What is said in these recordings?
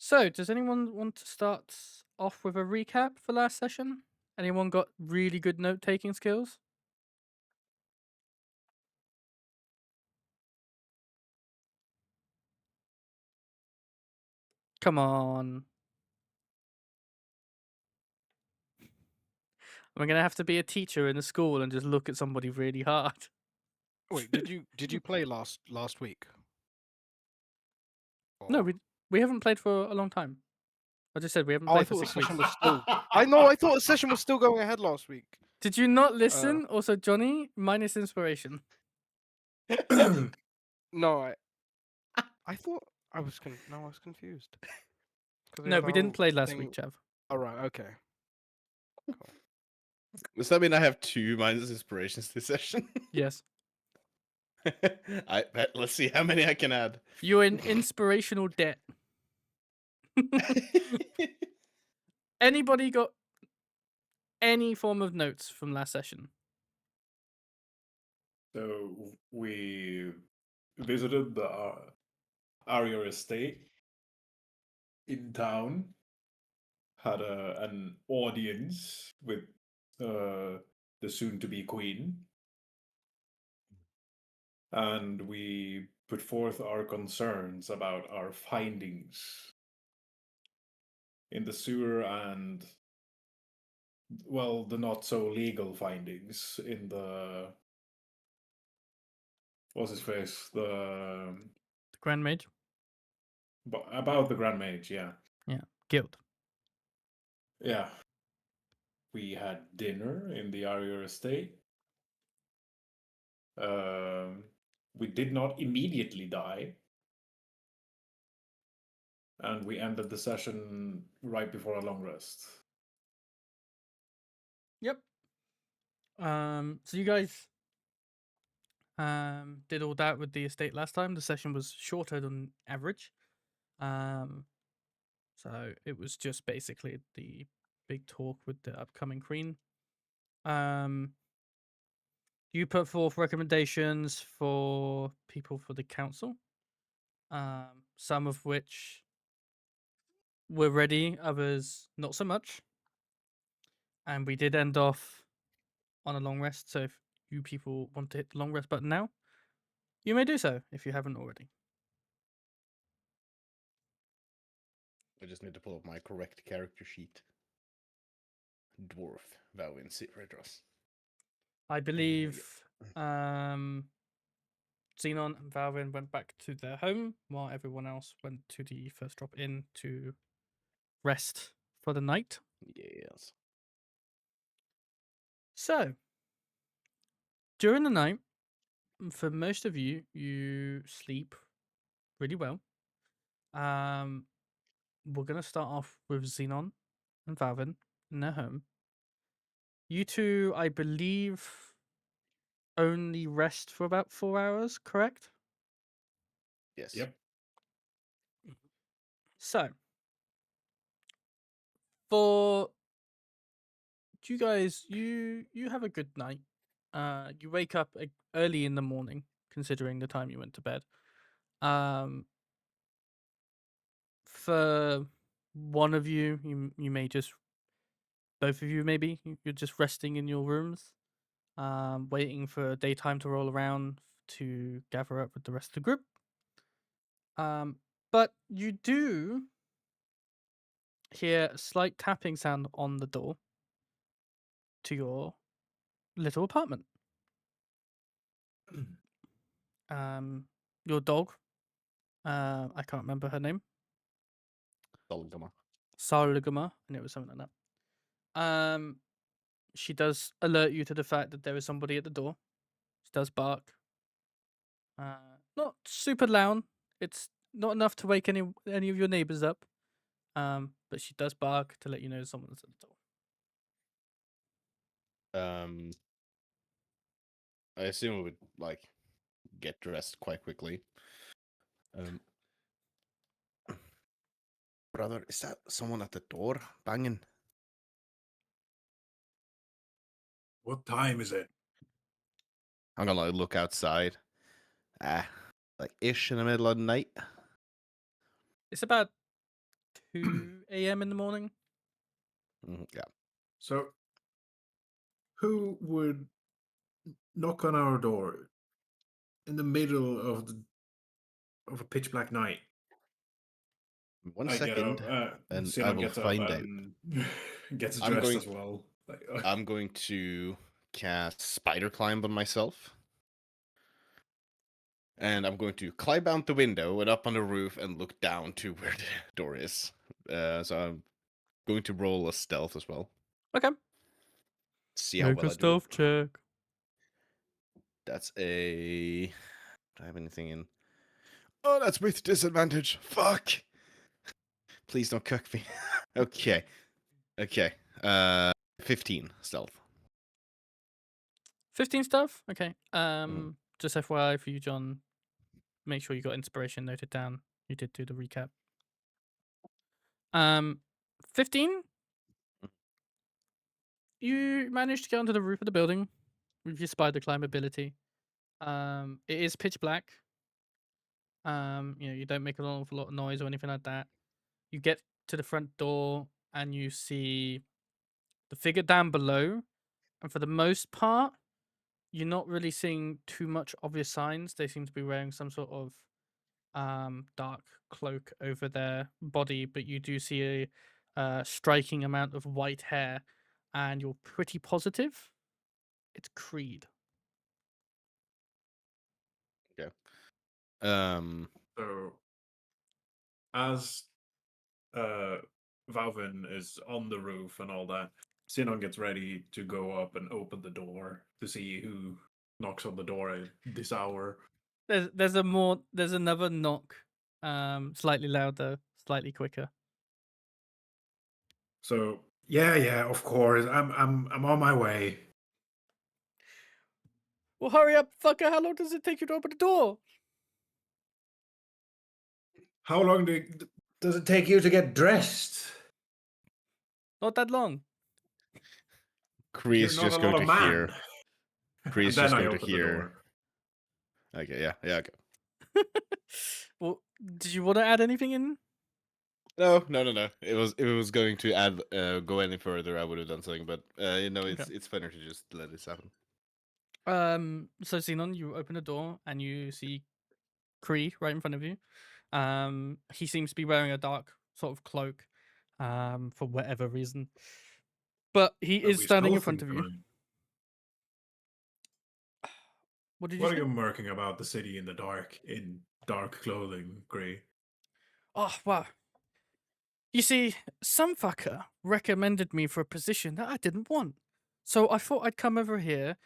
So, does anyone want to start off with a recap for last session? Anyone got really good note taking skills? Come on. I'm gonna have to be a teacher in a school and just look at somebody really hard. Wait, did you play last week? No, Or... we haven't played for a long time. I just said we haven't Oh, I played for thought the 6 weeks. session was still. I know. I thought the session was still going ahead last week. Did you not listen? Also, Johnny, minus inspiration. No, I thought I was no, I was confused. No, we didn't play last week, Chav. All right. Okay. Cool. Does that mean I have 2 minus inspirations this session? Yes. I bet. Let's see how many I can add. You're in inspirational debt. Anybody got any form of notes from last session? So we visited the Aria estate in town, had an audience with the soon-to-be queen, and we put forth our concerns about our findings in the sewer and, well, the not-so-legal findings in the... What's his face? The Grand Mage? About the Grand Mage, yeah. Yeah, guild. Yeah. We had dinner in the Aria estate. We did not immediately die. And we ended the session right before a long rest. Yep. So you guys did all that with the estate last time. The session was shorter than average. So it was just basically the big talk with the upcoming queen. You put forth recommendations for people for the council. Some of which were ready, others not so much. And we did end off on a long rest, so if you people want to hit the long rest button now, you may do so if you haven't already. I just need to pull up my correct character sheet. Dwarf, Wauvin, Cyradros. I believe Zinon and Valvin went back to their home while everyone else went to the first drop in to rest for the night. Yes. So, during the night, for most of you, you sleep really well. We're going to start off with Zinon and Valvin in their home. You two, I believe, only rest for about 4 hours, correct? Yes. Yep. So, for you guys, you have a good night. You wake up early in the morning, considering the time you went to bed. For one of you, you may just, both of you maybe, you're just resting in your rooms, waiting for daytime to roll around to gather up with the rest of the group. But you do hear a slight tapping sound on the door to your little apartment. Your dog, I can't remember her name. Sarugama, and it was something like that. She does alert you to the fact that there is somebody at the door. She does bark. Not super loud. It's not enough to wake any of your neighbors up. But she does bark to let you know someone's at the door. I assume we would get dressed quite quickly. Brother, is that someone at the door banging? What time is it? I'm gonna look outside. Ish in the middle of the night. It's about 2 a.m. in the morning. Yeah. So, who would knock on our door in the middle of a pitch black night? One I get second, up. and I Zinon will gets up find out. and gets I'm dressed going- as well. Like, I'm going to cast Spider Climb on myself. And I'm going to climb out the window and up on the roof and look down to where the door is. So I'm going to roll a stealth as well. Okay. See how Make well a I do. stealth check. That's a... Do I have anything in? Oh, that's with disadvantage. Fuck! Please don't cuck me. Okay. Okay. 15 stealth. 15 stealth. Okay. Just FYI for you, John. Make sure you got inspiration noted down. You did do the recap. 15. You managed to get onto the roof of the building with your spider climb ability. It is pitch black. You don't make an awful lot of noise or anything like that. You get to the front door and you see the figure down below, and for the most part, you're not really seeing too much obvious signs. They seem to be wearing some sort of dark cloak over their body, but you do see a striking amount of white hair, and you're pretty positive it's Creed. Okay. So, as Wauvin is on the roof and all that, Zinon gets ready to go up and open the door to see who knocks on the door at this hour. There's another knock, slightly louder, slightly quicker. So, yeah, of course, I'm on my way. Well, hurry up, fucker! How long does it take you to open the door? How long does it take you to get dressed? Not that long. Kree You're is not just a going lot to of man. hear. Kree And is then just I going to open the hear. door. Okay, yeah, okay. Well, did you want to add anything in? No. It was going to add go any further. I would have done something, but it's funner to just let this happen. So Zinon, you open the door and you see Kree right in front of you. He seems to be wearing a dark sort of cloak, for whatever reason. But he is we standing in stealthing front of you. tonight? What did you What are say? you murking about the city in the dark, in dark clothing, Grey? Oh, wow. You see, some fucker recommended me for a position that I didn't want. So I thought I'd come over here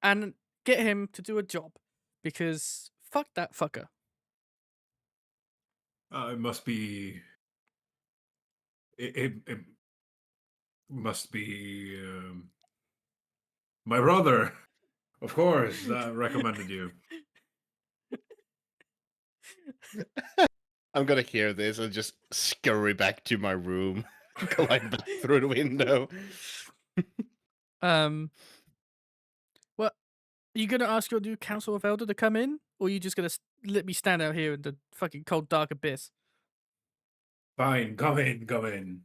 and get him to do a job. Because fuck that fucker. It must be. It must be my brother, of course, that recommended you. I'm gonna hear this and just scurry back to my room, glide back through the window. Well, are you gonna ask your new council of elder to come in? Or are you just gonna let me stand out here in the fucking cold dark abyss? Fine, come in.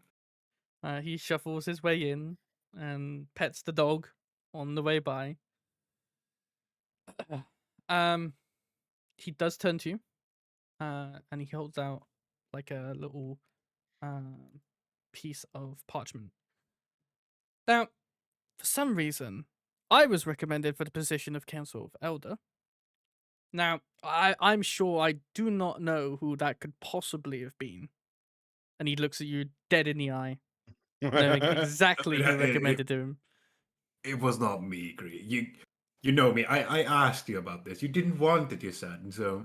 He shuffles his way in and pets the dog on the way by. He does turn to you, and he holds out like a little piece of parchment. Now, for some reason, I was recommended for the position of Council of Elder. Now, I'm sure I do not know who that could possibly have been. And he looks at you dead in the eye, knowing exactly who recommended him. It was not me, Grey. You know me. I asked you about this. You didn't want it, you said. So,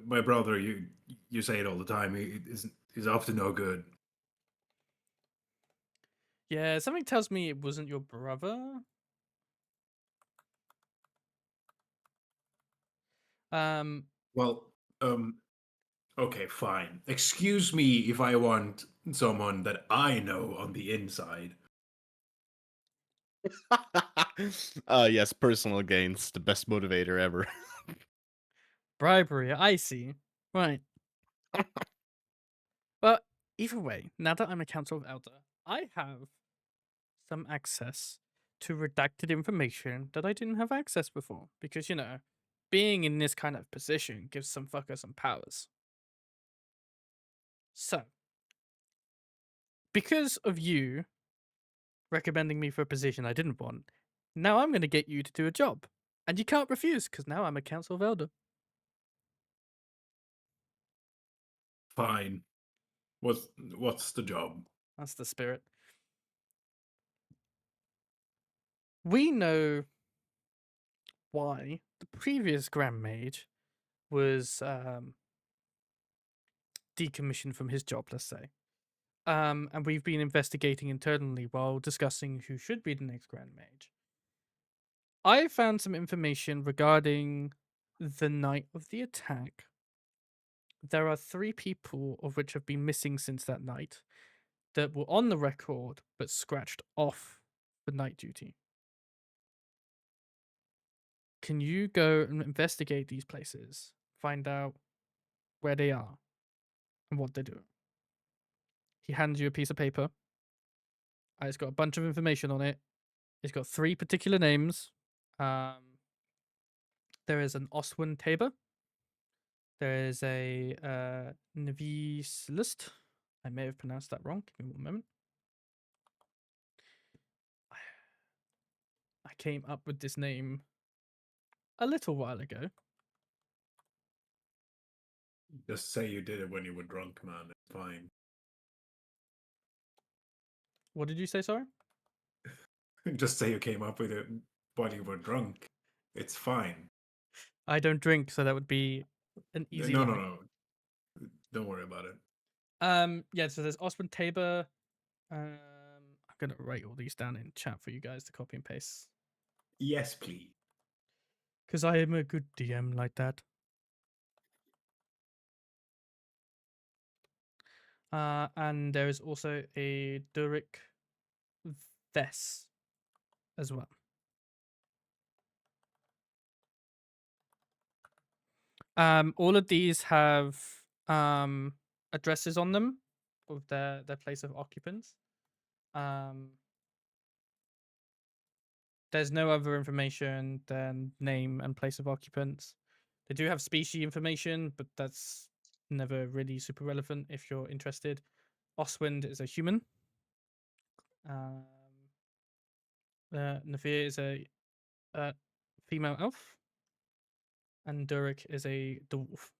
my brother, you say it all the time. He's up to no good. Yeah, something tells me it wasn't your brother. Well, okay, fine. Excuse me if I want someone that I know on the inside. Yes, personal gains, the best motivator ever. Bribery, I see. Right. Either way, now that I'm a Council of Elder, I have some access to redacted information that I didn't have access before. Because, being in this kind of position gives some fucker some powers. So, because of you recommending me for a position I didn't want, now I'm going to get you to do a job. And you can't refuse, because now I'm a Council of Elder. Fine. What's the job? That's the spirit. We know why the previous Grand Mage was decommissioned from his job, let's say. And we've been investigating internally while discussing who should be the next Grand Mage. I found some information regarding the night of the attack. There are 3 people of which have been missing since that night that were on the record but scratched off for night duty. Can you go and investigate these places, find out where they are and what they're doing? He hands you a piece of paper. It's got a bunch of information on it. It's got 3 particular names. There is an Oswin Tabor. There is a Navi Celeste. I may have pronounced that wrong. Give me 1 moment. I came up with this name a little while ago. Just say you did it when you were drunk, man. It's fine. What did you say, sorry? Just say you came up with it while you were drunk. It's fine. I don't drink, so that would be an easy No, lie. no. Don't worry about it. Yeah, so there's Oswin Tabor. I'm gonna write all these down in chat for you guys to copy and paste. Yes, please. Because I am a good DM like that. And there is also a Rurik Vess as well. All of these have addresses on them of their place of occupants. There's no other information than name and place of occupants. They do have species information, but that's never really super relevant if you're interested. Oswind is a human. Navir is a female elf. And Durik is a dwarf.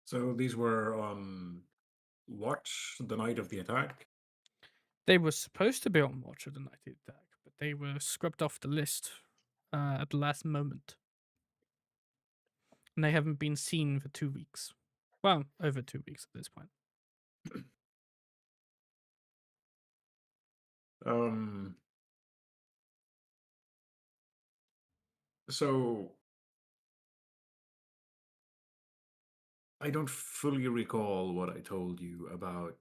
So these were on watch the night of the attack? They were supposed to be on watch of the night of the attack, but they were scrubbed off the list at the last moment. And they haven't been seen for 2 weeks. Well, over 2 weeks at this point. So I don't fully recall what I told you about,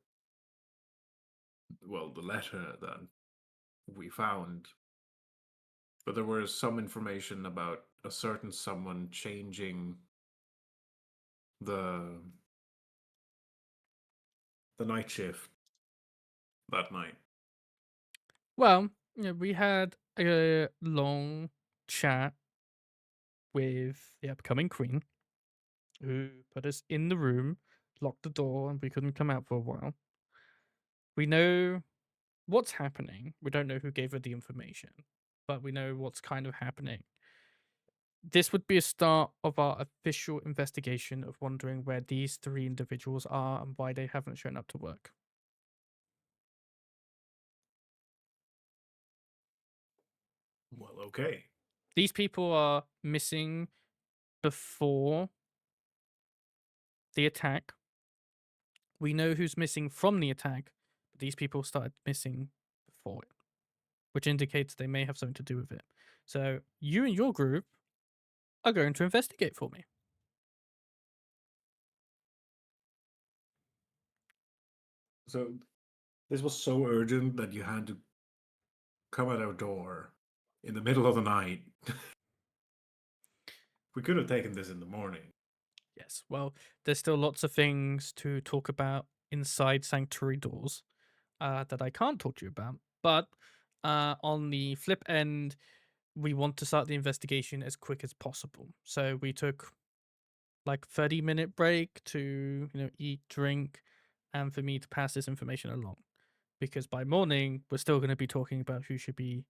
well, the letter that we found. But there was some information about a certain someone changing the night shift that night. Well, we had a long chat with the upcoming queen, who put us in the room, locked the door, and we couldn't come out for a while. We know what's happening. We don't know who gave her the information, but we know what's kind of happening. This would be a start of our official investigation of wondering where these 3 individuals are and why they haven't shown up to work. Well, okay. These people are missing before the attack. We know who's missing from the attack, but these people started missing before it, which indicates they may have something to do with it. So you and your group are going to investigate for me. So this was so urgent that you had to come at our door in the middle of the night. We could have taken this in the morning. Yes. Well, there's still lots of things to talk about inside sanctuary doors that I can't talk to you about. But on the flip end, we want to start the investigation as quick as possible. So we took like 30-minute break to eat, drink, and for me to pass this information along. Because by morning, we're still going to be talking about who should be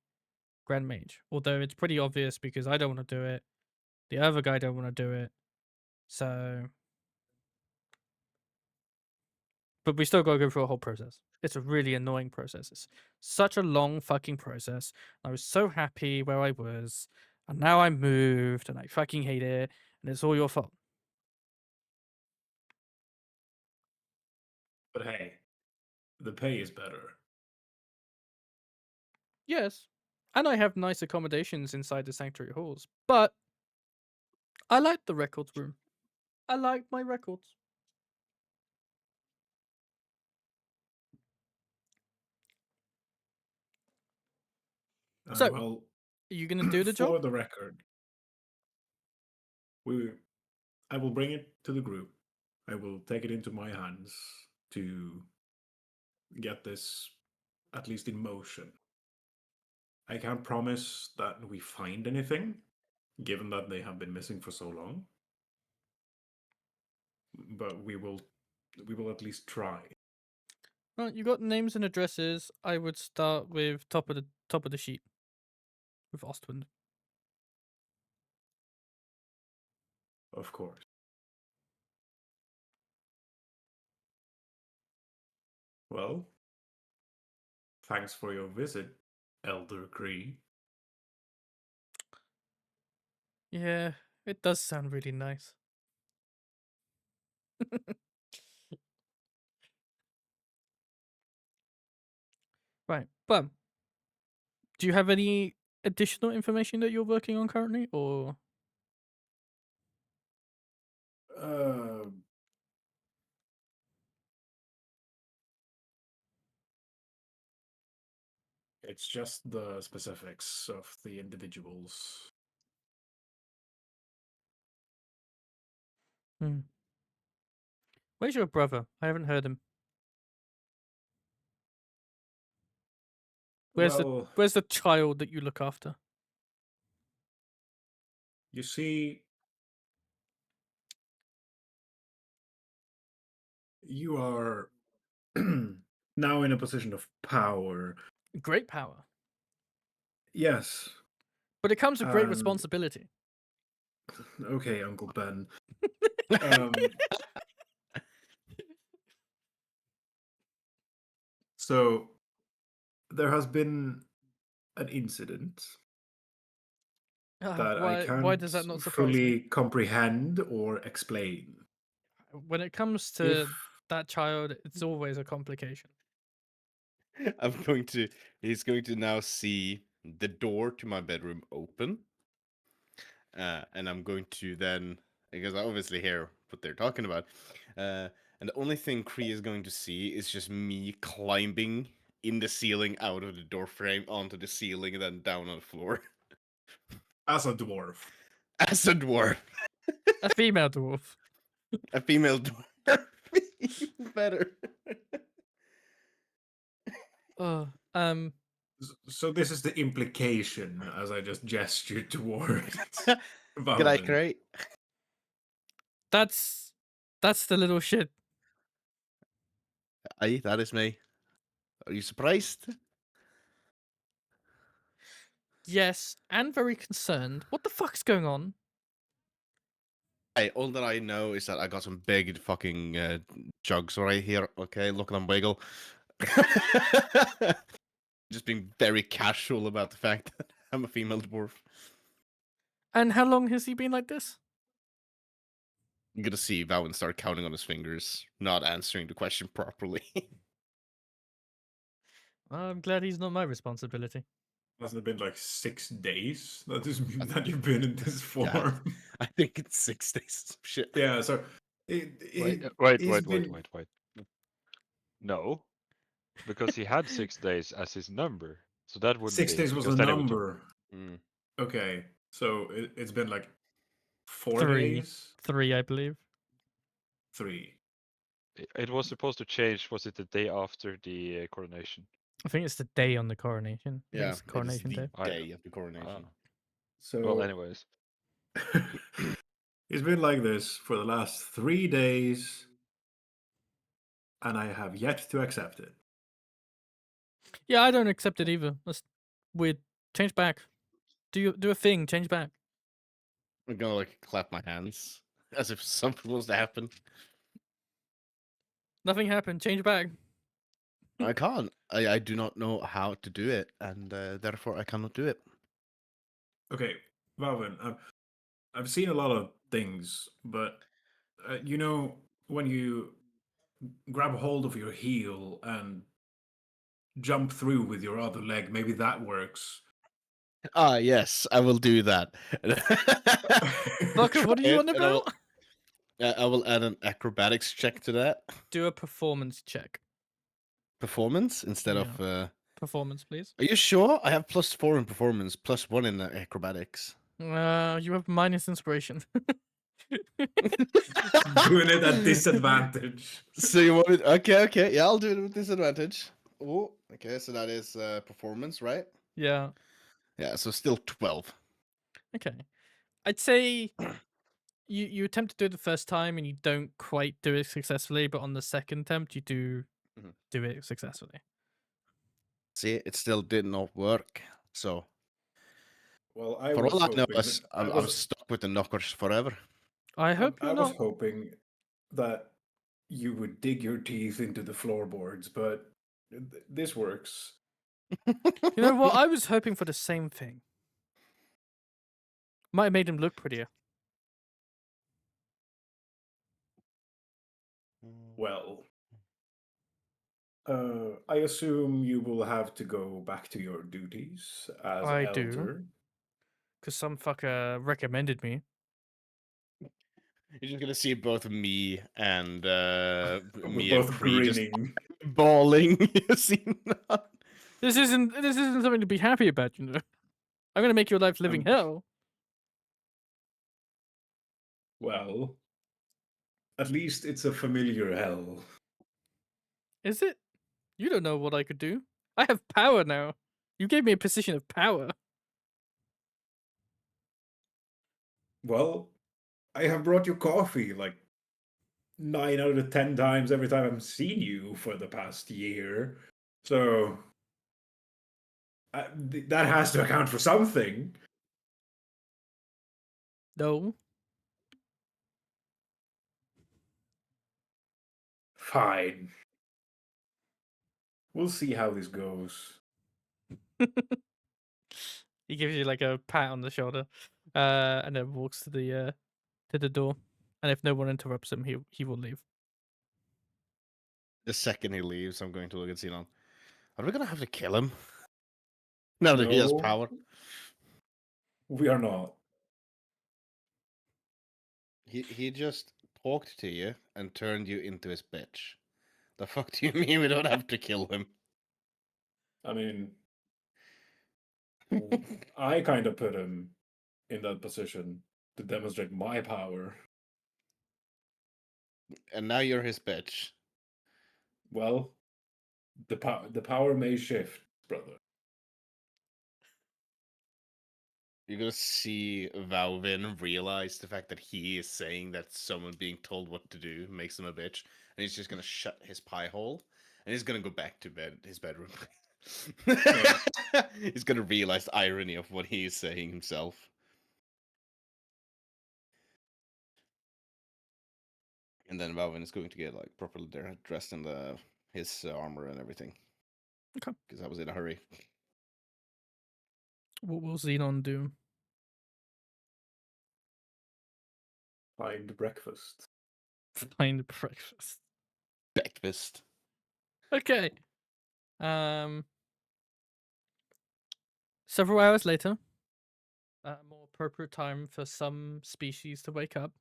Grand Mage. Although it's pretty obvious because I don't want to do it. The other guy don't want to do it. So... But we still got to go through a whole process. It's a really annoying process. It's such a long fucking process. I was so happy where I was. And now I moved and I fucking hate it. And it's all your fault. But hey, the pay is better. Yes. And I have nice accommodations inside the sanctuary halls. But I like the records room. I like my records. So, Well, are you going to do the for job? the record, I will bring it to the group. I will take it into my hands to get this at least in motion. I can't promise that we find anything, given that they have been missing for so long. But we will at least try. Well, you got names and addresses. I would start with top of the sheet with Ostwind. Of course. Well, thanks for your visit, Elder Cree. Yeah, it does sound really nice. Right, but do you have any additional information that you're working on currently, or Uh, it's just the specifics of the individuals. where's your brother? I haven't heard him. Well, Where's the child that you look after? you see, you are now in a position of power. Great power, Yes. but it comes with great And- responsibility. Okay, Uncle Ben. um, so there has been an incident that I can't why does that not surprise fully me? comprehend or explain. When it comes to If that child, it's always a complication. He's going to now see the door to my bedroom open. And I'm going to then, because I obviously hear what they're talking about. And the only thing Kree is going to see is just me climbing in the ceiling out of the door frame onto the ceiling and then down on the floor. as a dwarf, As a dwarf. A female dwarf. A female dwarf. Even better. Oh, so this is the implication as I just gestured towards. Good eye, Wauvin. great. that's the little shit. Aye, that is me. Are you surprised? Yes, and very concerned. What the fuck's going on? Hey, all that I know is that I got some big fucking jugs right here. Okay, look at them wiggle. Just being very casual about the fact that I'm a female dwarf. And how long has he been like this? I'm gonna see Vaughan start counting on his fingers, not answering the question properly. I'm glad he's not my responsibility. Hasn't it been like 6 days that you've been in this Yeah. form? I think it's 6 days. Shit. Yeah, so Wait. he's been... Wait. No. because he had 6 days as his number, so that wouldn't 6 be days was because a then it would. number. Mm. Okay, so it's been like 4 Three. days? 3, I believe. 3. It was supposed to change. Was it the day after the coronation? I think it's the day on the coronation. I think Yeah, it's it is coronation the day. day of the coronation. So Well, anyways, it's been like this for the last 3 days, and I have yet to accept it. Yeah, I don't accept it either. That's weird. Change back. Do a thing. Change back. I'm gonna like clap my hands as if something was to happen. Nothing happened. Change back. I can't. I do not know how to do it, and therefore I cannot do it. Okay, Wauvin, I've seen a lot of things, but you know when you grab hold of your heel and jump through with your other leg, maybe that works. Ah, yes, I will do that. Fucker, what are Try you it, on and I will, about? I will add an acrobatics check to that. Do a performance check. Performance instead of. Performance, please. Are you sure? I have +4 in performance, +1 in acrobatics. You have minus inspiration. Doing it at disadvantage. So you want it? Okay. Yeah, I'll do it with disadvantage. Oh, okay. So that is performance, right? Yeah. Yeah. So still 12. Okay. I'd say you attempt to do it the first time and you don't quite do it successfully, but on the second attempt you do Mhm. do it successfully. See, it still did not work. So Well, I for was all I know, hoping. I'm stuck with the knockers forever. I hope I you're was not. hoping that you would dig your teeth into the floorboards, but this works. You know what? I was hoping for the same thing. Might have made him look prettier. Well, I assume you will have to go back to your duties as I do. elder. Because some fucker recommended me. You're just gonna see both me and We're me and both Cree just grinning. bawling. Zinon. This isn't something to be happy about, you know. I'm gonna make your life living hell. Well, at least it's a familiar hell. Is it? You don't know what I could do. I have power now. You gave me a position of power. Well, I have brought you coffee like 9 out of 10 times every time I've seen you for the past year. So that has to account for something. No. Fine. We'll see how this goes. He gives you like a pat on the shoulder, and then walks to the door. And if no one interrupts him, he will leave. The second he leaves, I'm going to look at Zinon. Are we gonna have to kill him? Now that he has No, power. we are not. He just talked to you and turned you into his bitch. The fuck do you mean we don't have to kill him? I mean, I kind of put him in that position to demonstrate my power. And now you're his bitch. Well, the power may shift, brother. You're gonna see Wauvin realize the fact that he is saying that someone being told what to do makes him a bitch, and he's just gonna shut his pie hole, and he's gonna go back to his bedroom. He's gonna realize the irony of what he is saying himself. And then Wauvin is going to get like properly dressed in his armor and everything. Okay. Because I was in a hurry. What will Xenon do? Find breakfast. Find breakfast. Breakfast. Okay. Several hours later, a more appropriate time for some species to wake up.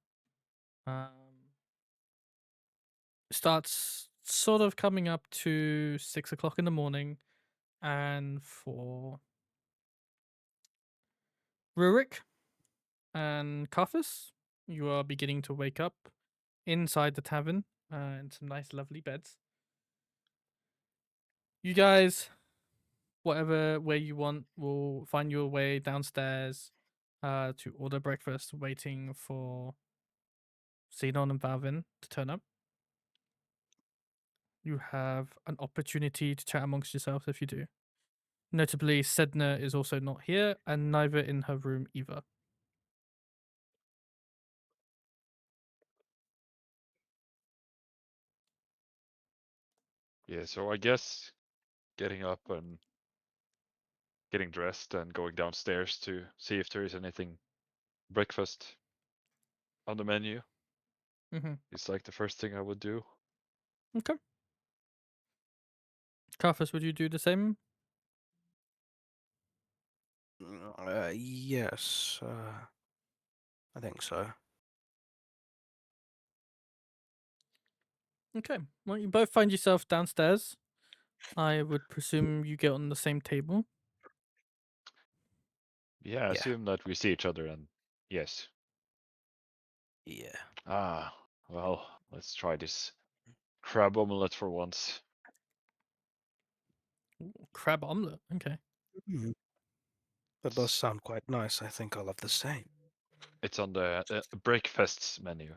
Starts sort of coming up to 6 o'clock in the morning, and for Rurik and Carthus, you are beginning to wake up inside the tavern in some nice, lovely beds. You guys, whatever way you want, will find your way downstairs to order breakfast, waiting for Zinon and Wauvin to turn up. You have an opportunity to chat amongst yourselves if you do. Notably, Sedna is also not here, and neither in her room either. Yeah, so I guess getting up and getting dressed and going downstairs to see if there is anything breakfast on the menu Mm-hmm. is like the first thing I would do. Okay. Carthus, would you do the same? Yes. I think so. Okay. Well, you both find yourself downstairs. I would presume you get on the same table. Yeah, Yeah. assume that we see each other and yes. Yeah. Ah, well, let's try this crab omelette for once. Ooh, crab omelette. Okay. Mm. That does sound quite nice. I think I'll have the same. It's on the breakfasts menu.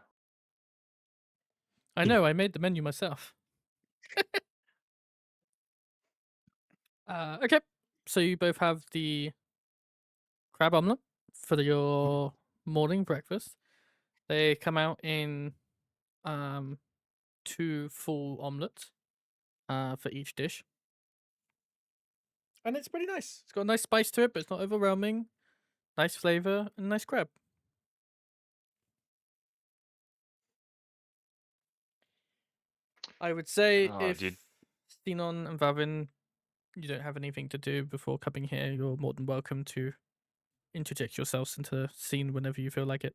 I know. I made the menu myself. Okay. So you both have the crab omelette for your morning breakfast. They come out in 2 full omelets for each dish. And it's pretty nice. It's got a nice spice to it, but it's not overwhelming. Nice flavor and nice crab. I would say Ah, if Zinon and Wauvin, you don't have anything to do before coming here, you're more than welcome to interject yourselves into the scene whenever you feel like it.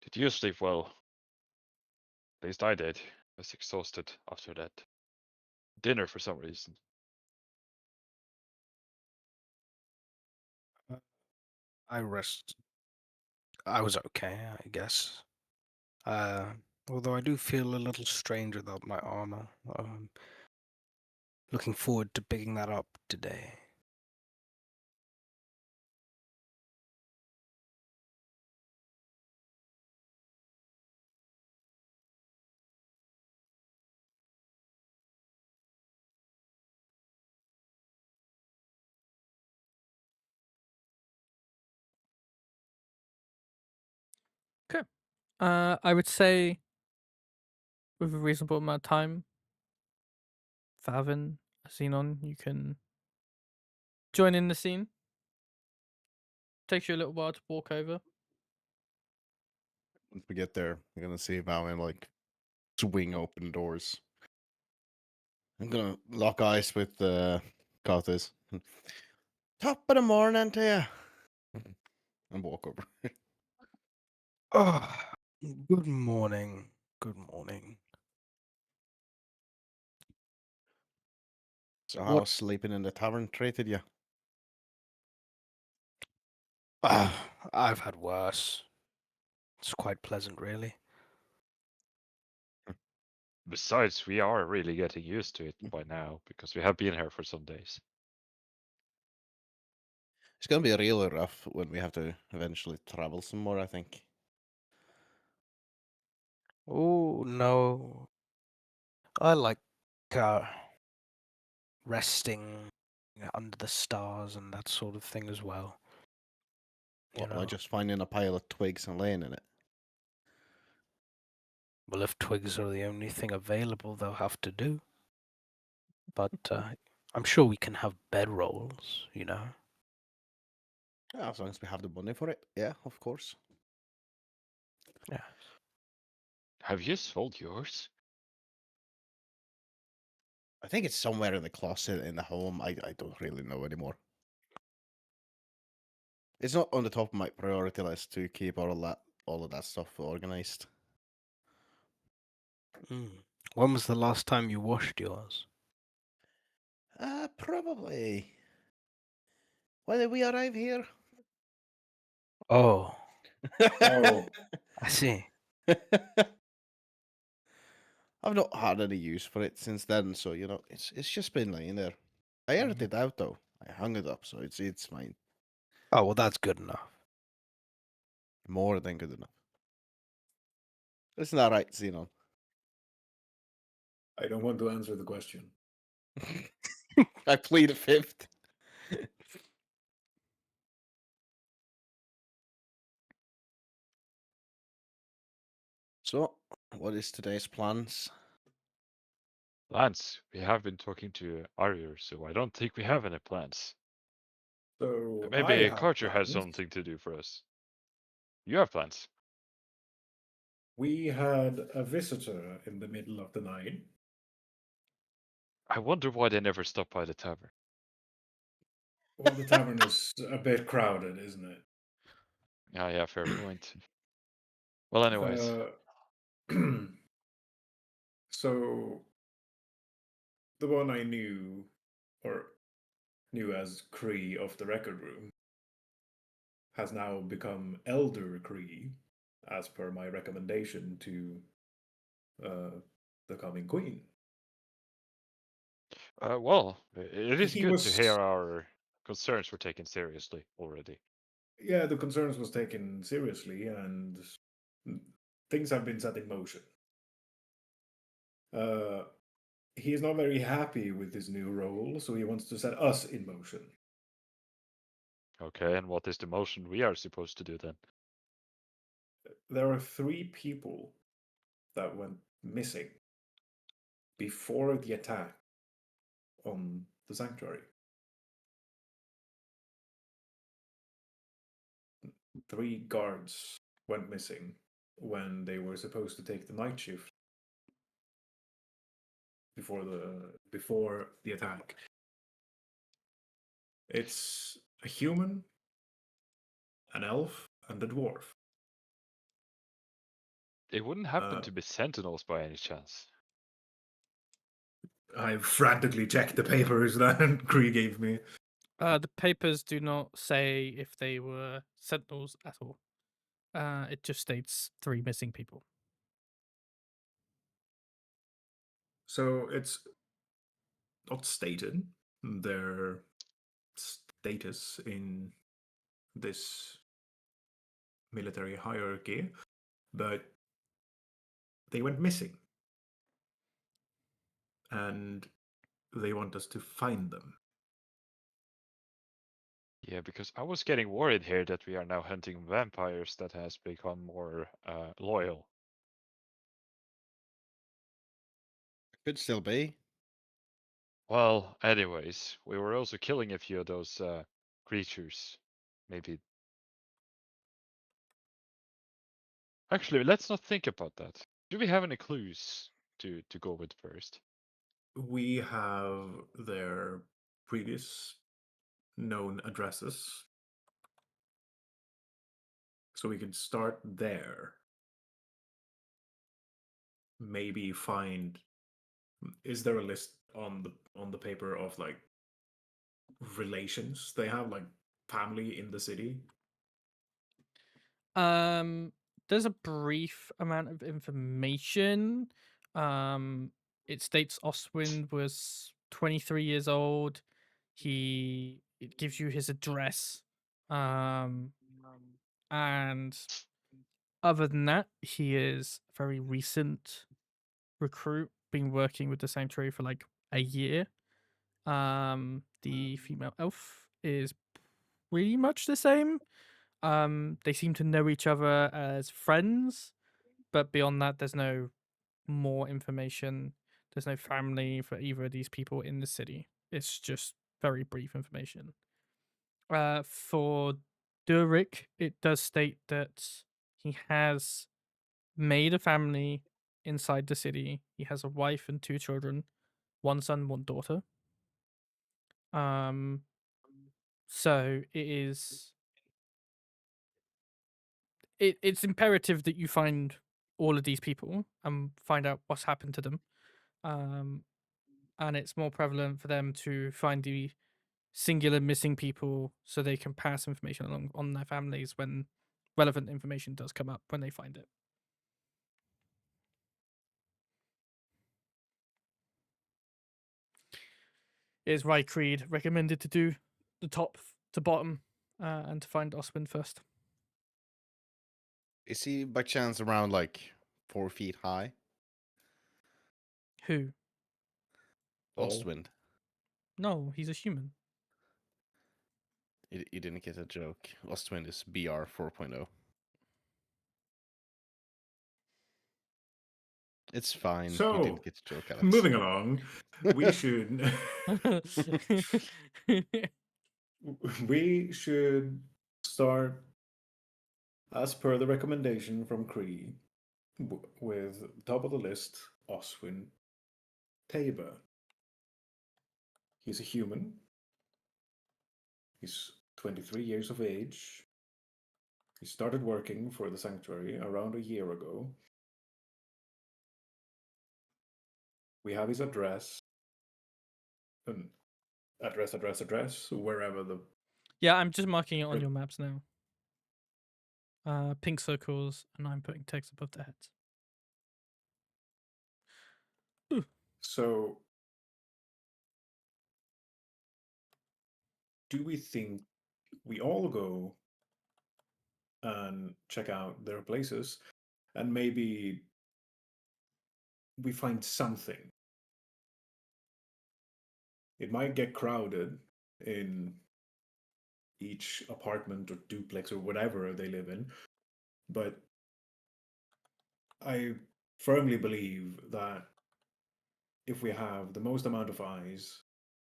Did you sleep well? At least I did. I was exhausted after that dinner for some reason. I rest. I was okay, I guess. Although I do feel a little strange without my armor. Looking forward to picking that up today. Okay. I would say with a reasonable amount of time, Wauvin, Zinon, you can join in the scene. Takes you a little while to walk over. Once we get there, we're gonna see Vauen like swing open doors. I'm gonna lock eyes with Carthus. Top of the morning to you. And walk over. Oh, good morning. Good morning. So What- how's sleeping in the tavern treated you? I've had worse. It's quite pleasant, really. Besides, we are really getting used to it by now because we have been here for some days. It's gonna be really rough when we have to eventually travel some more, I think. Oh, no. I like uh, resting under the stars and that sort of thing as well. You What, like know, just finding a pile of twigs and laying in it. well, if twigs are the only thing available, they'll have to do. But I'm sure we can have bedrolls, you know. Yeah, as long as we have the money for it. Yeah, of course. Yeah. Have you sold yours? I think it's somewhere in the closet in the home. I don't really know anymore. It's not on the top of my priority list to keep all all of that stuff organized. When was the last time you washed yours? Probably. When did we arrive here? Oh, Oh, I see. I've not had any use for it since then, so it's just been laying there. I aired it out though. I hung it up, so it's fine. Oh, well, that's good enough. More than good enough. Isn't that right, Zinon? I don't want to answer the question. I plead a fifth. So, what is today's plans? Plans. We have been talking to Arya, so I don't think we have any plans. So I Maybe have Carter has plans. something to do for us. You have plans. We had a visitor in the middle of the night. I wonder why they never stopped by the tavern. Well, the tavern is a bit crowded, isn't it? Yeah, fair point. Well, anyways, So the one I knew, or knew as Cree of the record room, has now become Elder Cree, as per my recommendation to the coming queen. well, it is He good to hear was, our concerns were taken seriously already. yeah, the concerns was taken seriously, and things have been set in motion. He is not very happy with his new role, so he wants to set us in motion. Okay, and what is the motion we are supposed to do then? There are 3 people that went missing before the attack on the sanctuary. 3 guards went missing when they were supposed to take the night shift before the attack. It's a human, an elf, and a dwarf. They wouldn't happen to be sentinels by any chance. I frantically checked the papers that Cree gave me. The papers do not say if they were sentinels at all. It just states 3 missing people. So it's not stated their status in this military hierarchy, but they went missing. And they want us to find them. Yeah, because I was getting worried here that we are now hunting vampires that has become more loyal. Could still be. Well, anyways, we were also killing a few of those creatures. Maybe. Actually, let's not think about that. Do we have any clues to go with first? We have their previous known addresses. So we can start there. Maybe find, is there a list on the paper of like relations they have, like family in the city? There's a brief amount of information. It states Oswin was 23 years old. It gives you his address. And other than that, he is a very recent recruit, been working with the sanctuary for like a year. The female elf is pretty much the same. They seem to know each other as friends, but beyond that, there's no more information. There's no family for either of these people in the city. It's just very brief information. For Durik, it does state that he has made a family inside the city. He has a wife and 2 children, 1 son, 1 daughter. So it is it's imperative that you find all of these people and find out what's happened to them. And it's more prevalent for them to find the singular missing people so they can pass information along on their families when relevant information does come up when they find it. Is why Creed recommended to do the top to bottom and to find Oswin first. Is he by chance around like 4 feet high? Who? Ostwind. No, he's a human. You didn't get a joke. Ostwind is BR 4.0. It's fine. You So, didn't get a joke, Alex. moving along, we should we should start as per the recommendation from Cree with top of the list Oswin Tabor. He's a human. He's 23 years of age. He started working for the sanctuary around a year ago. We have his address. Address, wherever the... Yeah, I'm just marking it on your maps now. Pink circles, and I'm putting text above their heads. Ooh. So, do we think we all go and check out their places, and maybe we find something? It might get crowded in each apartment or duplex or whatever they live in, but I firmly believe that if we have the most amount of eyes,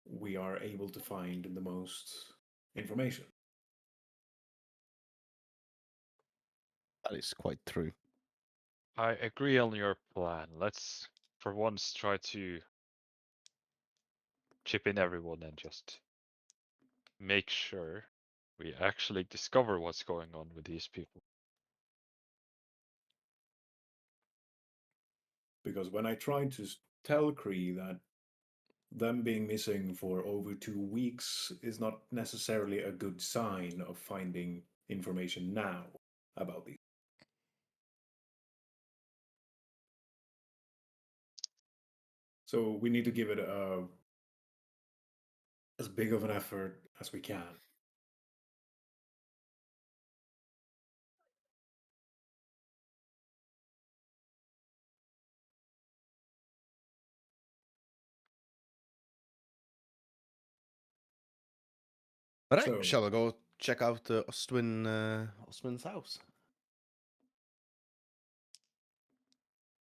we are able to find the most information. That is quite true. I agree on your plan. Let's, for once, try to chip in everyone and just make sure we actually discover what's going on with these people. Because when I tried to tell Cree that them being missing for over 2 weeks is not necessarily a good sign of finding information now about these. So we need to give it as big of an effort as we can. All right, So- shall I go check out Ostwin's house?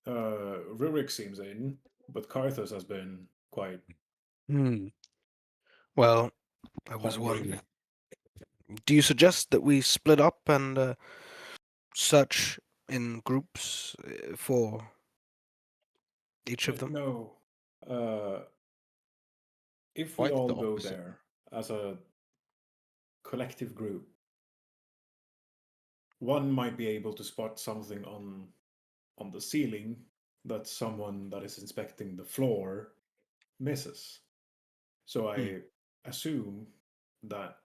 Rurik seems in, but Carthus has been quite Well, I was hungry. wondering. Do you suggest that we split up and search in groups for each of them? No. If we Quite all the go opposite. there as a collective group, one might be able to spot something on the ceiling that someone that is inspecting the floor misses. So I assume that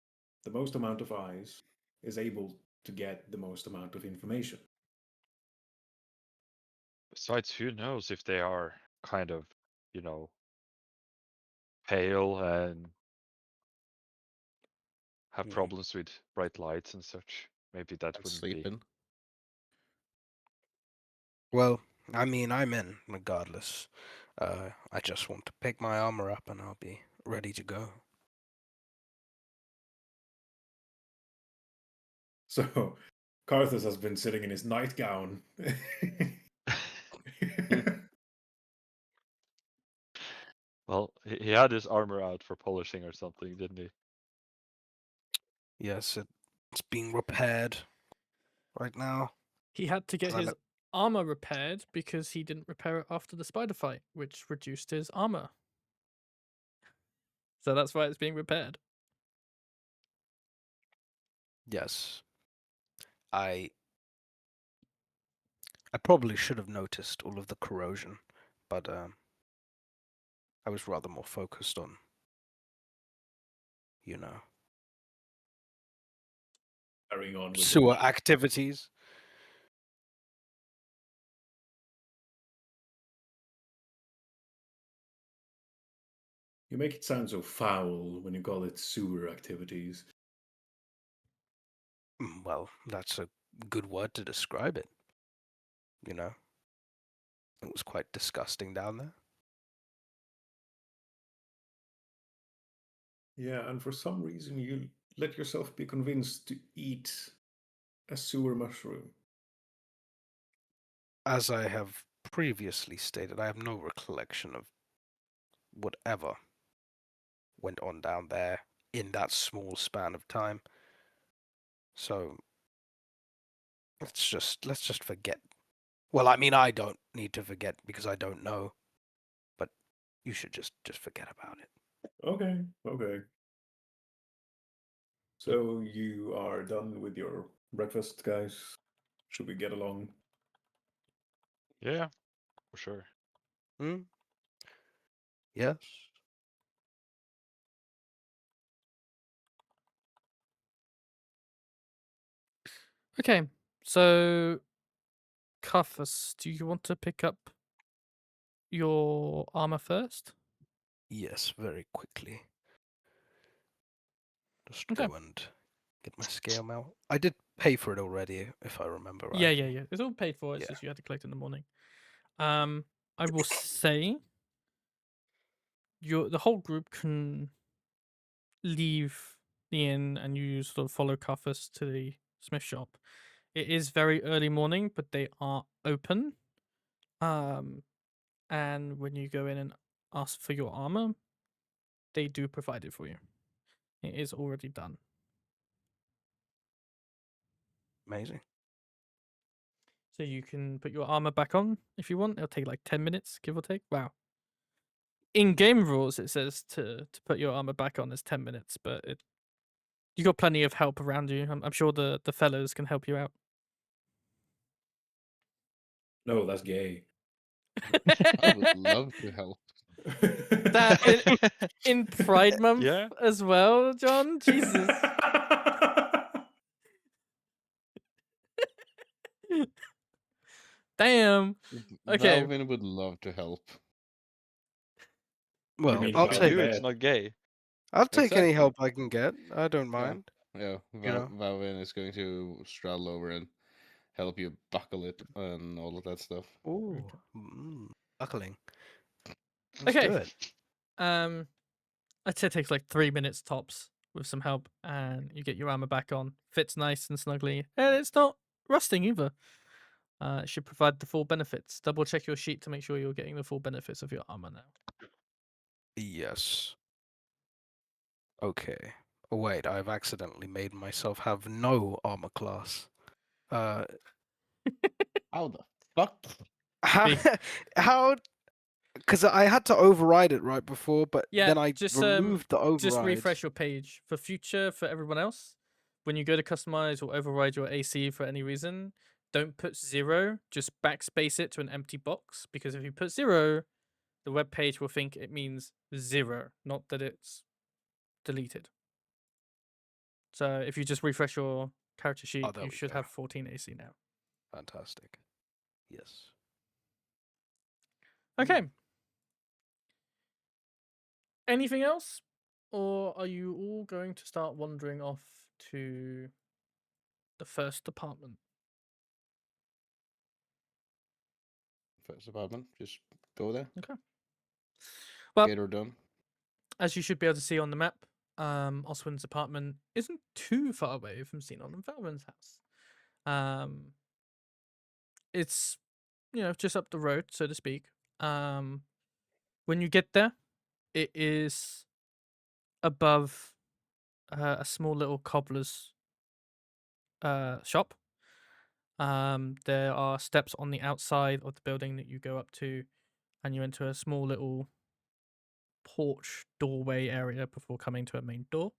the most amount of eyes is able to get the most amount of information. Besides, who knows if they are kind of, pale and have problems with bright lights and such. Maybe that And wouldn't be. sleeping. Well, I mean, I'm in regardless. I just want to pick my armor up and I'll be ready to go. So Carthus has been sitting in his nightgown. Well, he had his armor out for polishing or something, didn't he? Yes, it's being repaired right now. He had to get I his know- armor repaired because he didn't repair it after the spider fight, which reduced his armor. So that's why it's being repaired. Yes. I I probably should have noticed all of the corrosion, but I was rather more focused on, you know, Carrying on with sewer the activities. You make it sound so foul when you call it sewer activities. Well, that's a good word to describe it. You know, it was quite disgusting down there. Yeah, and for some reason you let yourself be convinced to eat a sewer mushroom. As I have previously stated, I have no recollection of whatever went on down there in that small span of time. So let's just forget. Well, I mean, I don't need to forget because I don't know, but you should just forget about it. Okay, okay. So you are done with your breakfast, guys? Should we get along? Yeah, for sure. Hmm? Yes. Okay, so Carthus, do you want to pick up your armor first? Yes, very quickly. Just Okay. go and get my scale out. I did pay for it already, if I remember Yeah, rightly. yeah. It's all paid for. It's Yeah. just you had to collect in the morning. I will say the whole group can leave the inn and you sort of follow Carthus to the smith shop. It is very early morning, but they are open. And when you go in and ask for your armor, they do provide it for you. It is already done. Amazing. So you can put your armor back on if you want. It'll take like 10 minutes, give or take. Wow. In game rules, it says to put your armor back on is 10 minutes, but you got plenty of help around you. I'm sure the fellows can help you out. No, that's gay. I would love to help. That in Pride Month Yeah. as well, John. Jesus. Damn. Okay. Wauvin would love to help. Well, mean If I'll we about take do, it's that? not gay. any Exactly. help I can get. I don't Yeah. mind. Yeah, You know. Wauvin is going to straddle over and help you buckle it and all of that stuff. Ooh, buckling. Let's Okay. do it. I'd say it takes like 3 minutes tops with some help, and you get your armor back on. Fits nice and snugly, and it's not rusting either. It should provide the full benefits. Double check your sheet to make sure you're getting the full benefits of your armor now. Yes. Okay. Oh, wait, I've accidentally made myself have no armor class. How the fuck? How? Me. How? Because I had to override it right before, but Yeah, then I just removed the override. just refresh your page for future for everyone else. When you go to customize or override your AC for any reason, don't put 0. Just backspace it to an empty box, because if you put 0, the web page will think it means 0, not that it's deleted. So if you just refresh your character sheet, there you we should go. have 14 AC now. Fantastic. Yes. Okay. Anything else? Or are you all going to start wandering off to the first department? First apartment, just go there. Okay. Well, Get her done. as you should be able to see on the map, Oswin's apartment isn't too far away from Zinon and Velvin's house. It's, just up the road, so to speak. When you get there, it is above a small little cobbler's shop. There are steps on the outside of the building that you go up to, and you enter a small little porch doorway area before coming to a main door.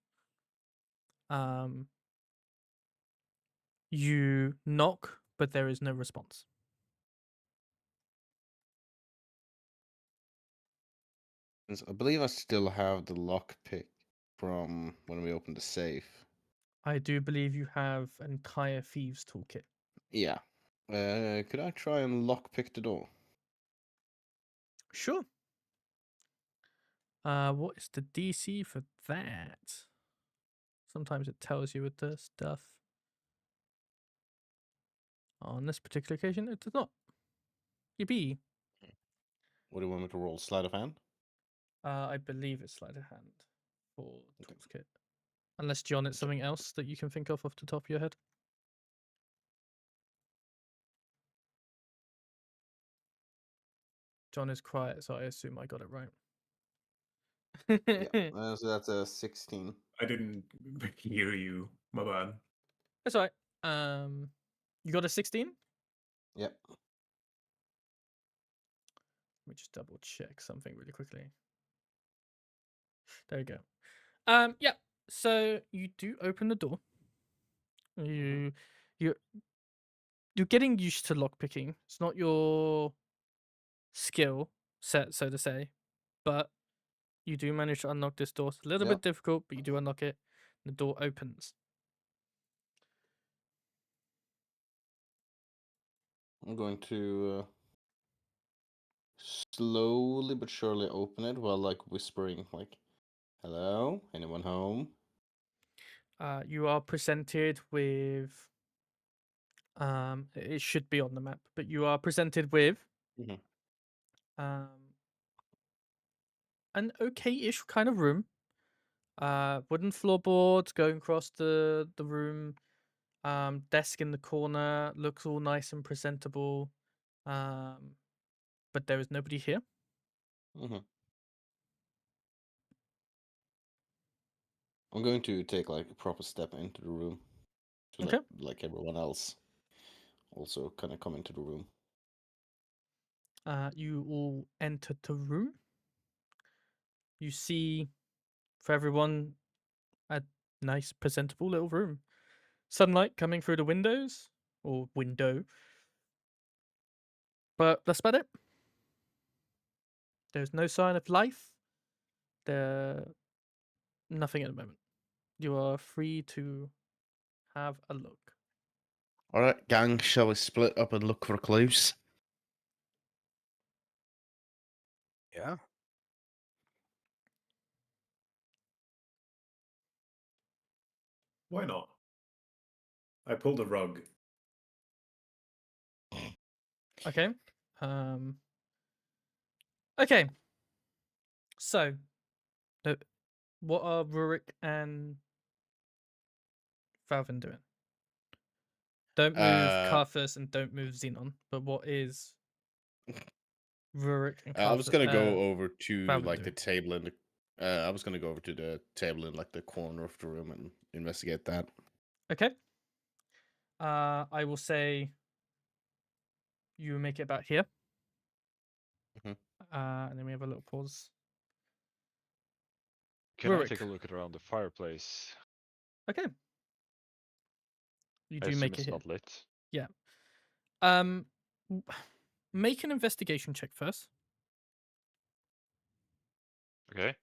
You knock, but there is no response. Since I believe I still have the lockpick from when we opened the safe. I do believe you have an entire thieves toolkit. Yeah. Could I try and lockpick the door? Sure. What is the DC for that? Sometimes it tells you with the stuff. On this particular occasion, it does not. Yippee. What do you want me to roll? Sleight of hand? I believe it's sleight of hand for Okay. toolkit. Unless, John, it's Check. something else that you can think of off the top of your head. John is quiet, so I assume I got it right. Yeah. So that's a 16. I didn't hear you. My bad. That's all right. You got a 16? Yep. Let me just double check something really quickly. There we go. Yeah. So you do open the door. You're getting used to lockpicking. It's not your skill set, so to say, but you do manage to unlock this door. It's a little Yep. bit difficult, but you do unlock it. The door opens. I'm going to slowly but surely open it while like whispering like, "Hello? Anyone home?" You are presented with it should be on the map, but you are presented with Mhm. an okay-ish kind of room. Wooden floorboards going across the room. Desk in the corner looks all nice and presentable. But there is nobody here. Mhm. I'm going to take like a proper step into the room to Okay. let like everyone else also kind of come into the room. You all enter the room. You see, for everyone, a nice, presentable little room. Sunlight coming through the windows, or window. But that's about it. There's no sign of life. Nothing at the moment. You are free to have a look. All right, gang, shall we split up and look for clues? Yeah. Why not? I pulled a rug. Okay. Okay. So, what are Rurik and Wauvin doing? Don't move Carthus and don't move Zinon. But what is Rurik and I was Carthus? gonna go over to Wauvin like the doing? table in the. I was gonna go over to the table in like the corner of the room and investigate that. Okay. I will say you make it about here. Mhm. And then we have a little pause. Can I Rurik. take a look at around the fireplace? Okay. You I do assume make it it's here. not lit. Yeah. Make an investigation check first. Okay.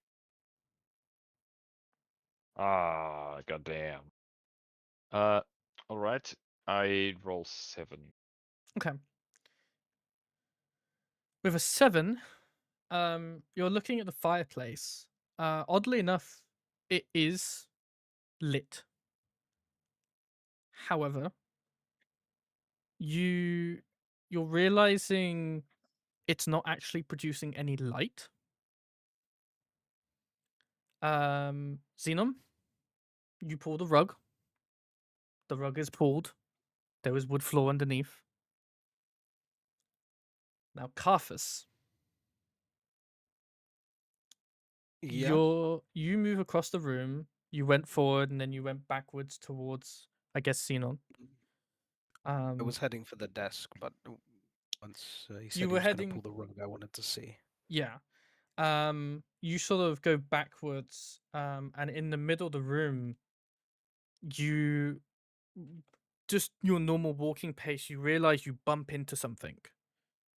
Ah, goddamn. All right. I roll 7. Okay. With a 7, you're looking at the fireplace. Oddly enough, it is lit. However, you're realizing it's not actually producing any light. Zinon, you pull the rug. The rug is pulled. There is wood floor underneath. Now, Carthus, Yeah. you move across the room. You went forward and then you went backwards towards, I guess, Zinon. I was heading for the desk, but once he said he were was going to heading- pull the rug, I wanted to see. Yeah. You sort of go backwards, and in the middle of the room, you just your normal walking pace, you realize you bump into something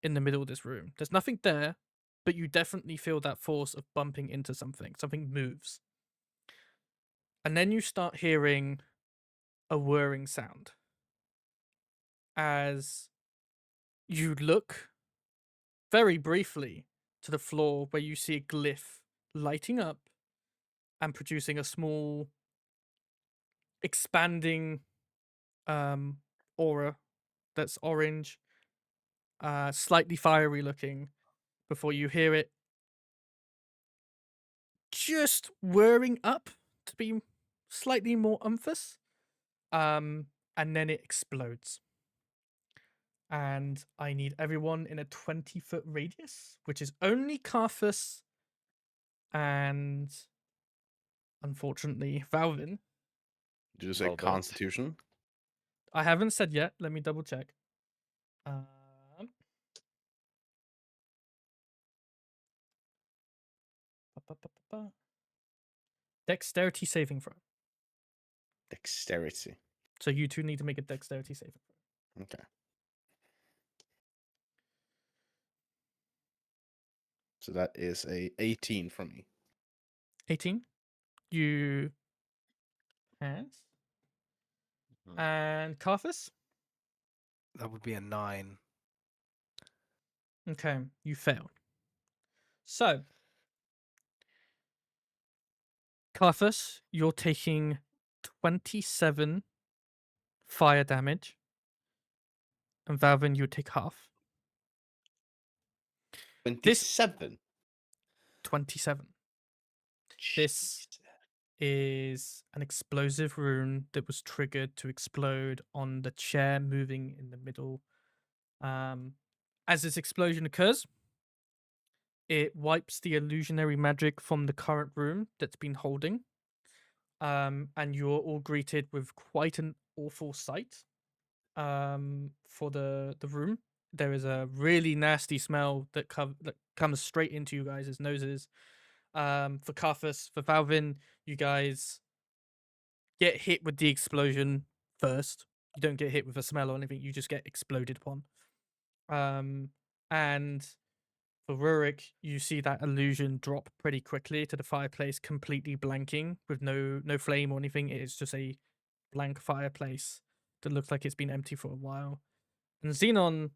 in the middle of this room. There's nothing there, but you definitely feel that force of bumping into something. Something moves. And then you start hearing a whirring sound as you look very briefly to the floor where you see a glyph lighting up and producing a small expanding aura that's orange, slightly fiery looking, before you hear it just whirring up to be slightly more umphous, and then it explodes. And I need everyone in a 20-foot radius, which is only Carthus and, unfortunately, Wauvin. Did you say Well done. Constitution? I haven't said yet. Let me double check. Dexterity saving throw. Dexterity. So you two need to make a dexterity saving throw. Okay. So that is a 18 from me. 18. You pass. Mhm. And Carthus? That would be a 9. Okay, you failed. So, Carthus, you're taking 27 fire damage. And Valvin, you take half. 27. 27. This is an explosive rune that was triggered to explode on the chair moving in the middle. As this explosion occurs, it wipes the illusionary magic from the current room that's been holding. And you're all greeted with quite an awful sight. For the room, there is a really nasty smell that comes straight into you guys' noses. For Carthus, for Valvin, you guys get hit with the explosion first. You don't get hit with a smell or anything. You just get exploded upon. And for Rurik, you see that illusion drop pretty quickly to the fireplace, completely blanking with no flame or anything. It is just a blank fireplace that looks like it's been empty for a while. And Zinon,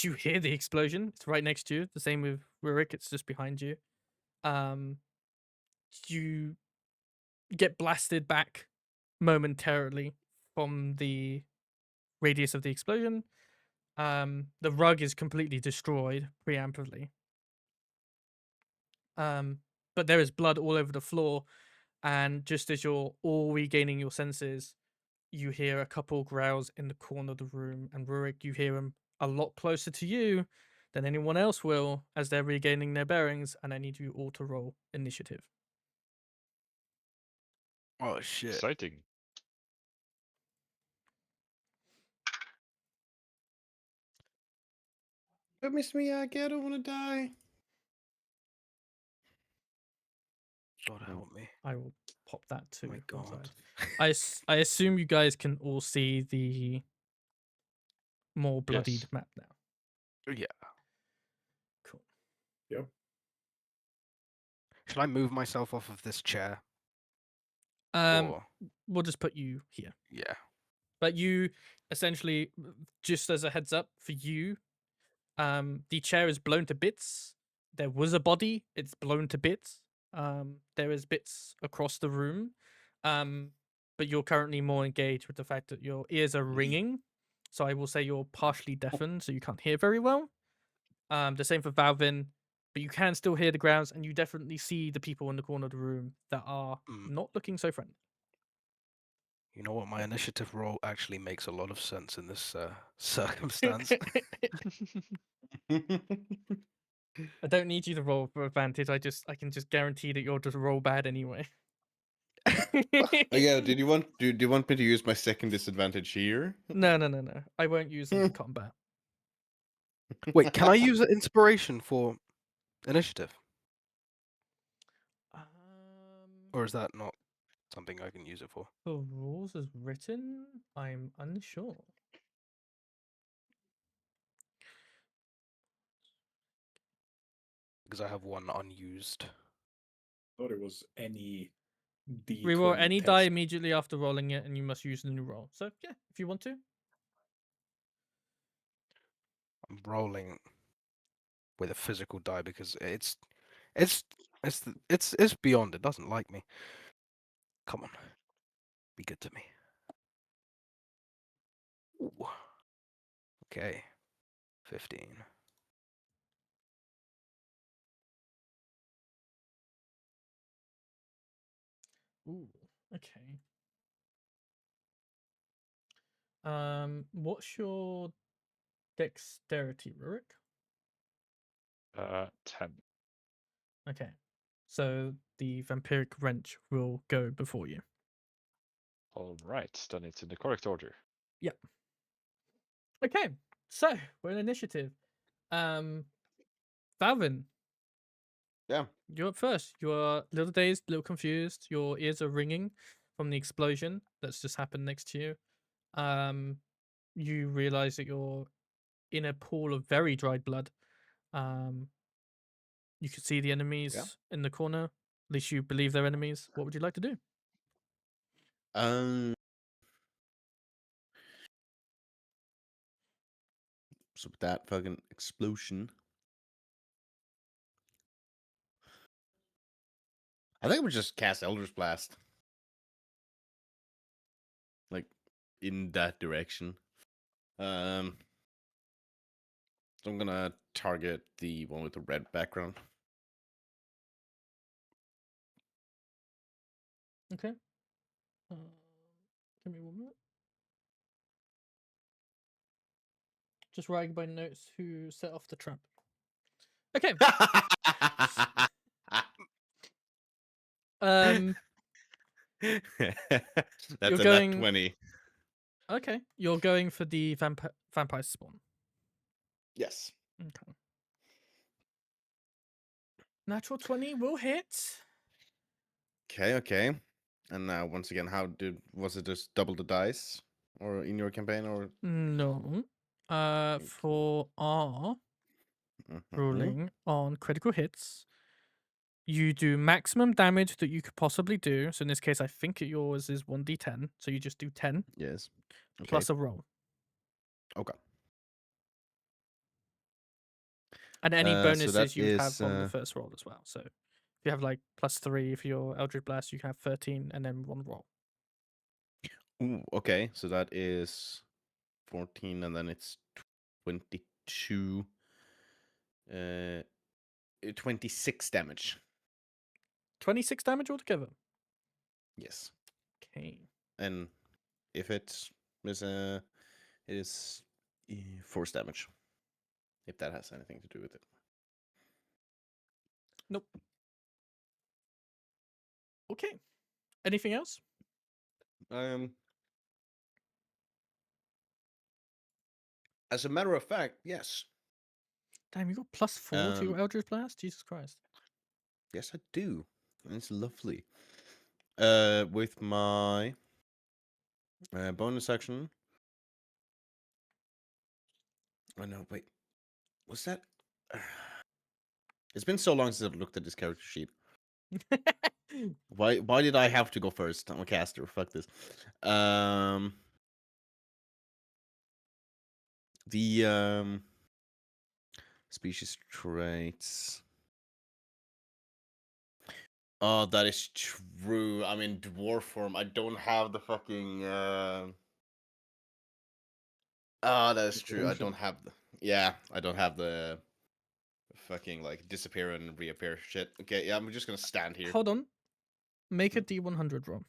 you hear the explosion. It's right next to you. The same with Rurik. It's just behind you. You get blasted back momentarily from the radius of the explosion. The rug is completely destroyed preemptively. But there is blood all over the floor, and just as you're all regaining your senses, you hear a couple growls in the corner of the room, and Rurik, you hear them a lot closer to you than anyone else will as they're regaining their bearings, and I need you all to roll initiative. Oh shit. Exciting. Don't miss me, I don't want to die. God help me. I will pop that too. My once God. I assume you guys can all see the more bloodied Yes. map now. Yeah. Cool. Yep. Should I move myself off of this chair? Or We'll just put you here. yeah. But you essentially, just as a heads up for you, the chair is blown to bits. There was a body, it's blown to bits. There is bits across the room. But you're currently more engaged with the fact that your ears are ringing. So I will say you're partially deafened, so you can't hear very well. The same for Valvin, but you can still hear the grounds, and you definitely see the people in the corner of the room that are not looking so friendly. You know what? My initiative roll actually makes a lot of sense in this circumstance. I don't need you to roll for advantage. I can just guarantee that you'll just roll bad anyway. Oh, yeah, do you want me to use my second disadvantage here? No. I won't use them in combat. Wait, can I use an inspiration for initiative? Or is that not something I can use it for? The rules as written, I'm unsure. because I have one unused. Thought it was any D20 Reroll any die test. immediately after rolling it, and you must use the new roll. So yeah, if you want to. I'm rolling with a physical die because it's beyond. It doesn't like me. Come on, be good to me. Ooh. Okay, 15. Ooh, okay. What's your dexterity, Rurik? 10. Okay, so the vampiric wrench will go before you. All right, then it's in the correct order. Yep. Okay, so we're in initiative. Valvin, Yeah. you're up first. You're a little dazed, a little confused. Your ears are ringing from the explosion that's just happened next to you. You realize that you're in a pool of very dried blood. You can see the enemies in the corner. At least you believe they're enemies. What would you like to do? So with that fucking explosion, I think we just cast Elder's Blast, like in that direction. So I'm gonna target the one with the red background. Okay. Give me 1 minute. Just writing my notes who set off the trap. Okay. That's You're a going- nat 20. Okay. You're going for the vampire spawn. Yes. Okay. Natural 20 will hit. Okay. And now once again, was it just double the dice, or in your campaign, or No. Okay. For our Mhm. ruling on critical hits, you do maximum damage that you could possibly do. So in this case, I think yours is 1d10. So you just do 10 Yes. Okay. plus a roll. Okay. And any So bonuses that you'd have is, on the first roll as well. So if you have like +3 for your Eldritch Blast, you can have 13 and then 1 roll. Ooh, okay. So that is 14, and then it's 22. 26 damage. 26 damage altogether. Yes. Okay. And if it is force damage. If that has anything to do with it. Nope. Okay. Anything else? As a matter of fact, yes. Damn, you got +4 to your Eldritch Blast? Jesus Christ. Yes, I do. And it's lovely. With my bonus action. Oh no, wait. Was that? It's been so long since I've looked at this character sheet. Why did I have to go first? I'm a caster. Fuck this. The species traits. Oh, that is true. I'm in dwarf form. I don't have the fucking. Oh, that is true. I don't have the. Yeah, I don't have the fucking like disappear and reappear shit. Okay, yeah, I'm just gonna stand here. Hold on. Make a D100 roll.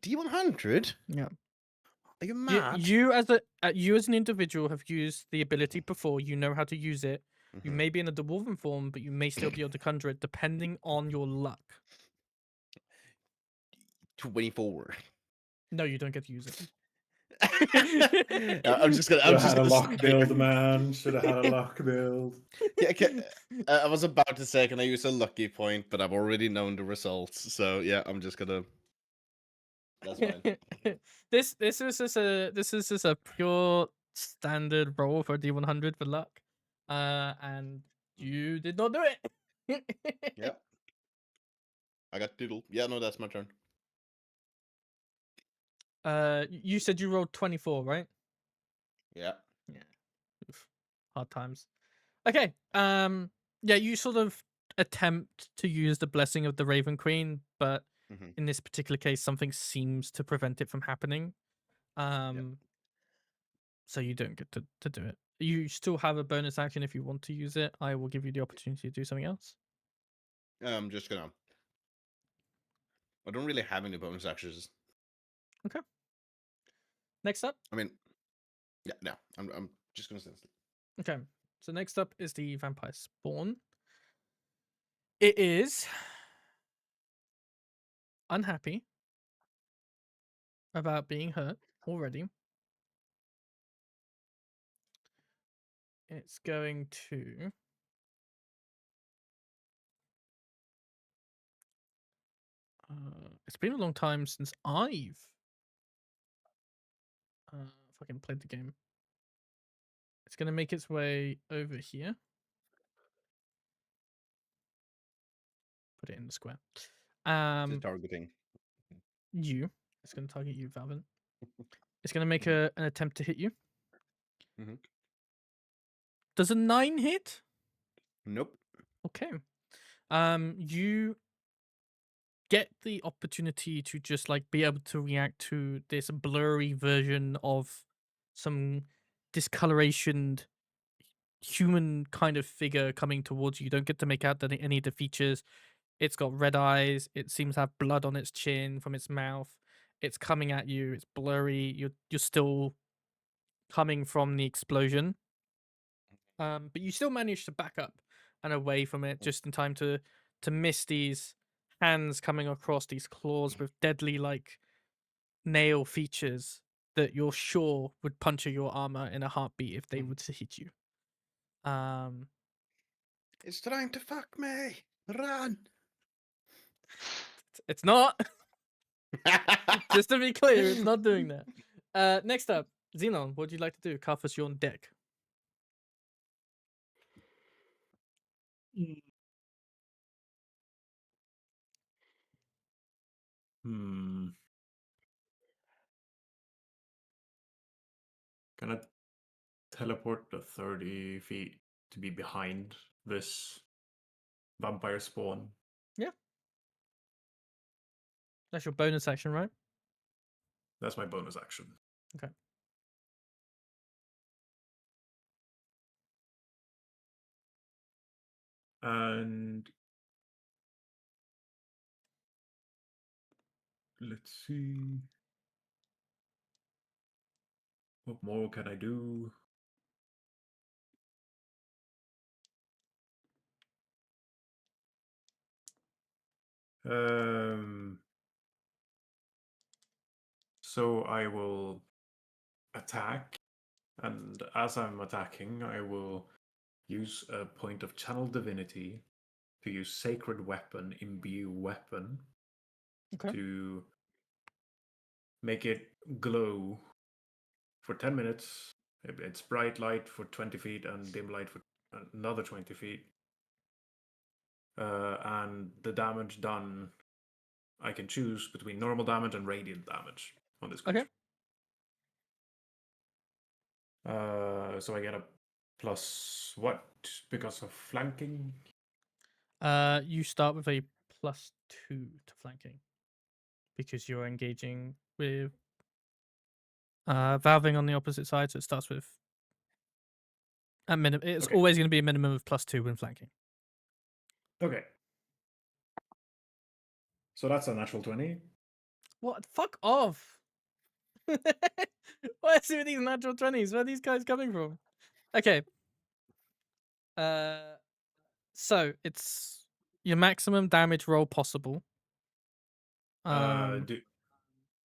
D100? Yeah. Are you mad? You as an individual have used the ability before. You know how to use it. You may be in a dwarven form, but you may still be able to conjure it depending on your luck. 24. No, you don't get to use it. I'm just gonna. Should I'm have just had a gonna luck stand build, here. man. Should have had a luck build. Yeah, I was about to say, can I use a lucky point? But I've already known the results, so yeah, I'm just gonna. That's fine. This is just a pure standard roll for D100 for luck, and You did not do it. Yep. I got doodle. Yeah, no, that's my turn. You said you rolled 24, right? Yeah. Yeah. Oof. Hard times. Okay. Yeah, you sort of attempt to use the blessing of the Raven Queen, but Mm-hmm. in this particular case, something seems to prevent it from happening. So you don't get to do it. You still have a bonus action if you want to use it. I will give you the opportunity to do something else. I'm just gonna. I don't really have any bonus actions. Next up. I mean, yeah, no. I'm just gonna stand still. Okay. So next up is the vampire spawn. It is unhappy about being hurt already. It's going to it's been a long time since I've fucking played the game. It's gonna make its way over here. Put it in the square. It's targeting. You. It's gonna target you, Valvin. It's gonna make Mhm. an attempt to hit you. Mhm. Does a 9 hit? Nope. Okay. You get the opportunity to just like be able to react to this blurry version of some discolorationed human kind of figure coming towards you. You don't get to make out any of the features. It's got red eyes. It seems to have blood on its chin from its mouth. It's coming at you. It's blurry. You're still coming from the explosion. But you still manage to back up and away from it just in time to miss these hands coming across these claws with deadly like nail features that you're sure would puncture your armor in a heartbeat if they were to hit you. It's trying to fuck me. Run. It's not. Just to be clear, it's not doing that. Next up, Zinon, what would you like to do? Carthus, you're on deck. Hmm. Can I teleport the 30 feet to be behind this vampire spawn? That's your bonus action, right? That's my bonus action. Okay. And let's see. What more can I do? So I will attack, and as I'm attacking, I will use a point of channel divinity to use sacred weapon, imbue weapon, Okay. to make it glow for 10 minutes. It's bright light for 20 feet and dim light for another 20 feet. And the damage done, I can choose between normal damage and radiant damage on this creature. Okay. So I get a plus what because of flanking? You start with a +2 to flanking because you're engaging with valving on the opposite side, so it starts with a minimum. It's Okay. always going to be a minimum of +2 when flanking. Okay. So that's a natural 20. What? Fuck off! What is it with these natural 20s? Where are these guys coming from? Okay. So it's your maximum damage roll possible. Do,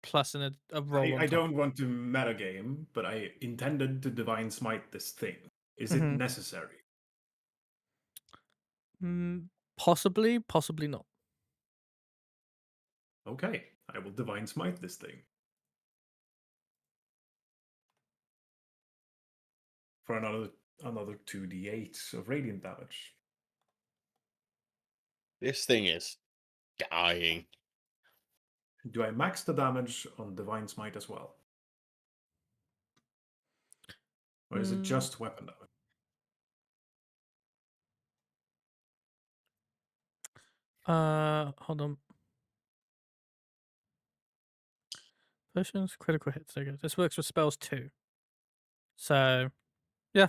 Plus a roll on I top. don't want to metagame, but I intended to divine smite this thing. Is it necessary? Possibly, possibly not. Okay, I will divine smite this thing. For another 2d8 of radiant damage. This thing is dying. Do I max the damage on Divine Smite as well? Or is it Mm. just weapon damage? Hold on. Potions, critical hits. There you go. This works with spells too. So, yeah.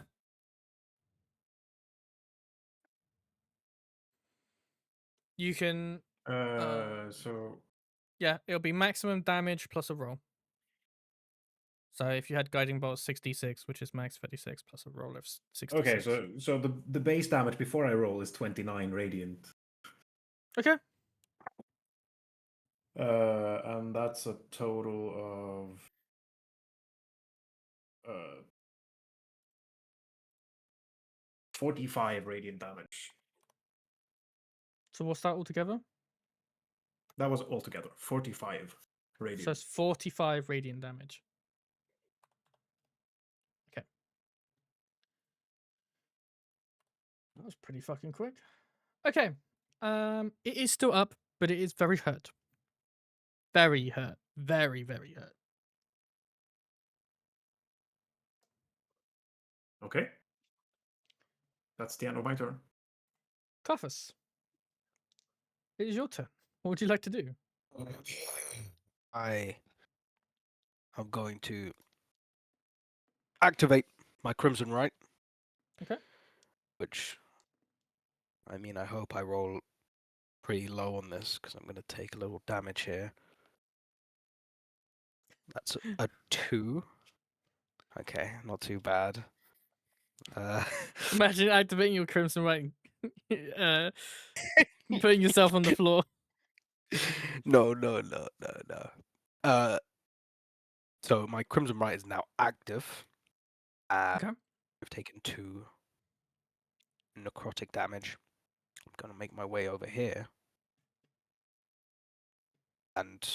You can, So yeah, it'll be maximum damage plus a roll. So if you had guiding bolt 66, which is max 36 plus a roll of 66. okay, so the base damage before I roll is 29 radiant. Okay. And that's a total of 45 radiant damage. So what's that altogether? That was altogether 45 radiant. So it's 45 radiant damage. Okay. That was pretty fucking quick. Okay. It is still up, but it is very hurt. Very hurt. Very, very hurt. Okay. That's the end of my turn. Carthus. It is your turn. What would you like to do? I am going to activate my Crimson Right. Okay. Which, I mean, I hope I roll pretty low on this because I'm going to take a little damage here. That's a 2. Okay, not too bad. Imagine activating your Crimson Right and putting yourself on the floor. No. So my Crimson Right is now active. Okay. I've taken 2 necrotic damage. I'm gonna make my way over here. And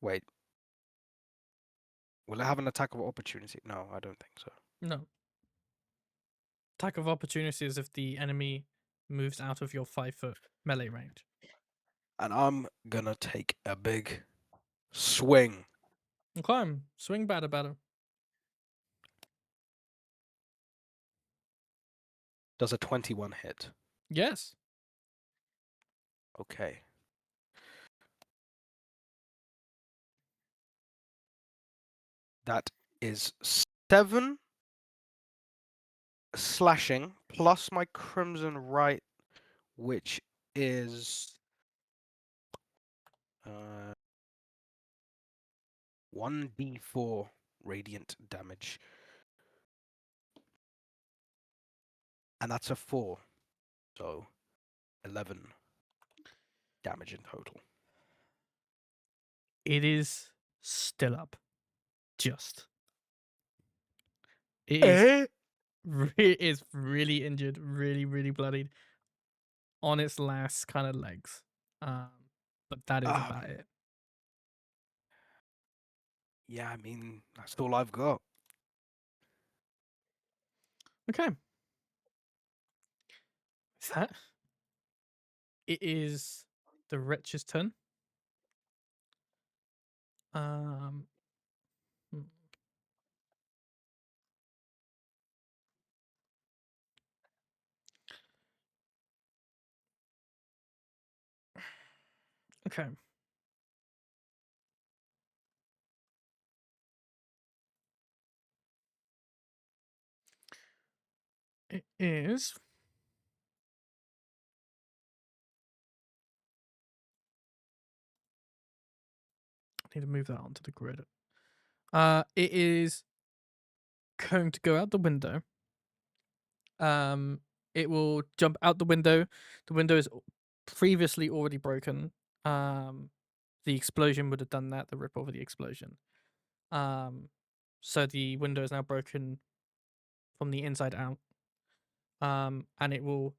wait. Will it have an attack of opportunity? No, I don't think so. No. Attack of opportunity is if the enemy moves out of your 5-foot melee range. And I'm gonna take a big swing. Okay. Swing batter. Does a 21 hit? Yes. Okay. That is 7 slashing plus my Crimson Right, which is 1d4 radiant damage. And that's a 4. So 11 damage in total. It is still up. Just. It is, it is really injured, really, really bloodied on its last kind of legs. But that is about it. Yeah, I mean, that's all I've got. Okay. With that, it is the wretch's turn. Hmm. Okay. It is. I need to move that onto the grid. It is going to go out the window. It will jump out the window. The window is previously already broken. The explosion would have done that. The rip over the explosion. So the window is now broken from the inside out. And it will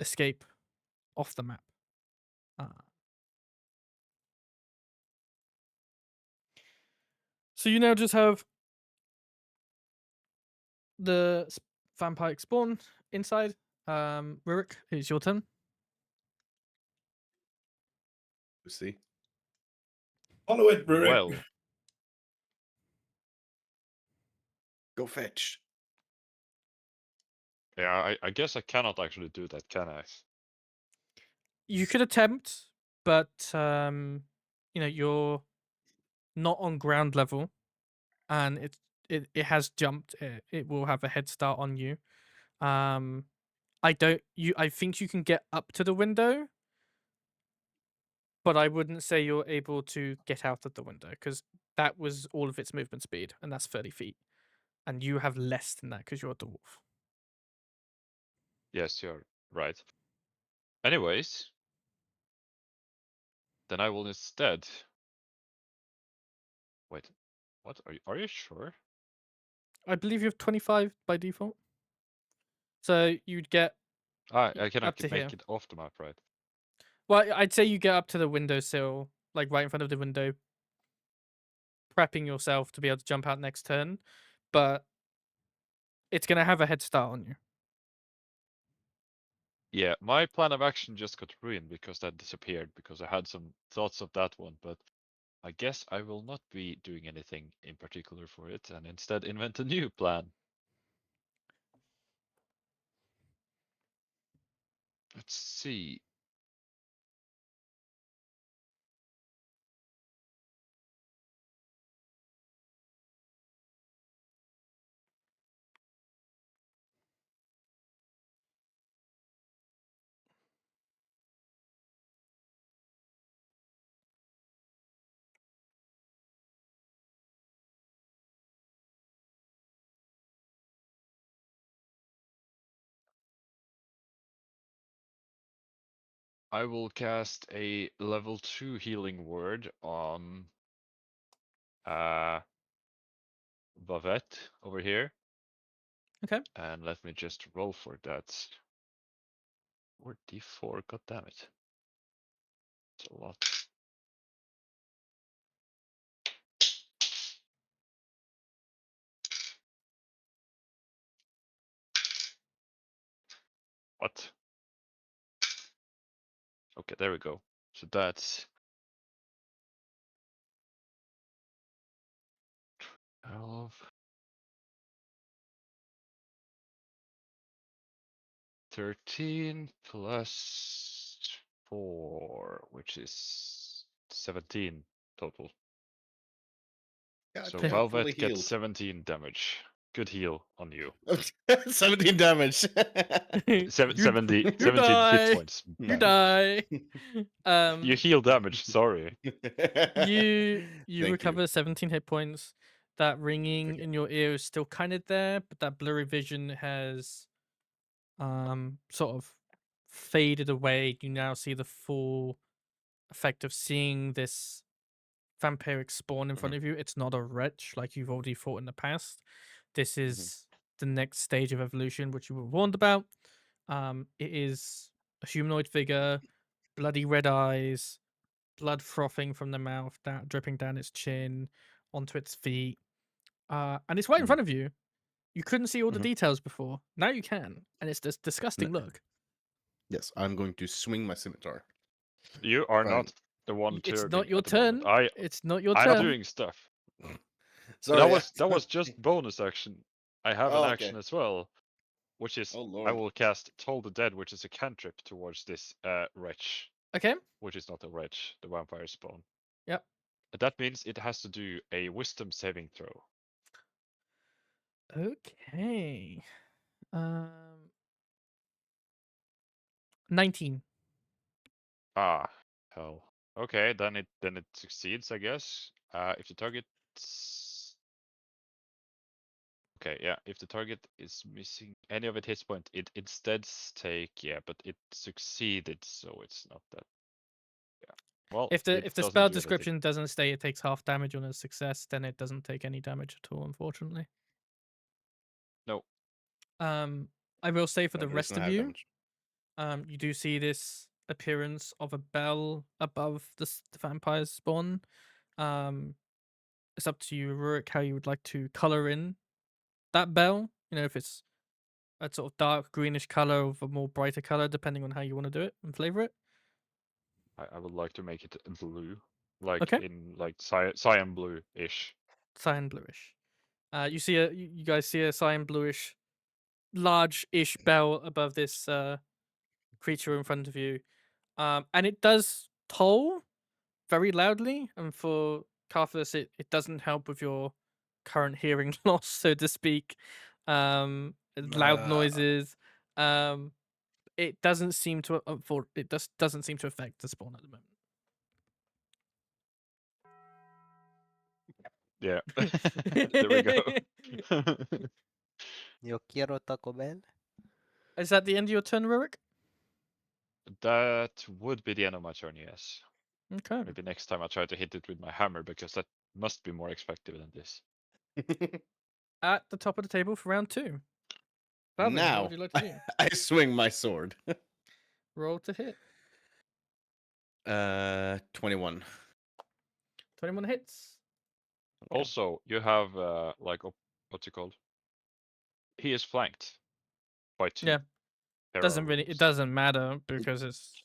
escape off the map. So you now just have the vampire spawn inside, Rurik, it's your turn. We'll see. Follow it, Rurik. Well, Go fetch. yeah, I guess I cannot actually do that, can I? You could attempt, but you're not on ground level, and it has jumped. It will have a head start on you. I think you can get up to the window, but I wouldn't say you're able to get out of the window because that was all of its movement speed, and that's 30 feet. And you have less than that because you're a dwarf. Yes, you're right. Anyways, then I will instead. Wait, what are you sure? I believe you have 25 by default. So you'd get I cannot up to make here. it off the map, right? Well, I'd say you get up to the windowsill, like right in front of the window, prepping yourself to be able to jump out next turn, but it's gonna have a head start on you. Yeah, my plan of action just got ruined because that disappeared because I had some thoughts of that one, but I guess I will not be doing anything in particular for it and instead invent a new plan. Let's see. I will cast a level 2 healing word on Bavette over here. Okay. And let me just roll for that. 4d4, god damn it. It's a lot. What? Okay, there we go. So that's 12. 13 plus 4, which is 17 total. God So Okay. damn, fully Velvet gets healed. 17 damage. Good heal on you. 17 damage. you 17 hit die. points. You Nice. die. You heal damage, sorry. You Thank recover 17 hit points. That ringing Okay. in your ear is still kind of there, but that blurry vision has sort of faded away. You now see the full effect of seeing this vampiric spawn in front of you. It's not a wretch like you've already fought in the past. This is the next stage of evolution, which you were warned about. It is a humanoid figure, bloody red eyes, blood frothing from the mouth, dripping down its chin, onto its feet. And it's right in Mhm. front of you. You couldn't see all the Mhm. details before. Now you can. And it's this disgusting look. Yes, I'm going to swing my scimitar. You are Fine. not the one It's turning not your at the moment. turn. It's not your I'm turn. doing stuff. Sorry. That was just bonus action. I have an Oh, action okay. as well, which is Oh I lord. will cast Toll the Dead, which is a cantrip towards this wretch, Okay. which is not a wretch, the vampire spawn. Yep. That means it has to do a wisdom saving throw. Okay. 19. Ah, hell. Okay, then it succeeds, I guess. If the target Okay, yeah, if the target is missing any of its hit point, it instead but it succeeded, so it's not that. Yeah. Well, If it the doesn't spell do anything. description doesn't say it takes half damage on a success, then it doesn't take any damage at all, unfortunately. No. I will say for the There is rest no of half you, damage. you do see this appearance of a bell above the vampire's spawn. It's up to you, Rurik, how you would like to color in that bell. You know, if it's a sort of dark greenish color of a more brighter color, depending on how you want to do it and flavor it. I would like to make it blue, like Okay. in like cyan blue-ish. Cyan bluish. You see you guys see a cyan bluish, large-ish bell above this creature in front of you, and it does toll very loudly. And for Carthus, it doesn't help with your current hearing loss, so to speak. Loud noises. It doesn't seem to doesn't seem to affect the spawn at the moment. Yeah, there we go. Yo quiero Taco Bell. Is that the end of your turn, Rurik? That would be the end of my turn, yes. Okay. Maybe next time I try to hit it with my hammer, because that must be more effective than this. At the top of the table for round 2. Wauvin, what Now would you like to do? I swing my sword. Roll to hit. 21. 21 hits. Okay. Also, you have like what's it called? He is flanked by 2. Yeah. pair Doesn't of really. It wolves. doesn't matter because it's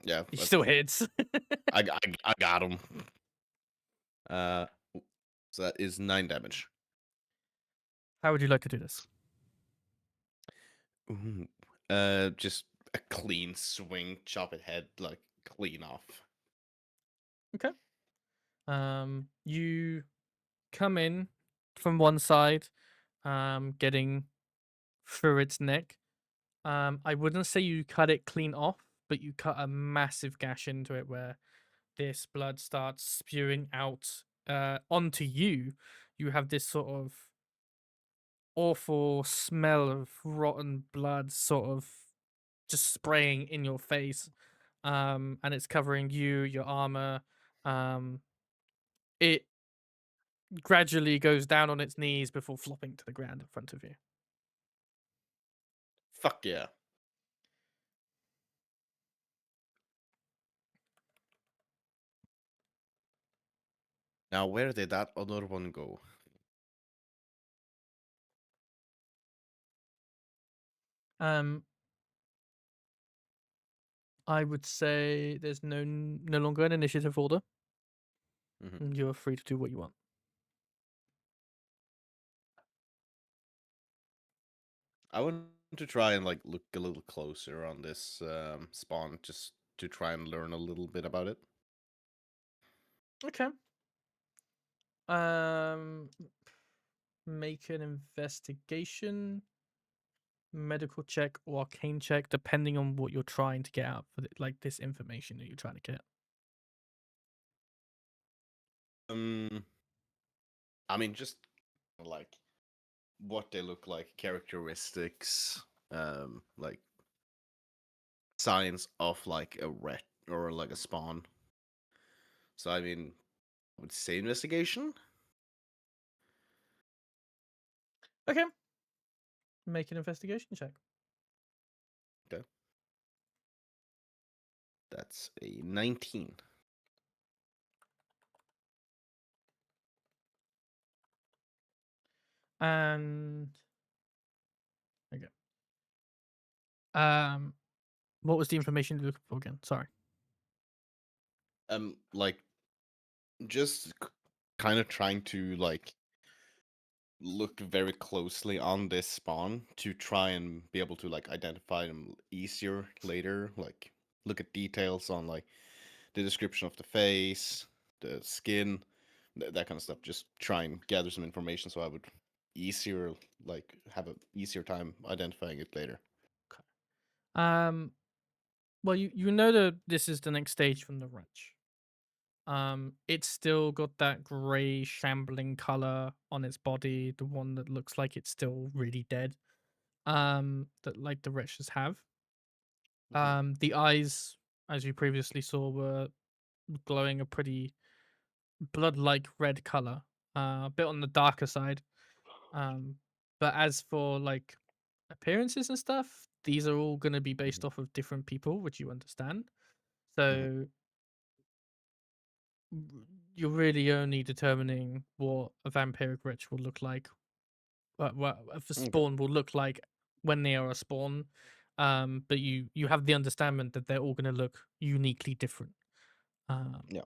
Yeah, he that's still fine. hits. I got him. So that is 9 damage. How would you like to do this? Ooh. Just a clean swing, chop it head like clean off. You come in from one side, getting through its neck. I wouldn't say you cut it clean off, but you cut a massive gash into it where this blood starts spewing out onto you. You have this sort of awful smell of rotten blood sort of just spraying in your face. And it's covering you, your armor. It gradually goes down on its knees before flopping to the ground in front of you. Fuck yeah. Now where did that other one go? I would say there's no longer an initiative order. Mhm. And you're free to do what you want. I want to try and like look a little closer on this spawn just to try and learn a little bit about it. Okay. Make an investigation, medical check, or arcane check, depending on what you're trying to get out for like this information that you're trying to get. I mean, just like what they look like, characteristics, like signs of like a ret or like a spawn. So I mean, I would say investigation. Okay. Make an investigation check. Okay. That's a 19. And okay. What was the information you're looking for again? Sorry. Like just kind of trying to like look very closely on this spawn to try and be able to like identify them easier later, like look at details on like the description of the face, the skin, that kind of stuff. Just try and gather some information so I would easier like have a easier time identifying it later. Well, you know that this is the next stage from the wrench. It's still got that grey shambling color on its body, the one that looks like it's still really dead. That like the wretches have. The eyes, as you previously saw, were glowing a pretty blood-like red color, a bit on the darker side. But as for like appearances and stuff, these are all going to be based off of different people, which you understand. So you're really only determining what a vampiric wretch will look like, what a spawn will look like when they are a spawn, but you have the understanding that they're all going to look uniquely different. Yeah.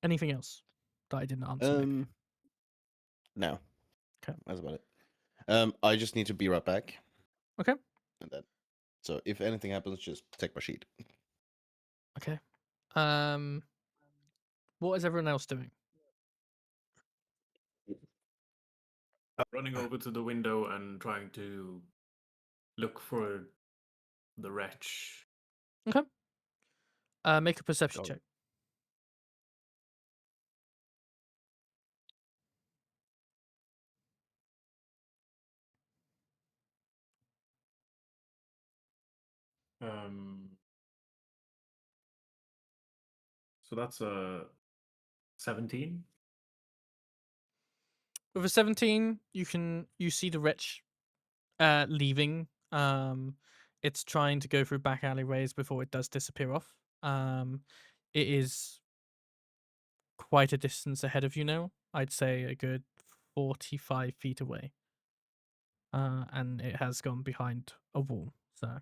Anything else that I didn't answer? Maybe? No. 'Kay. That's about it. I just need to be right back. Okay. And then, so if anything happens, just take my sheet. Okay. What is everyone else doing? Running over to the window and trying to look for the wretch. Okay. Make a perception Oh. check. So that's a 17. With a 17, you see the wretch leaving. It's trying to go through back alleyways before it does disappear off. It is quite a distance ahead of you now. I'd say a good 45 feet away. And it has gone behind a wall. So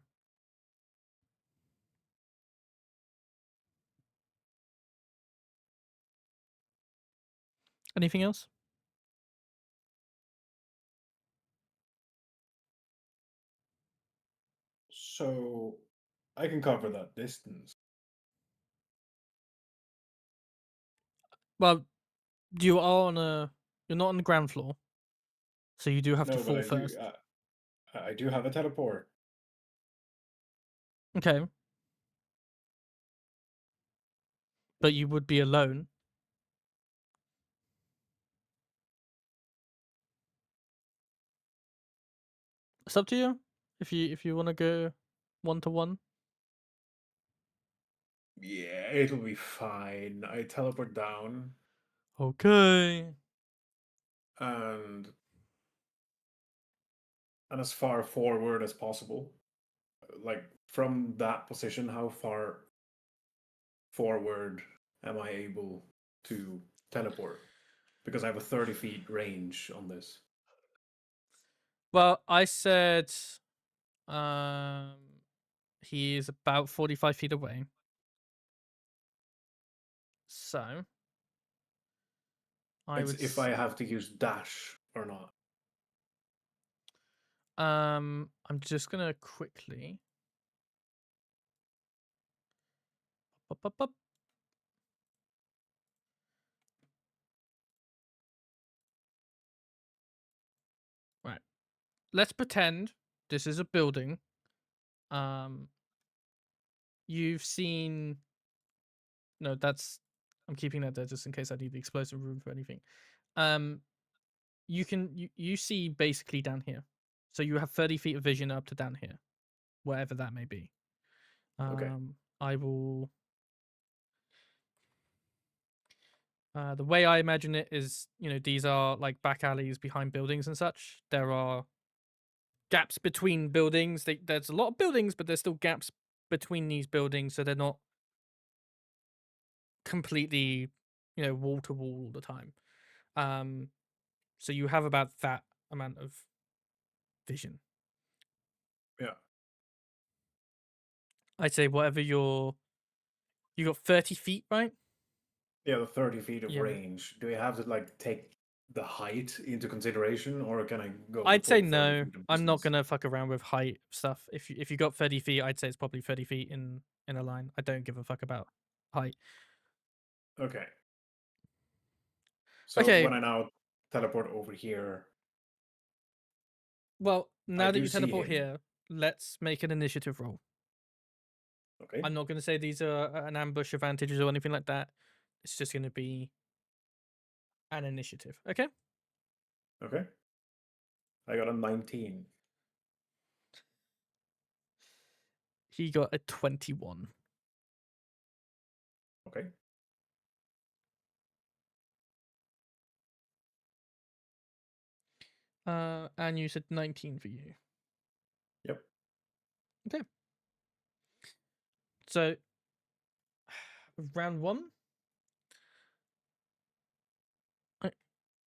anything else? So I can cover that distance. Well, you are you're not on the ground floor. So you do have to No, but fall first. I do have a teleport. Okay. But you would be alone. It's up to you. If you want to go 1-to-1. Yeah, it'll be fine. I teleport down Okay. and as far forward as possible. Like from that position, how far forward am I able to teleport? Because I have a 30 feet range on this. Well, I said um he is about 45 feet away. So I It's would if I have to use dash or not. I'm just gonna quickly up. Right. Let's pretend this is a building. You've seen no, that's I'm keeping that there just in case I need the explosive room for anything. You see basically down here. So you have 30 feet of vision up to down here. Wherever that may be. Okay. I will the way I imagine it is, these are like back alleys behind buildings and such. There are gaps between buildings. There's a lot of buildings, but there's still gaps between these buildings, so they're not completely, wall to wall all the time. So you have about that amount of vision. Yeah. I'd say whatever you got 30 feet, right? Yeah, the 30 feet of Yeah. range. Do I have to like take the height into consideration, or can I go? I'd say full 30 no. feet of I'm not distance? gonna fuck around with height stuff. If you got 30 feet, I'd say it's probably 30 feet in a line. I don't give a fuck about height. Okay. So Okay. when I now teleport over here, Well, now that do you see teleport him. here, let's make an initiative roll. Okay. I'm not gonna say these are an ambush advantages or anything like that. It's just gonna be an initiative. Okay. Okay. I got a 19. He got a 21. Okay. And you said 19 for you. Yep. Okay. So round 1.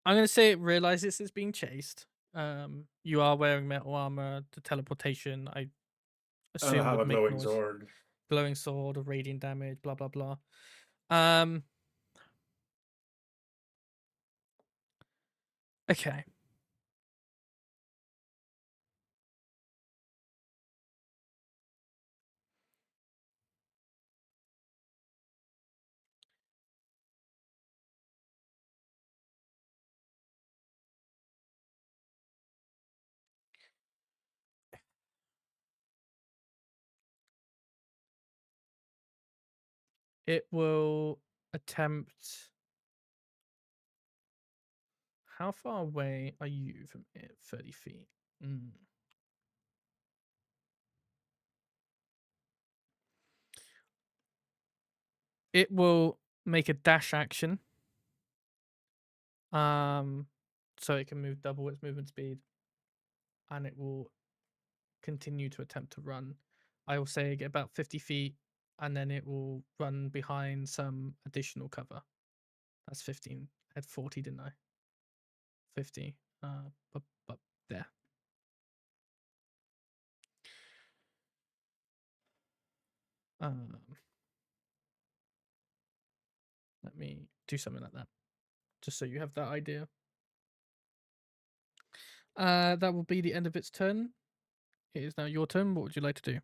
I'm gonna say it realizes it's being chased. You are wearing metal armor. The teleportation, I And assume, I have would a make glowing noise. sword. Glowing sword of radiant damage. Blah blah blah. Okay. It will attempt. How far away are you from it? 30 feet. It will make a dash action. So it can move double its movement speed. And it will continue to attempt to run. I will say get about 50 feet, and then it will run behind some additional cover. That's 15. I had 40, didn't I? 50. But there. Let me do something like that, just so you have that idea. That will be the end of its turn. It is now your turn. What would you like to do?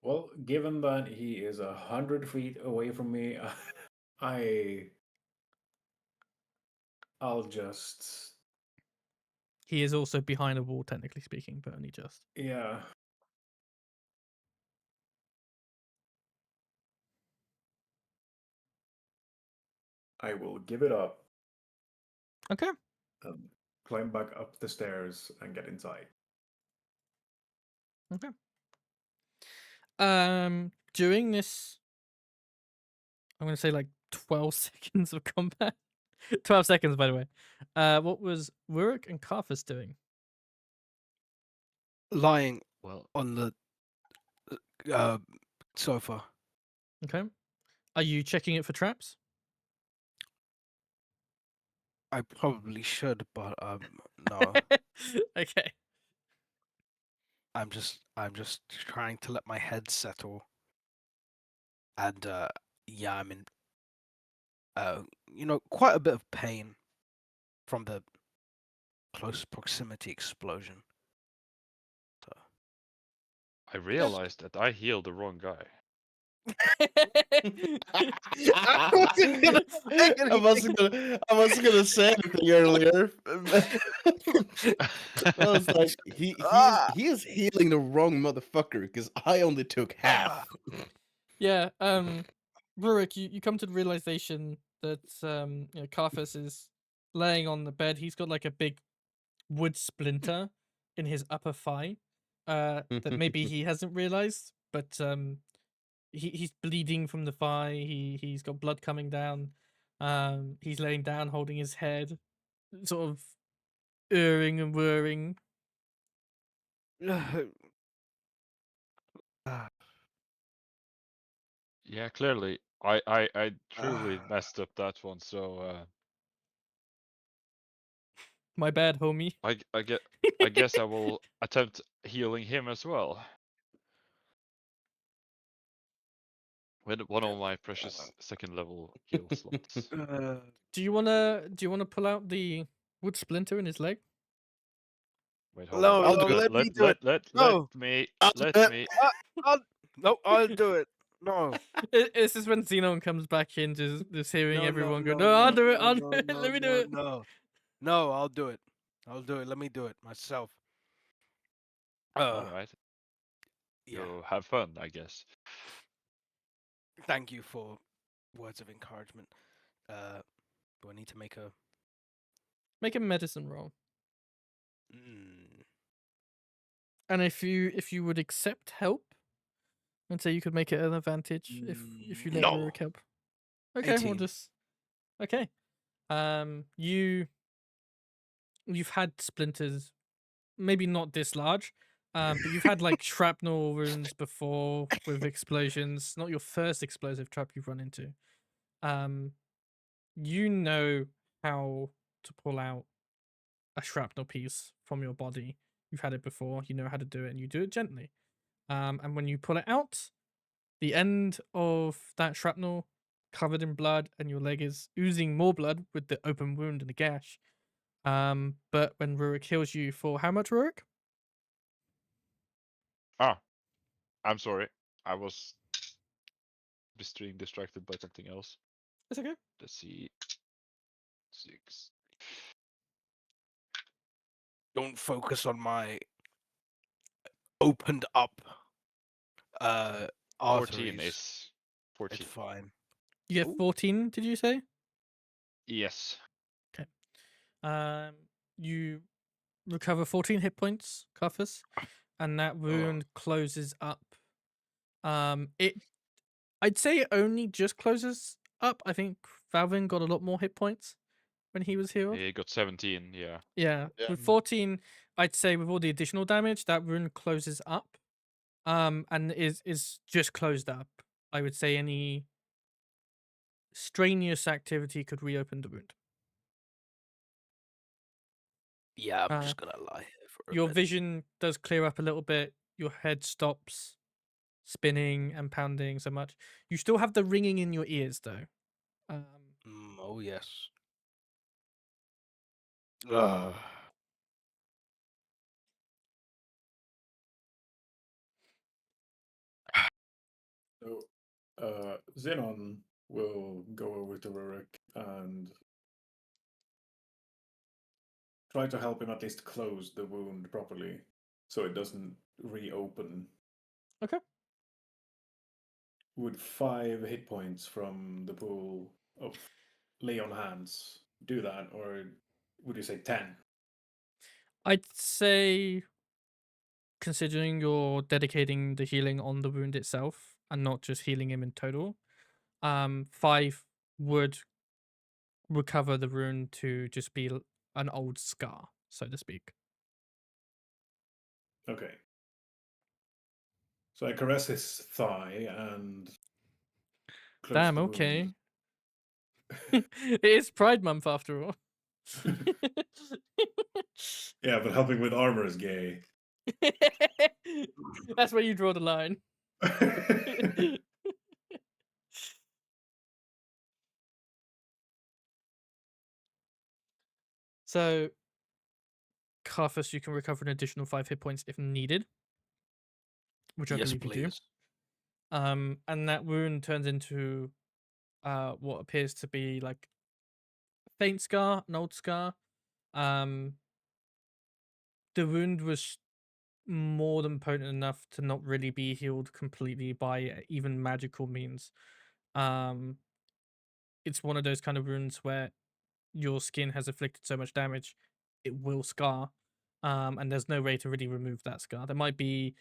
Well, given that he is 100 feet away from me, I'll just, He is also behind a wall, technically speaking, but only just. yeah. I will give it up. Okay. Climb back up the stairs and get inside. Okay. During this, I'm going to say like 12 seconds of combat. 12 seconds, by the way. What was Rurik and Carthus doing? Lying Well, on the sofa. Okay. Are you checking it for traps? I probably should, but no. Okay. I'm just trying to let my head settle. And yeah, I'm in quite a bit of pain from the close proximity explosion. So I realized that I healed the wrong guy. I wasn't gonna say anything earlier. I was like, he is healing the wrong motherfucker because I only took half. Yeah, Rurik, you come to the realization that Carthus is laying on the bed. He's got like a big wood splinter in his upper thigh. That maybe he hasn't realized, but he's bleeding from the thigh. He's got blood coming down. He's laying down, holding his head, sort of erring and whirring. Yeah, clearly, I truly messed up that one. So My bad, homie. I guess I will attempt healing him as well. With one of my precious second level heal slots. Do you wanna pull out the wood splinter in his leg? Wait, hold No, on. I'll do it. let me do it. No. I'll do it. No, I'll do it. No. This is when Zinon comes back in, just hearing No, everyone go, no, "No, I'll no, do it. no, I'll do no, it. no, Let me do no, it." no. No, I'll do it. I'll do it. Let me do it myself. Alright. Yeah. You have fun, I guess. Thank you for words of encouragement. Do I need to make a? Make a medicine roll, Mm, and if you would accept help, and say you could make it an advantage if you let no. Rurik help. Okay, we'll 18. just okay. You've had splinters, maybe not this large, But you've had like shrapnel wounds before with explosions. Not your first explosive trap you've run into. You know how to pull out a shrapnel piece from your body. You've had it before. You know how to do it, and you do it gently. And when you pull it out, the end of that shrapnel covered in blood, and your leg is oozing more blood with the open wound and the gash. But when Rurik heals you for how much, Rurik? Ah, I'm sorry. I was distracted by something else. It's okay. Let's see. 6. Don't focus on my opened up 14 arteries. is 14. It's fine. You get Ooh. 14, did you say? Yes. You recover 14 hit points, Carthus, and that wound closes up. I'd say it only just closes up. I think Wauvin got a lot more hit points when he was healed. He got 17, yeah. Yeah, Yeah. with 14, I'd say with all the additional damage, that wound closes up. And is just closed up. I would say any strenuous activity could reopen the wound. Yeah, I'm Uh, just gonna lie here for a Your bit. vision does clear up a little bit. Your head stops spinning and pounding so much. You still have the ringing in your ears, though. Oh yes. Ugh. So, Zinon will go over to Rurik and try to help him at least close the wound properly so it doesn't reopen. Okay. Would 5 hit points from the pool of lay on hands do that, or would you say 10? I'd say, considering you're dedicating the healing on the wound itself and not just healing him in total, 5 would recover the wound to just be an old scar, so to speak. Okay. So I caress his thigh and close Damn, the okay. wound. It is Pride Month after all. Yeah, but helping with armor is gay. That's where you draw the line. So, Carthus, you can recover an additional 5 hit points if needed, which I Yes, believe you do. please. And that wound turns into what appears to be like a faint scar, an old scar. The wound was more than potent enough to not really be healed completely by even magical means. It's one of those kind of wounds where your skin has inflicted so much damage, it will scar. And there's no way to really remove that scar. There might be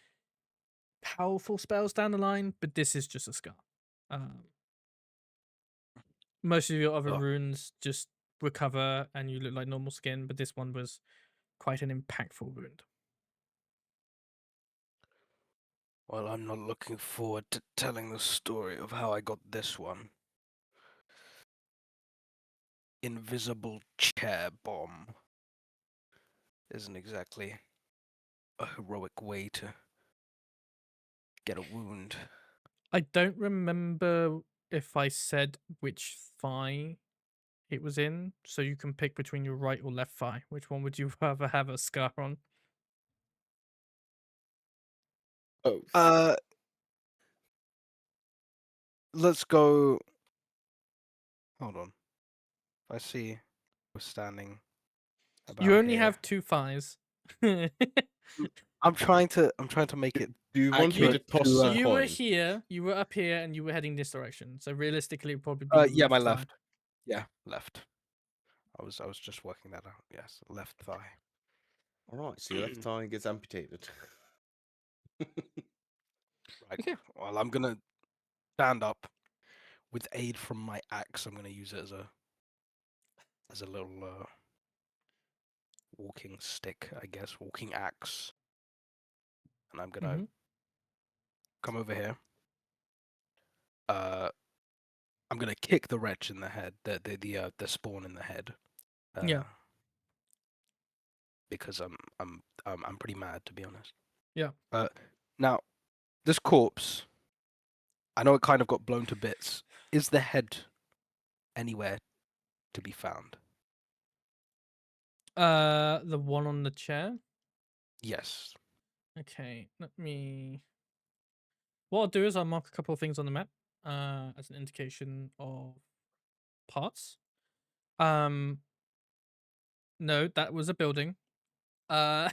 powerful spells down the line, but this is just a scar. Most of your other runes just recover and you look like normal skin, but this one was quite an impactful wound. Well, I'm not looking forward to telling the story of how I got this one. Invisible chair bomb isn't exactly a heroic way to get a wound. I don't remember if I said which thigh it was in, so you can pick between your right or left thigh. Which one would you rather have a scar on? Oh, Let's go. Hold on. I see we're standing about You only here. have 2 thighs. I'm trying to make it. do you want me to accurate toss to, a You were coin? here, you were up here, and you were heading this direction. So realistically, it'd probably be your yeah, my thigh. left. Yeah, left. I was just working that out. Yes, left thigh. All right, so your left thigh gets amputated. Right. Okay. Well, I'm gonna stand up with aid from my axe. I'm gonna use it as a little walking stick, I guess, walking axe. and I'm gonna come over here. I'm gonna kick the wretch in the head, the spawn in the head. Yeah. Because I'm pretty mad, to be honest. Yeah. Now, this corpse, I know it kind of got blown to bits. Is the head anywhere to be found? The one on the chair. Yes. Okay, let me. What I'll do is I'll mark a couple of things on the map, as an indication of parts. No, that was a building. My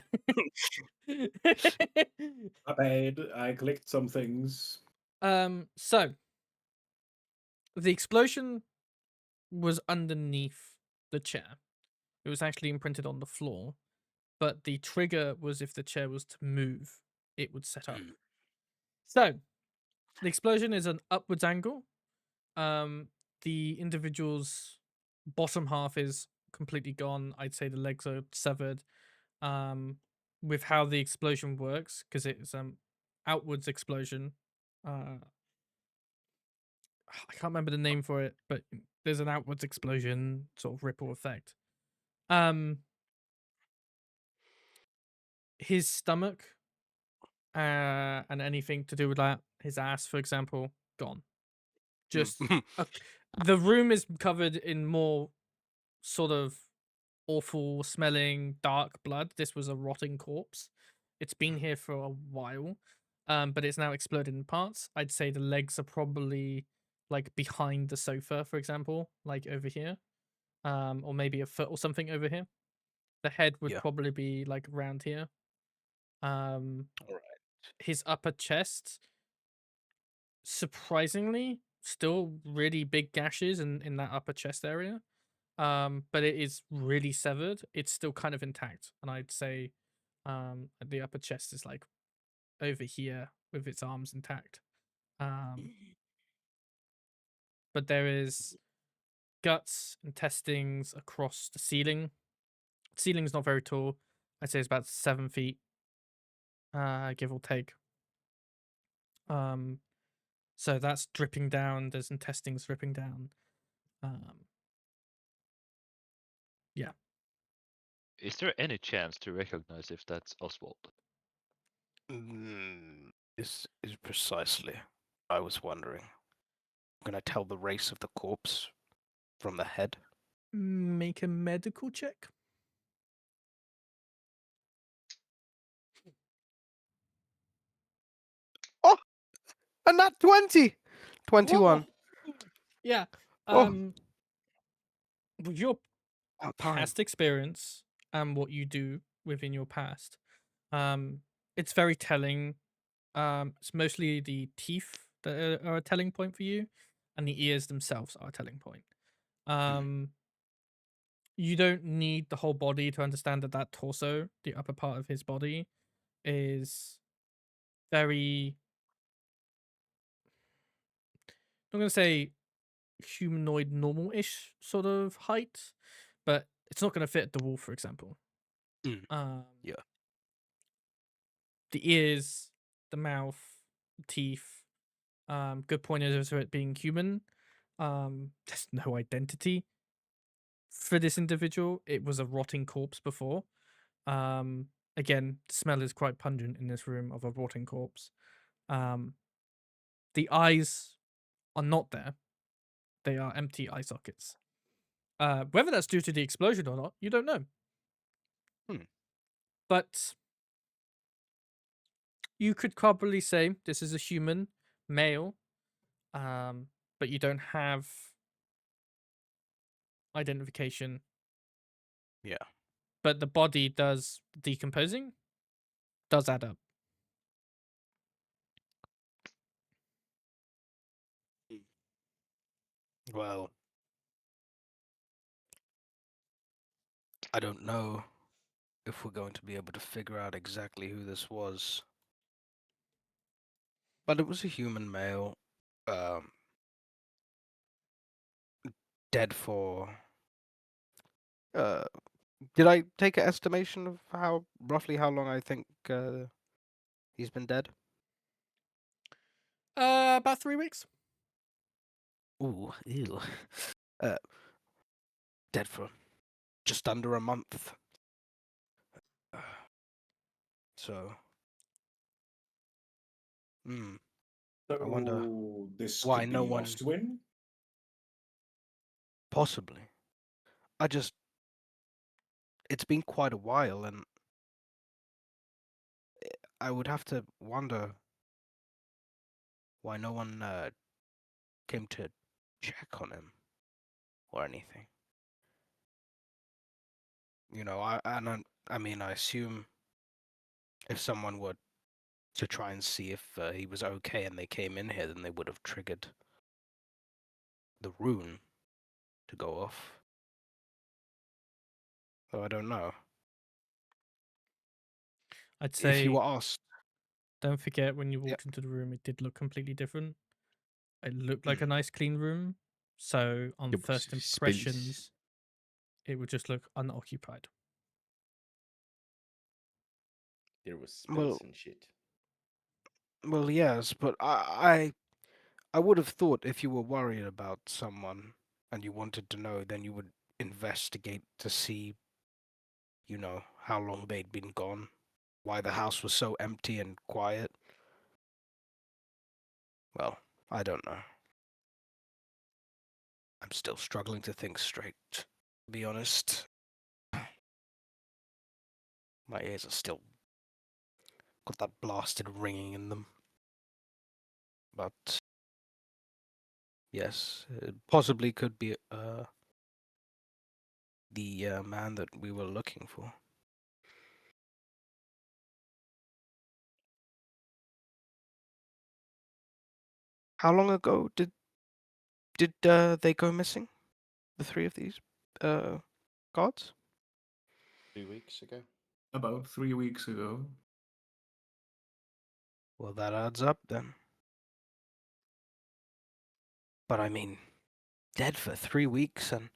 bad. I clicked some things. So the explosion was underneath the chair. It was actually imprinted on the floor, but the trigger was if the chair was to move, it would set up. So the explosion is an upwards angle. The individual's bottom half is completely gone. I'd say the legs are severed. With how the explosion works, because it's outwards explosion. I can't remember the name for it, but there's an outwards explosion sort of ripple effect. His stomach, and anything to do with that, his ass, for example, gone. Just the room is covered in more sort of awful smelling dark blood. This was a rotting corpse. It's been here for a while, but it's now exploded in parts. I'd say the legs are probably like behind the sofa, for example, like over here, or maybe a foot or something over here. The head would Yeah. probably be like around here. Alright. His upper chest, surprisingly, still really big gashes in that upper chest area. But it is really severed. It's still kind of intact, and I'd say the upper chest is like over here with its arms intact. But there is guts, intestines across the ceiling. Ceiling's not very tall. I'd say it's about 7 feet, give or take. So that's dripping down. There's intestines dripping down. Yeah. Is there any chance to recognize if that's Oswald? This is precisely what I was wondering. I'm gonna tell the race of the corpse from the head. Make a medical check. Oh! And that 20! 21. Whoa! Yeah. Oh. With your About time. past experience and what you do within your past, it's very telling. It's mostly the teeth that are a telling point for you, and the ears themselves are a telling point. You don't need the whole body to understand that that torso, the upper part of his body, is very. I'm gonna say humanoid normal-ish sort of height, but it's not gonna fit the wall, for example. Yeah. The ears, the mouth, the teeth. Good point is for it being human. There's no identity for this individual. It was a rotting corpse before. Again, the smell is quite pungent in this room of a rotting corpse. The eyes are not there. They are empty eye sockets. Whether that's due to the explosion or not, you don't know. But you could probably say this is a human male, but you don't have identification. Yeah. But the body does decomposing, does add up. Well, I don't know if we're going to be able to figure out exactly who this was. But it was a human male, dead for. Did I take an estimation of roughly how long I think he's been dead? About 3 weeks. Ooh, ew. Uh, dead for just under a month. So, So I wonder this why could no be one- Ostwin? possibly. It's been quite a while, and I would have to wonder why no one came to check on him or anything. You know, I mean, I assume if someone were to try and see if he was okay and they came in here, then they would have triggered the rune to go off. So I don't know. I'd If say you were asked, don't forget when you Yep. walked into the room, it did look completely different. It looked like a nice clean room. So on It was first space. impressions, it would just look unoccupied. There was space Well- and shit. well, yes, but I would have thought if you were worried about someone and you wanted to know, then you would investigate to see, you know, how long they'd been gone, why the house was so empty and quiet. Well, I don't know. I'm still struggling to think straight, to be honest. My ears are still got that blasted ringing in them. But yes, it possibly could be the man that we were looking for. How long ago did they go missing? The three of these gods? 3 weeks ago. About 3 weeks ago. Well, that adds up then. But I mean, dead for 3 weeks and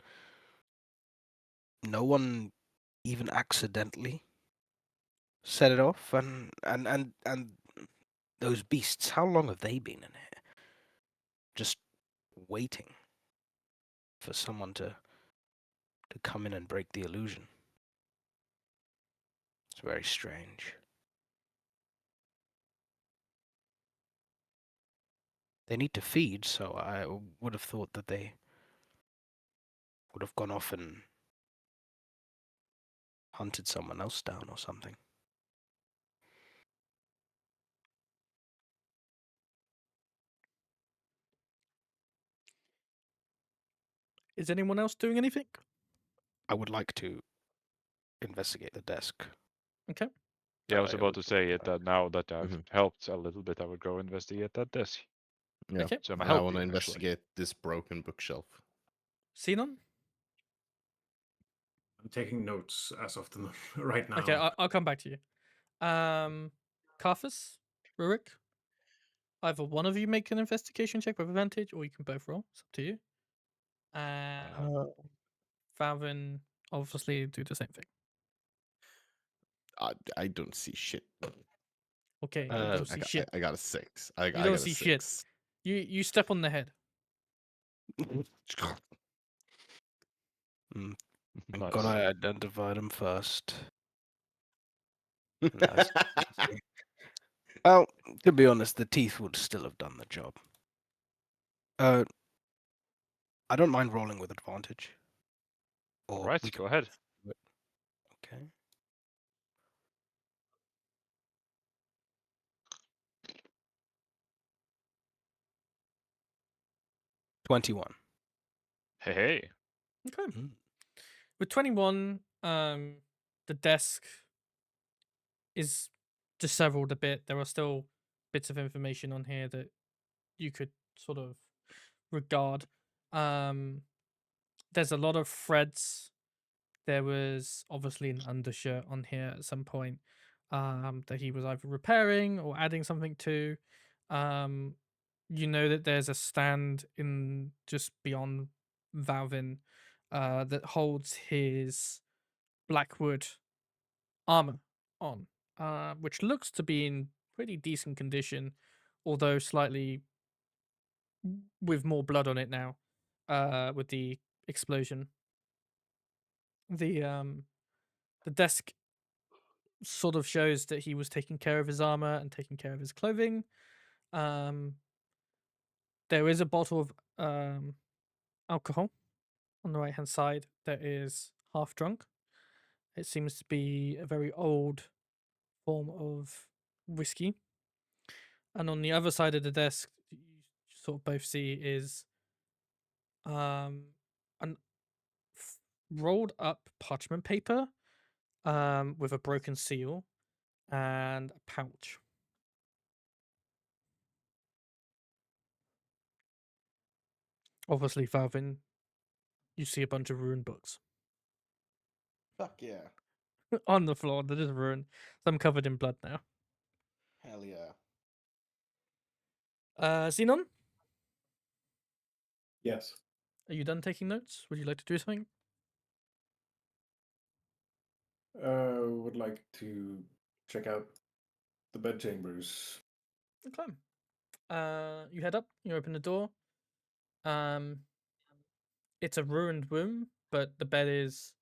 no one even accidentally set it off, and those beasts, how long have they been in here? Just waiting for someone to come in and break the illusion. It's very strange. They need to feed, so I would have thought that they would have gone off and hunted someone else down or something. Is anyone else doing anything? I would like to investigate the desk. Okay. Yeah, I was I about to was say looking it at. that now that I've Mhm. helped a little bit, I would go investigate that desk. Yeah. Okay. So I'm And I helping, want to actually. investigate this broken bookshelf. Zinon? I'm taking notes as of the right now. Okay, I'll come back to you. Carthus? Rurik? Either one of you make an investigation check with advantage, or you can both roll. It's up to you. And Wauvin, obviously, do the same thing. I don't see shit. Okay, you Uh, don't see shit. I got a 6. I don't got a see shit. 6. You step on the head. Thank Nice. God I identified him first. Nice. Well, to be honest, the teeth would still have done the job. I don't mind rolling with advantage. Or Right, we go can ahead. do it. Okay. $21. Hey, hey. Okay. Mm. With 21, the desk is dissevered a bit. There are still bits of information on here that you could sort of regard. There's a lot of threads. There was obviously an undershirt on here at some point that he was either repairing or adding something to. You know that there's a stand in just beyond Wauvin that holds his BlackWood armor on, which looks to be in pretty decent condition, although slightly with more blood on it now, with the explosion. The desk sort of shows that he was taking care of his armor and taking care of his clothing. There is a bottle of alcohol on the right hand side that is half drunk. It seems to be a very old form of whiskey. And on the other side of the desk, you sort of both see is an rolled up parchment paper with a broken seal and a pouch. Obviously, Valvin, you see a bunch of ruined books Fuck yeah. on the floor. They're just ruined. Some covered in blood now. Hell yeah. Zinon, Yes. are you done taking notes? Would you like to do something? Would like to check out the bedchambers. Okay. You head up. You open the door. It's a ruined room, but the bed is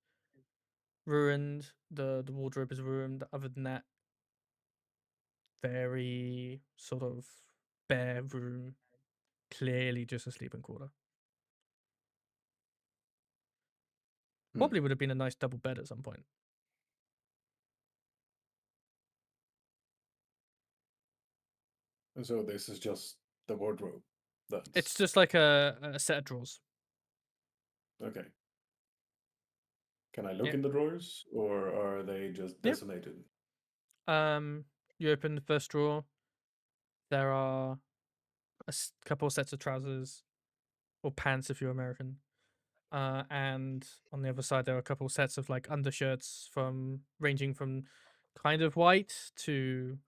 ruined. The wardrobe is ruined. Other than that, very sort of bare room. Clearly just a sleeping quarter. Hmm. Probably would have been a nice double bed at some point. So this is just the wardrobe. It's just like a set of drawers. Okay. Can I look Yeah. in the drawers, or are they just Yeah. decimated? You open the first drawer. There are a couple of sets of trousers or pants if you're American. And on the other side there are a couple of sets of like undershirts ranging from kind of white to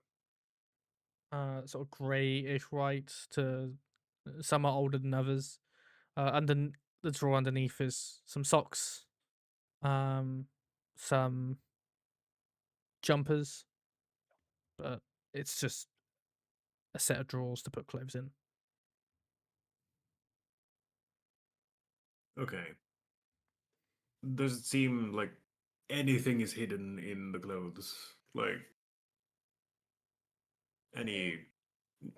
sort of grayish white to some are older than others. Under the drawer underneath is some socks, some jumpers, but it's just a set of drawers to put clothes in. Okay. Does it seem like anything is hidden in the clothes? Like any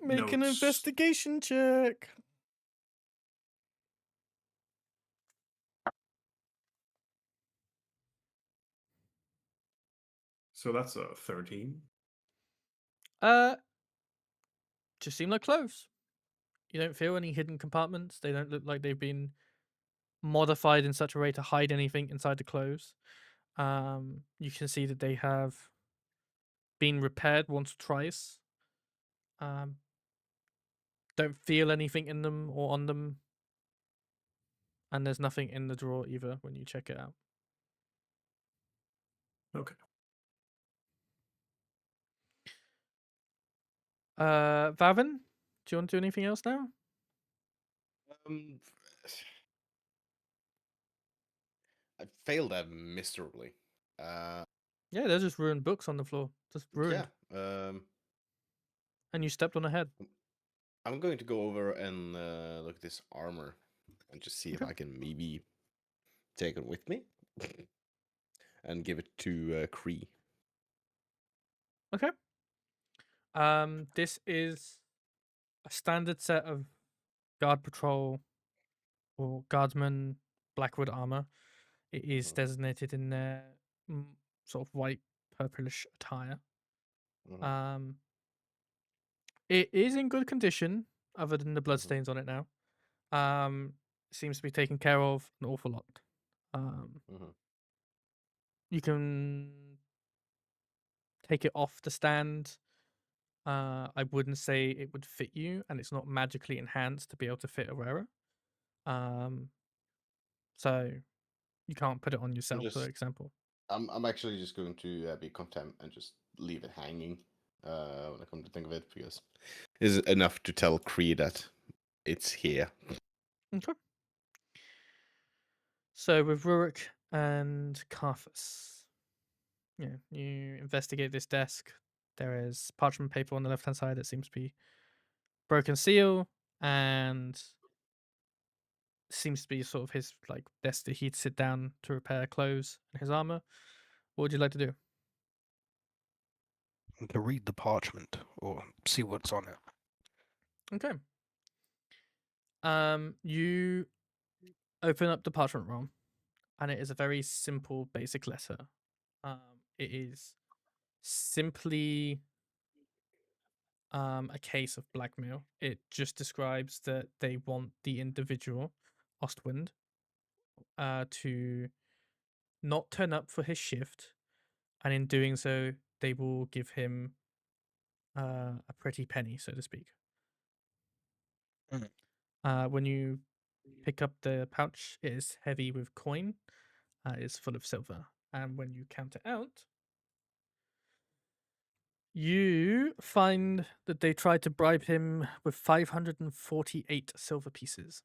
Make an notes? investigation check. So that's a 13. Just seem like clothes. You don't feel any hidden compartments. They don't look like they've been modified in such a way to hide anything inside the clothes. You can see that they have been repaired once or twice. Don't feel anything in them or on them. And there's nothing in the drawer either when you check it out. Okay. Vavin, do you want to do anything else now? Um, I failed that miserably. Yeah, there's just ruined books on the floor. Just ruined. Yeah. And you stepped on a head. I'm going to go over and look at this armor and just see if Okay. I can maybe take it with me and give it to Cree. Okay. This is a standard set of guard patrol or guardsman BlackWood armor. It is Mhm. designated in their sort of white purplish attire. Mhm. It is in good condition, other than the Mhm. bloodstains on it now. Seems to be taken care of an awful lot. Mhm. You can take it off the stand. I wouldn't say it would fit you, and it's not magically enhanced to be able to fit a wearer. So you can't put it on yourself, for just- example. I'm actually just going to be content and just leave it hanging when I come to think of it, because it's enough to tell Cree that it's here. Okay. So with Rurik and Carthus, yeah, you investigate this desk. There is parchment paper on the left hand side that seems to be broken seal, and seems to be sort of his like desk that he'd sit down to repair clothes and his armor. What would you like to do? To read the parchment or see what's on it. Okay. You open up the parchment roll, and it is a very simple, basic letter. It is simply a case of blackmail. It just describes that they want the individual, Ostwind, to not turn up for his shift, and in doing so, they will give him a pretty penny, so to speak. When you pick up the pouch, it is heavy with coin. It is full of silver, and when you count it out, you find that they tried to bribe him with 548 silver pieces.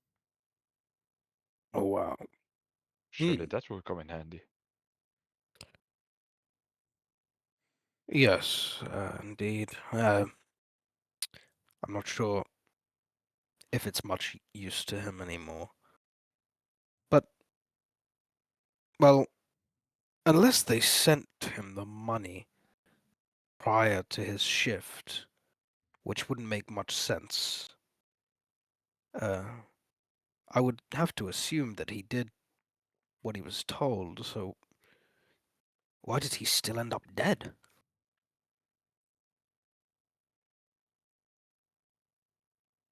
Oh wow. Surely that will come in handy. Yes, indeed. I'm not sure if it's much use to him anymore. But, well, unless they sent him the money prior to his shift, which wouldn't make much sense, I would have to assume that he did what he was told, so why did he still end up dead?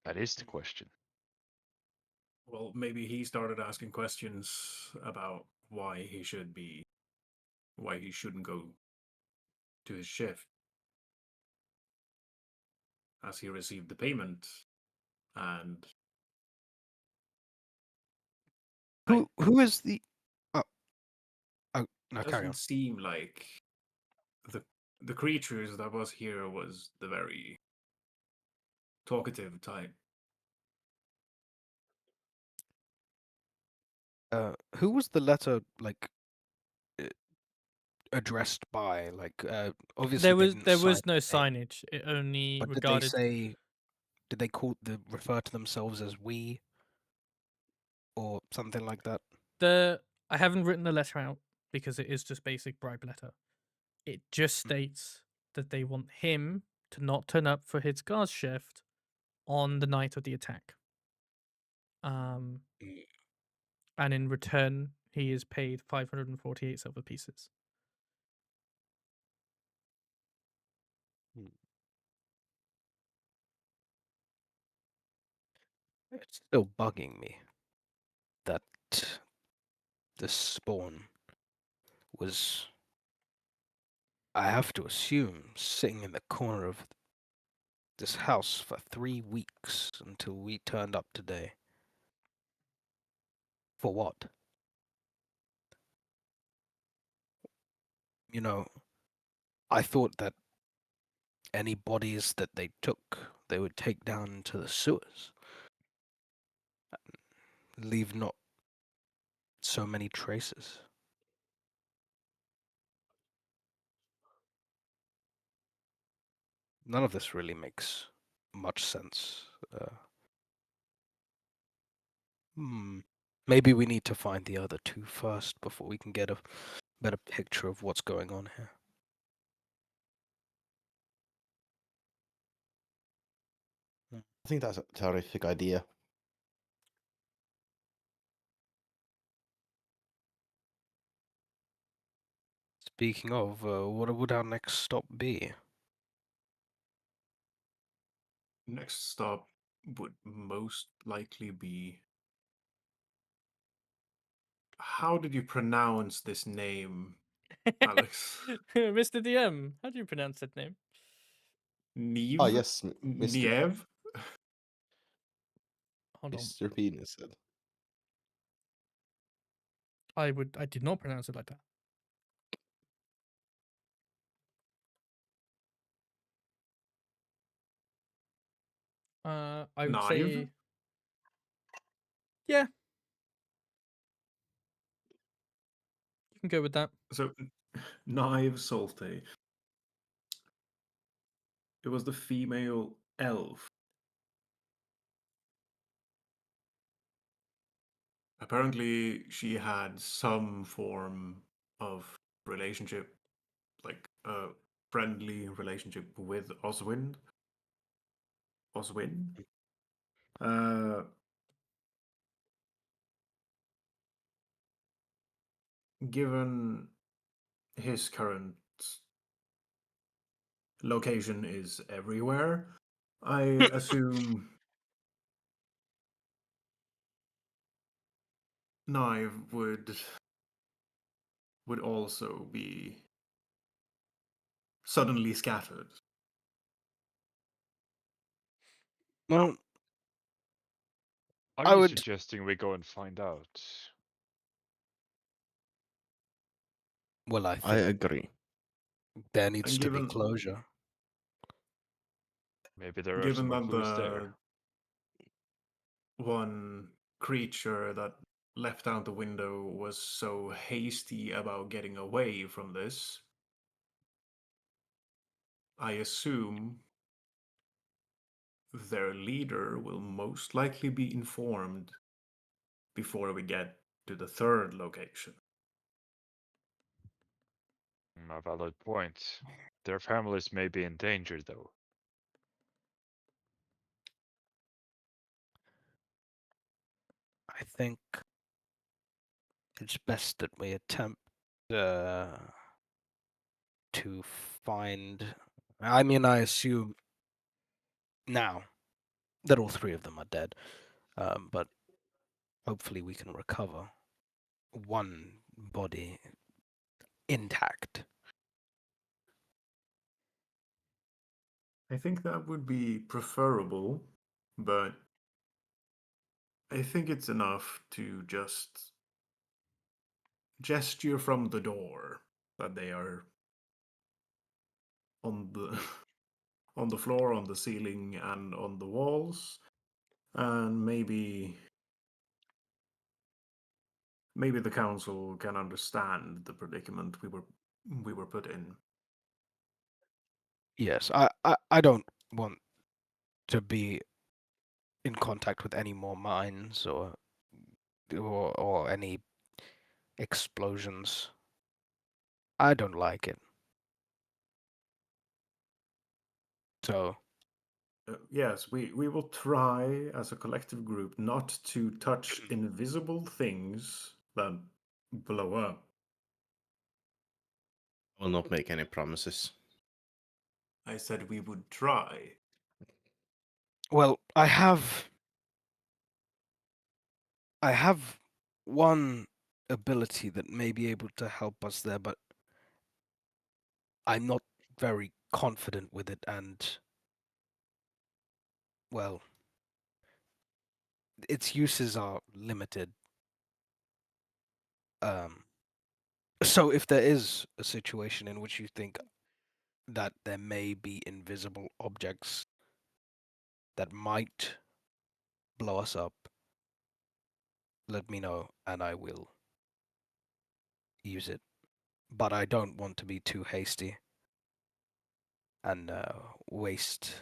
That is the question. Well, maybe he started asking questions about why he shouldn't go to his shift, as he received the payment, and Who is the... Oh, no, it carry on. doesn't seem like the creatures that was here was the very talkative type. Who was the letter, like, addressed by? Like, obviously they didn't There sign was no his name, signage. It only but did they regarded say... Did they refer to themselves as we? Or something like that? the. I haven't written the letter out because it is just basic bribe letter. It just states that they want him to not turn up for his guard shift on the night of the attack. And in return, he is paid 548 silver pieces. It's still bugging me that this spawn was, I have to assume, sitting in the corner of this house for 3 weeks until we turned up today. For what? You know, I thought that any bodies that they took, they would take down into the sewers. Leave not so many traces. None of this really makes much sense. Maybe we need to find the other two first before we can get a better picture of what's going on here. I think that's a terrific idea. Speaking of, what would our next stop be? Next stop would most likely be. How did you pronounce this name, Alex? Mr. DM, how do you pronounce that name? Neve? Ah, yes, Mr. Niev? Hold on. Mr. Penis said. I did not pronounce it like that. I would say, Naive? yeah, you can go with that. So, Knive Salte. It was the female elf. Apparently, she had some form of relationship, like a friendly relationship with Oswin. Oswin? Uh, Given his current location is everywhere, I assume Knive would also be suddenly scattered. Well, Are I you would. suggesting we go and find out? Well, I I think agree. there needs And to be closure. Maybe there are given some more that clues there. the one creature that left out the window was so hasty about getting away from this, I assume their leader will most likely be informed before we get to the third location. A valid point. Their families may be in danger, though. I think it's best that we attempt uh, to find. I mean, I assume now that all three of them are dead, but hopefully we can recover one body intact. I think that would be preferable, but I think it's enough to just gesture from the door that they are on the on the floor, on the ceiling, and on the walls, and maybe the council can understand the predicament we were put in. Yes, I don't want to be in contact with any more mines or any explosions. I don't like it. So Yes, we will try as a collective group not to touch invisible things that blow up. I will not make any promises. I said we would try. well, I have one ability that may be able to help us there, but I'm not very confident with it, and well, its uses are limited. Um, so if there is a situation in which you think that there may be invisible objects that might blow us up, let me know and I will use it. But I don't want to be too hasty and waste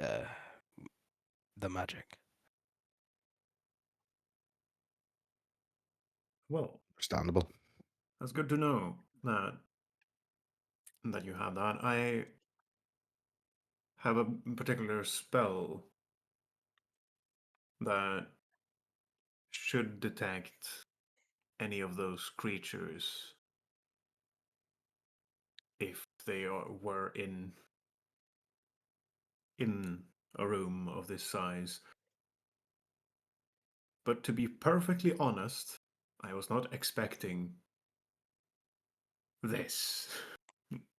uh, the magic. Well, Understandable. that's good to know that you have that. I have a particular spell that should detect any of those creatures if they were in a room of this size. But to be perfectly honest, I was not expecting this.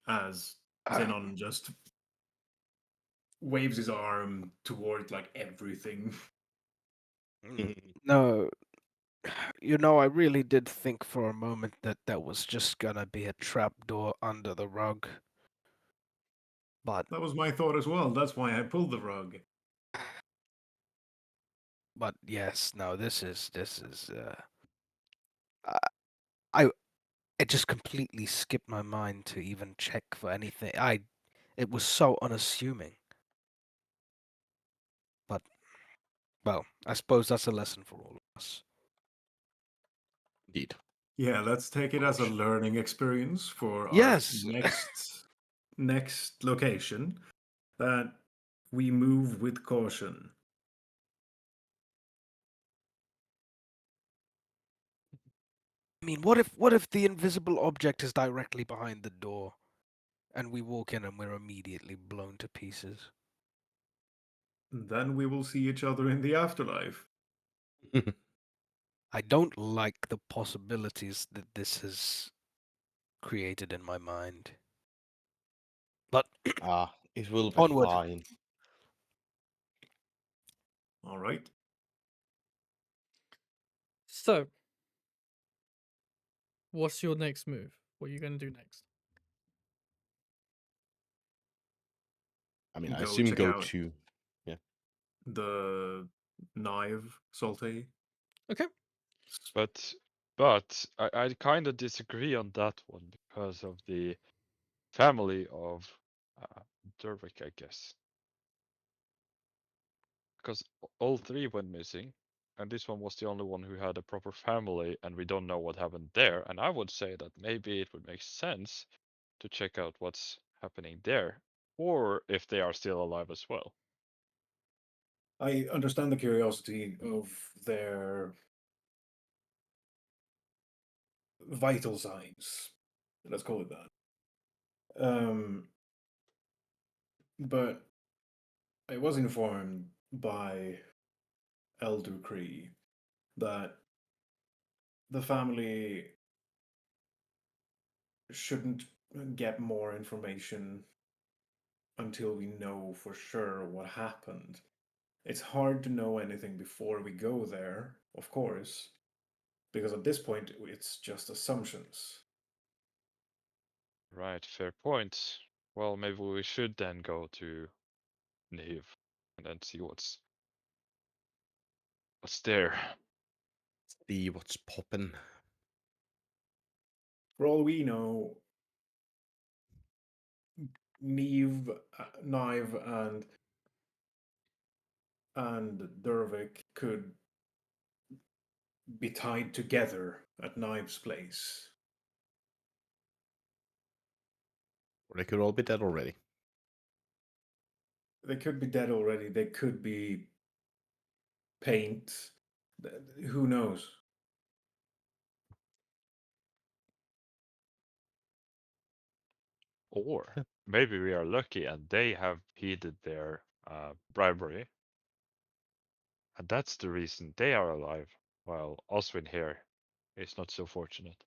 As Zinon just waves his arm toward like everything. No, I really did think for a moment that that was just gonna be a trapdoor under the rug. But That was my thought as well. That's why I pulled the rug. yes, no, this is I it just completely skipped my mind to even check for anything. It was so unassuming. But, well, I suppose that's a lesson for all of us. Indeed. Yeah, let's take it as a Caution. learning experience for our Yes. next location, that we move with caution. I mean, what if the invisible object is directly behind the door, and we walk in and we're immediately blown to pieces? Then we will see each other in the afterlife. I don't like the possibilities that this has created in my mind. But It will be onward. fine. All right. So, what's your next move? What are you going to do next? I mean, I Go assume check go out to. the knife saute. Okay. But I kind of disagree on that one because of the family of Durvik, I guess. Because all three went missing, and this one was the only one who had a proper family, and we don't know what happened there. And I would say that maybe it would make sense to check out what's happening there, or if they are still alive as well. I understand the curiosity of their vital signs. Let's call it that. But I was informed by Elder Cree that the family shouldn't get more information until we know for sure what happened. It's hard to know anything before we go there, of course, because at this point it's just assumptions. Right, fair point. Well, maybe we should then go to Neve and then see what's there. See what's popping. For all we know, Neve, Nive, and Dervik could be tied together at Nive's place. Or they could all be dead already. They could be dead already. They could be paint. Who knows? Or maybe we are lucky and they have heeded their bribery. And that's the reason they are alive, while Oswin here is not so fortunate.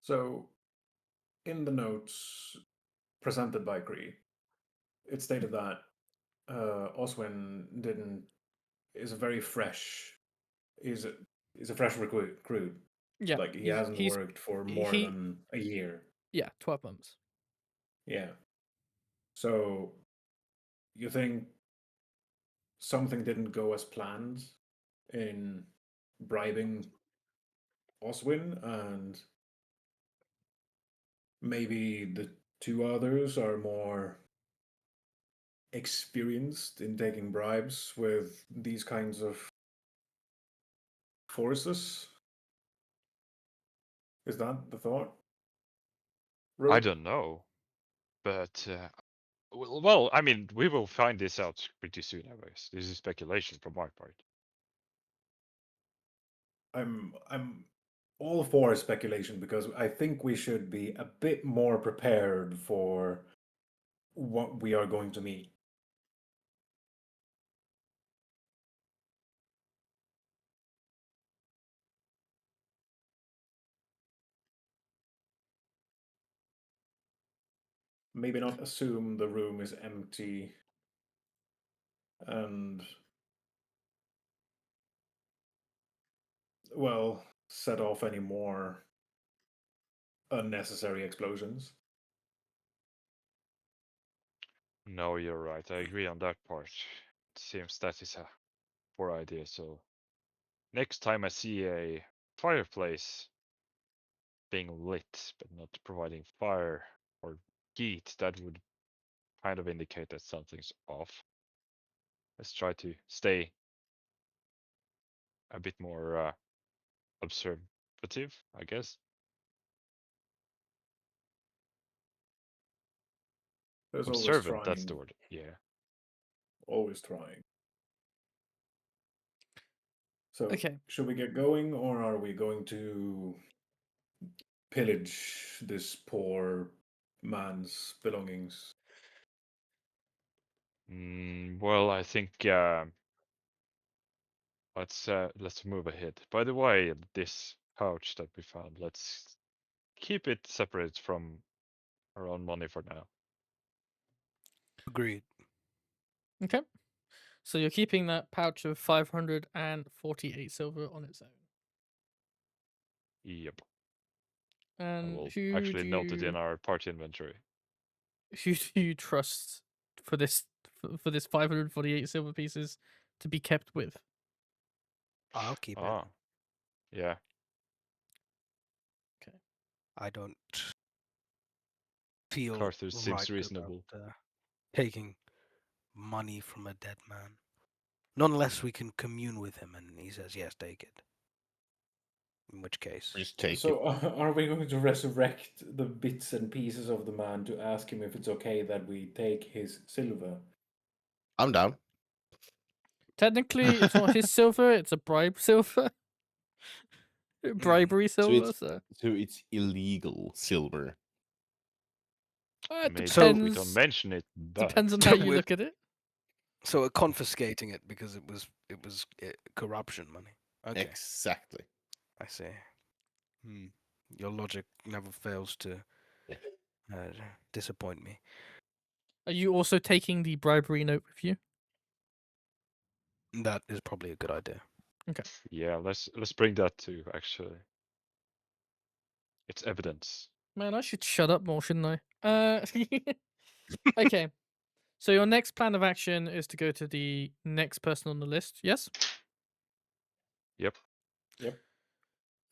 So, in the notes presented by Cree, it stated that Oswin didn't is a very fresh is a, is a fresh recruit. Yeah. Like he hasn't worked for more he than a year. yeah, 12 months. Yeah. So you think something didn't go as planned in bribing Oswin, and maybe the two others are more experienced in taking bribes with these kinds of forces? Is that the thought? I Rurik? don't know, but well, I mean, we will find this out pretty soon, I guess. This is speculation from my part. I'm all for speculation because I think we should be a bit more prepared for what we are going to meet. Maybe not assume the room is empty and, well, set off any more unnecessary explosions. No, you're right. I agree on that part. It seems that is a poor idea, so next time I see a fireplace being lit but not providing fire or heat, that would kind of indicate that something's off. Let's try to stay a bit more observative, I guess. There's always Observant, that's the trying. word. Yeah. Always trying. So, Okay. should we get going, or are we going to pillage this poor man's belongings? Well, I think let's move ahead. By the way, this pouch that we found, let's keep it separate from our own money for now. Agreed. Okay. So you're keeping that pouch of 548 silver on its own. Yep. I And will who actually do note it in you our party inventory. who do you trust for this 548 silver pieces to be kept with? I'll keep it. Ah, yeah. I don't feel Carthus seems right reasonable. about taking money from a dead man. Not unless we can commune with him and he says, yes, take it. In which case. Just take it. So, are we going to resurrect the bits and pieces of the man to ask him if it's okay that we take his silver? I'm down. Technically, it's not his silver; it's a bribe silver, bribery silver. So So it's illegal silver. it Maybe So- we don't depends. mention it, but Depends on So how you with- look at it. So we're confiscating it because it was corruption money. Okay, Exactly. I see. Your logic never fails to disappoint me. Are you also taking the bribery note with you? That is probably a good idea. yeah, let's bring that too. Actually, it's evidence. Man, I should shut up more, shouldn't I? Okay. So your next plan of action is to go to the next person on the list. Yes. Yep.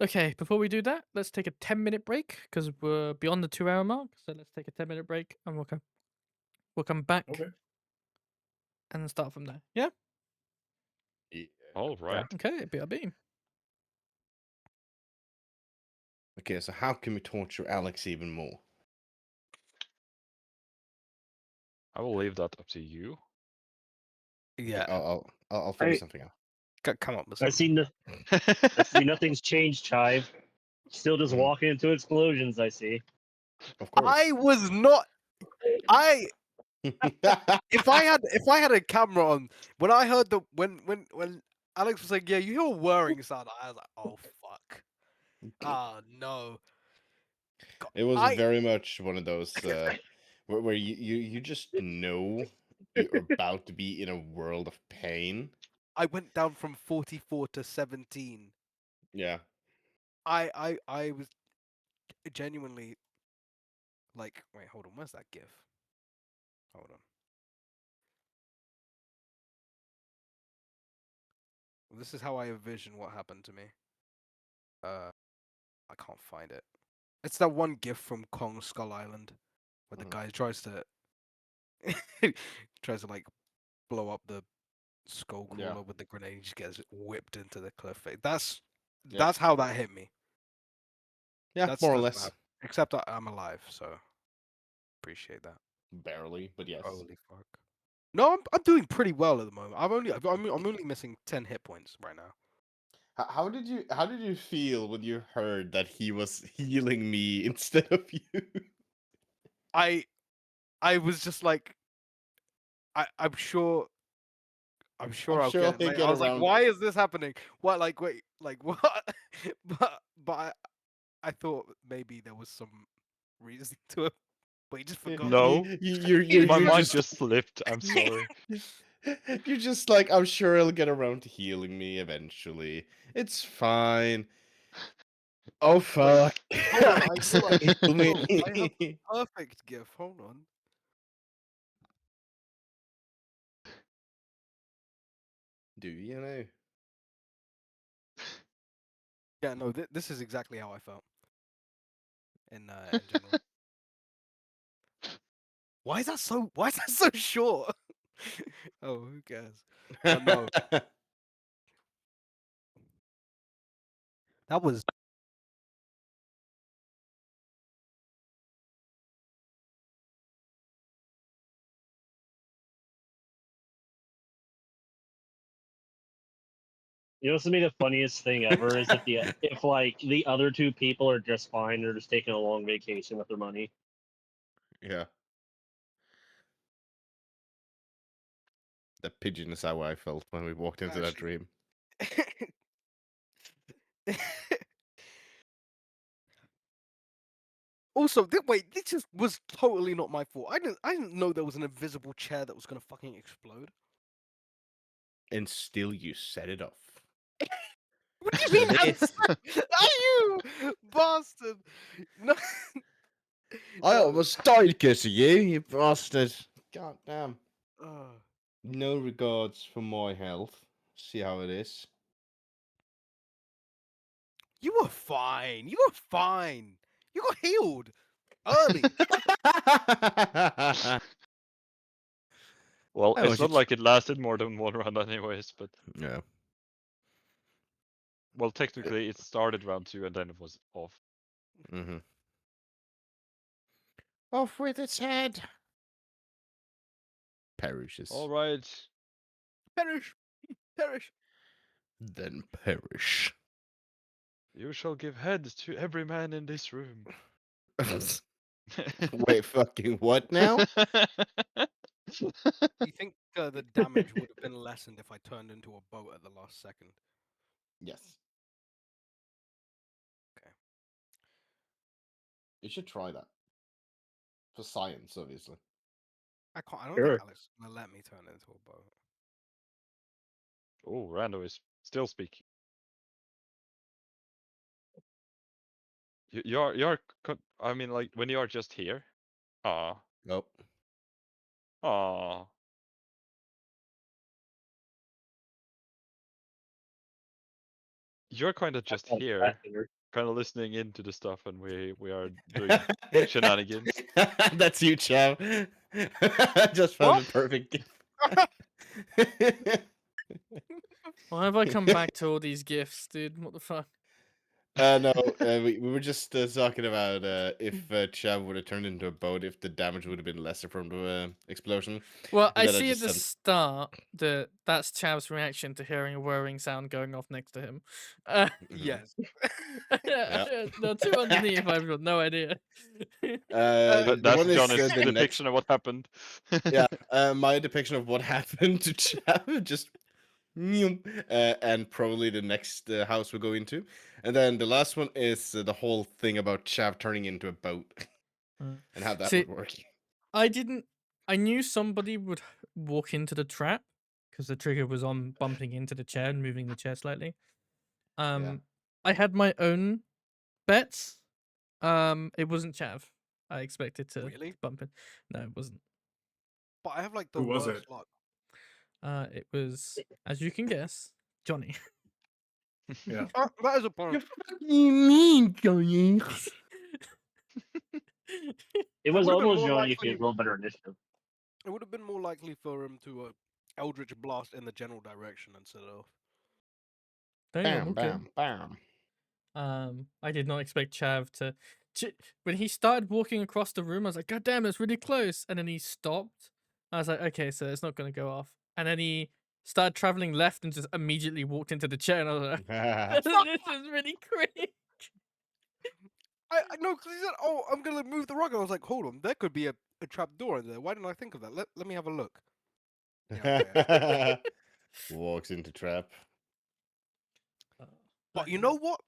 Okay. Before we do that, let's take a 10-minute break because we're beyond the 2-hour mark. So let's take a 10-minute break and we'll come back Okay. and start from there. Yeah. Yeah. All right. Okay. BRB. Okay, so how can we torture Alex even more? I will leave that up to you. Okay, Yeah, I'll figure something out. come up with I something. I see nothing's changed, Chive. Still just Mhm. walking into explosions, I see. Of course. I was not. If I had a camera on, when I heard when Alex was like, "Yeah, you hear a whirring sound," I was like, "Oh fuck! Ah no!" It was I- very much one of those where you just know you're about to be in a world of pain. I went down from 44 to 17. Yeah. I was genuinely like, wait, hold on, where's that GIF? Hold on. This is how I envision what happened to me. I can't find it. It's that one GIF from Kong Skull Island where the Mhm. guy tries to like blow up the skull Yeah. crawler with the grenade. He just gets whipped into the cliff face. That's Yeah. how that hit me. Yeah, That's more or what less. happened. Except I'm alive, so appreciate that. Barely, but yes. Holy fuck. No, I'm doing pretty well at the moment. I'm only missing 10 hit points right now. How did you feel when you heard that he was healing me instead of you? I was just like, I'm sure I'll sure get it. he'll Like, get I was like, around why is this happening? What? Like, wait, like what? but I thought maybe there was some reason to it, but you just forgot. No. You're My mind just just slipped. I'm sorry. you're just like, I'm sure he'll get around to healing me eventually. It's fine. Oh fuck! Hold on, I Alex, feel like heal me. I have the perfect GIF. Hold on. Do you know? Yeah, no, this is exactly how I felt. In general. Why is that so short? Oh, who cares? But no, that was You know, to me, the funniest thing ever is if like the other two people are just fine, they're just taking a long vacation with their money. Yeah. That pigeon is how I felt when we walked into that Actually- dream. Also, wait, was totally not my fault. I didn't know there was an invisible chair that was gonna fucking explode. And still you set it off. What do you mean? This- Are you bastard? No. I No. almost died because of you, you bastard. God damn. Uh, No regards for my health. See how it is. you were fine. You were fine. You got healed early. Well, Oh, it's not it's- like it lasted more than one round anyways, but Yeah. well, technically it started round 2 and then it was off. Mm-hmm. Off with its head. Perishes. All right. Perish. Perish. Then perish. You shall give head to every man in this room. Wait, fucking what now? You think the damage would have been lessened if I turned into a boat at the last second? Yes. Okay. You should try that. For science, obviously. I can't. I don't Sure. think Alex is gonna let me turn into a boat. Oh, Rando is still speaking. I mean, like when you are just here. Ah, Nope. ah. You're kind of just here, kind of listening into the stuff, and we are doing shenanigans. That's you, Chav. I just found What? the perfect gift. Why have I come back to all these gifts, dude? What the fuck? No, we were just talking about if Chav would have turned into a boat, if the damage would have been lesser from the explosion. Well, And I then I see at just the sent- start that that's Chav's reaction to hearing a whirring sound going off next to him. Mhm. Yes. The two underneath, I've got no idea. The That's one is Johnny's the next. depiction of what happened. Yeah, my depiction of what happened to Chav just. And probably the next house we'll go into. And then the last one is the whole thing about Chav turning into a boat and how that See, would work. I knew somebody would walk into the trap because the trigger was on bumping into the chair and moving the chair slightly. I had my own bets. It wasn't Chav. I expected to Really? bump it. No, it wasn't. But I have like the Who was worst it? luck. It was, as you can guess, Johnny. Yeah. That is a point. You mean, Johnny? It was would've been almost more Johnny if likely- he had a little better initiative. It would have been more likely for him to Eldritch Blast in the general direction instead of. Damn, Bam, okay. bam, bam. I did not expect Chav to. When he started walking across the room, I was like, God damn, it's really close. And then he stopped. I was like, okay, so it's not going to go off. And then he started traveling left and just immediately walked into the chair. And I was like, this is really quick. I no, because he said, "Oh, I'm gonna move the rug." I was like, "Hold on, there could be a trap door in there. Why didn't I think of that? Let me have a look." Yeah, okay. Walks into trap. But you know what?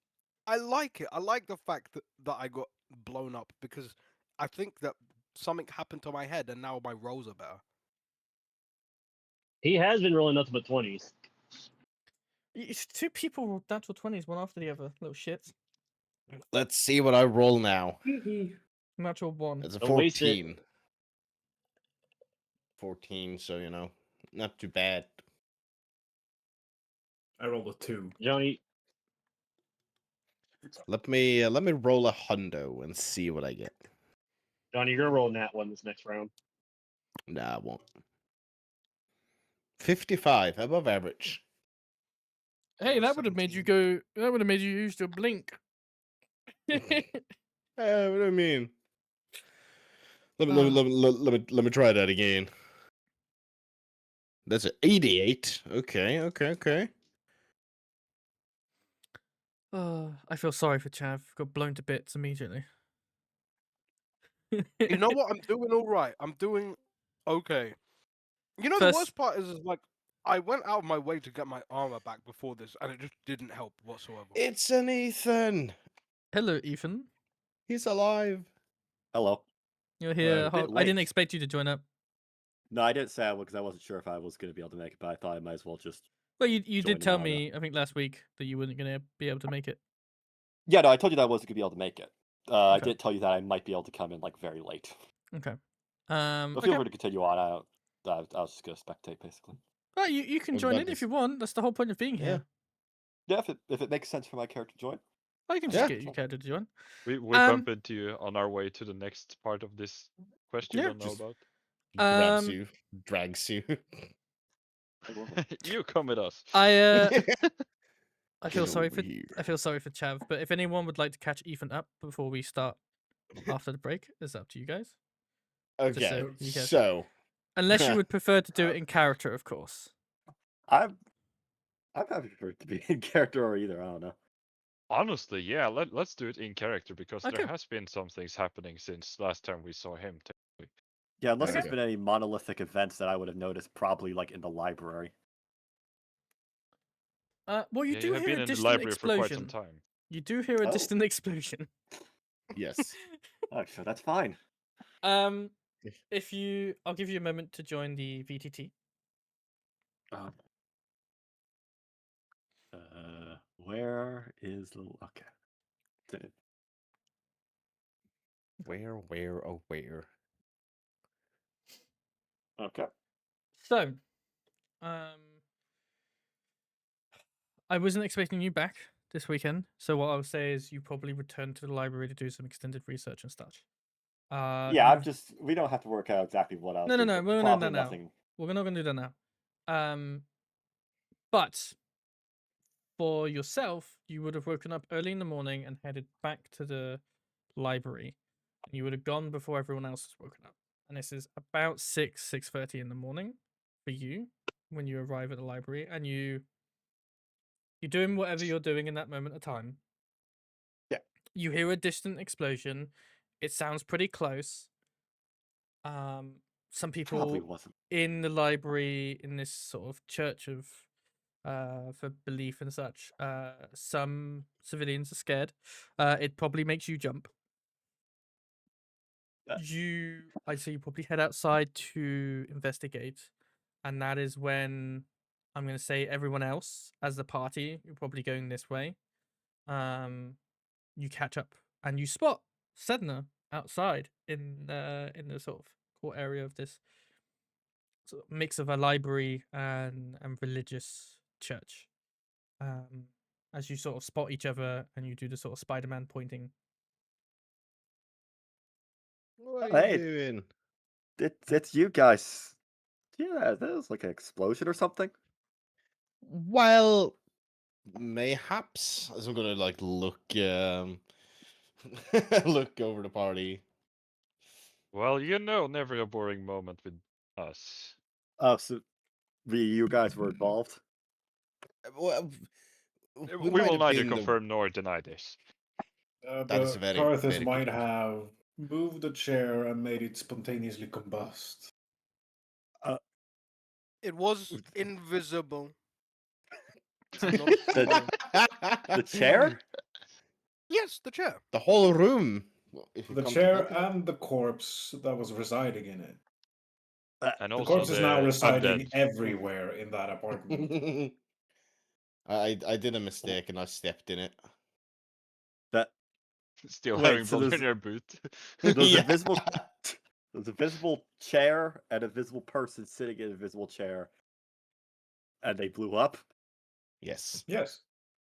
I like it. I like the fact that I got blown up because I think that something happened to my head and now my rolls are better. He has been rolling nothing but 20s. It's two people rolled natural 20s, one after the other. Little shits. Let's see what I roll now. Natural 1. It's a Don't waste it. 14. 14, so you know, not too bad. I rolled a 2. Johnny, Let me roll a hundo and see what I get. Johnny, you're gonna roll nat one this next round. Nah, I won't. 55, above average. Hey, that would have made you go. That would have made you use your blink. What do I mean? Let me try that again. That's an 88. Okay. I feel sorry for Chav. Got blown to bits immediately. You know what? I'm doing all right. I'm doing okay. You know, the First- worst part is like I went out of my way to get my armor back before this, and it just didn't help whatsoever. It's an Ethan. Hello, Ethan. He's alive. Hello. You're here. bit I didn't late. expect you to join up. No, I didn't say I would because I wasn't sure if I was going to be able to make it, but I thought I might as well just. Well, you join did in tell on it. me, I think last week, that you weren't going to be able to make it. Yeah, no, I told you that I wasn't going to be able to make it. I Okay. did tell you that I might be able to come in like very late. Okay. But feel free to continue on. I was just going to spectate basically. Well, you can What join about in if this? you want. That's the whole point of being here. Yeah, if it makes sense for my character to join. I can just Yeah. get your character to join. We bump into you on our way to the next part of this quest you Yeah. don't know Just- about. Grabs you, drags you. You come with us. I Get feel sorry over for here. Chav, but if anyone would like to catch Ethan up before we start after the break, it's up to you guys. Okay, so you guys- so Unless you would prefer to do it in character, of course. I'm happy for it to be in character or either. I don't know. Honestly, yeah, let's do it in character because Okay. there has been some things happening since last time we saw him. Technically. Yeah, unless Okay. there's been any monolithic events that I would have noticed, probably like in the library. Well, you Yeah, do you have hear been a in the distant library for quite some explosion. time. You do hear a Oh. distant explosion. yes. Oh, so that's fine. I'll give you a moment to join the VTT. Where is the okay? Where, oh, where? Okay. So, I wasn't expecting you back this weekend. So what I'll say is you probably returned to the library to do some extended research and such. Yeah, I'm just. We don't have to work out exactly what else. No, but we're not probably doing that now. nothing. We're not going to do that now. But for yourself, you would have woken up early in the morning and headed back to the library. You would have gone before everyone else has woken up. And this is about 6:30 in the morning for you when you arrive at the library, and you're doing whatever you're doing in that moment of time. Yeah. You hear a distant explosion. It sounds pretty close. Some Probably people wasn't. in the library, in this sort of church of for belief and such, some civilians are scared. It probably makes you jump. I'd say you probably head outside to investigate, and that is when I'm going to say everyone else as the party, you're probably going this way. You catch up and you spot Sedna outside in the sort of court area of this sort of mix of a library and religious church. As you sort of spot each other and you do the sort of Spider-Man pointing. What Hey. are you doing? It's you guys. Yeah, that was like an explosion or something. Well, mayhaps. As I'm gonna like look, look over the party. Well, never a boring moment with us. Oh, so you guys were involved. Well, We might will have neither been the- confirm nor deny this. That is But very, Carthus very might good. have moved the chair and made it spontaneously combust. It was invisible. The chair? Yes, the chair. The whole room. If you The come to chair think of it. and the corpse that was residing in it. And The also corpse is now the residing undead. everywhere in that apartment. I did a mistake and I stepped in it. That Still Wait, having so blood there's- in your boot. there's Yeah. a visible. There's a visible chair and a visible person sitting in a visible chair, and they blew up. Yes. Yes.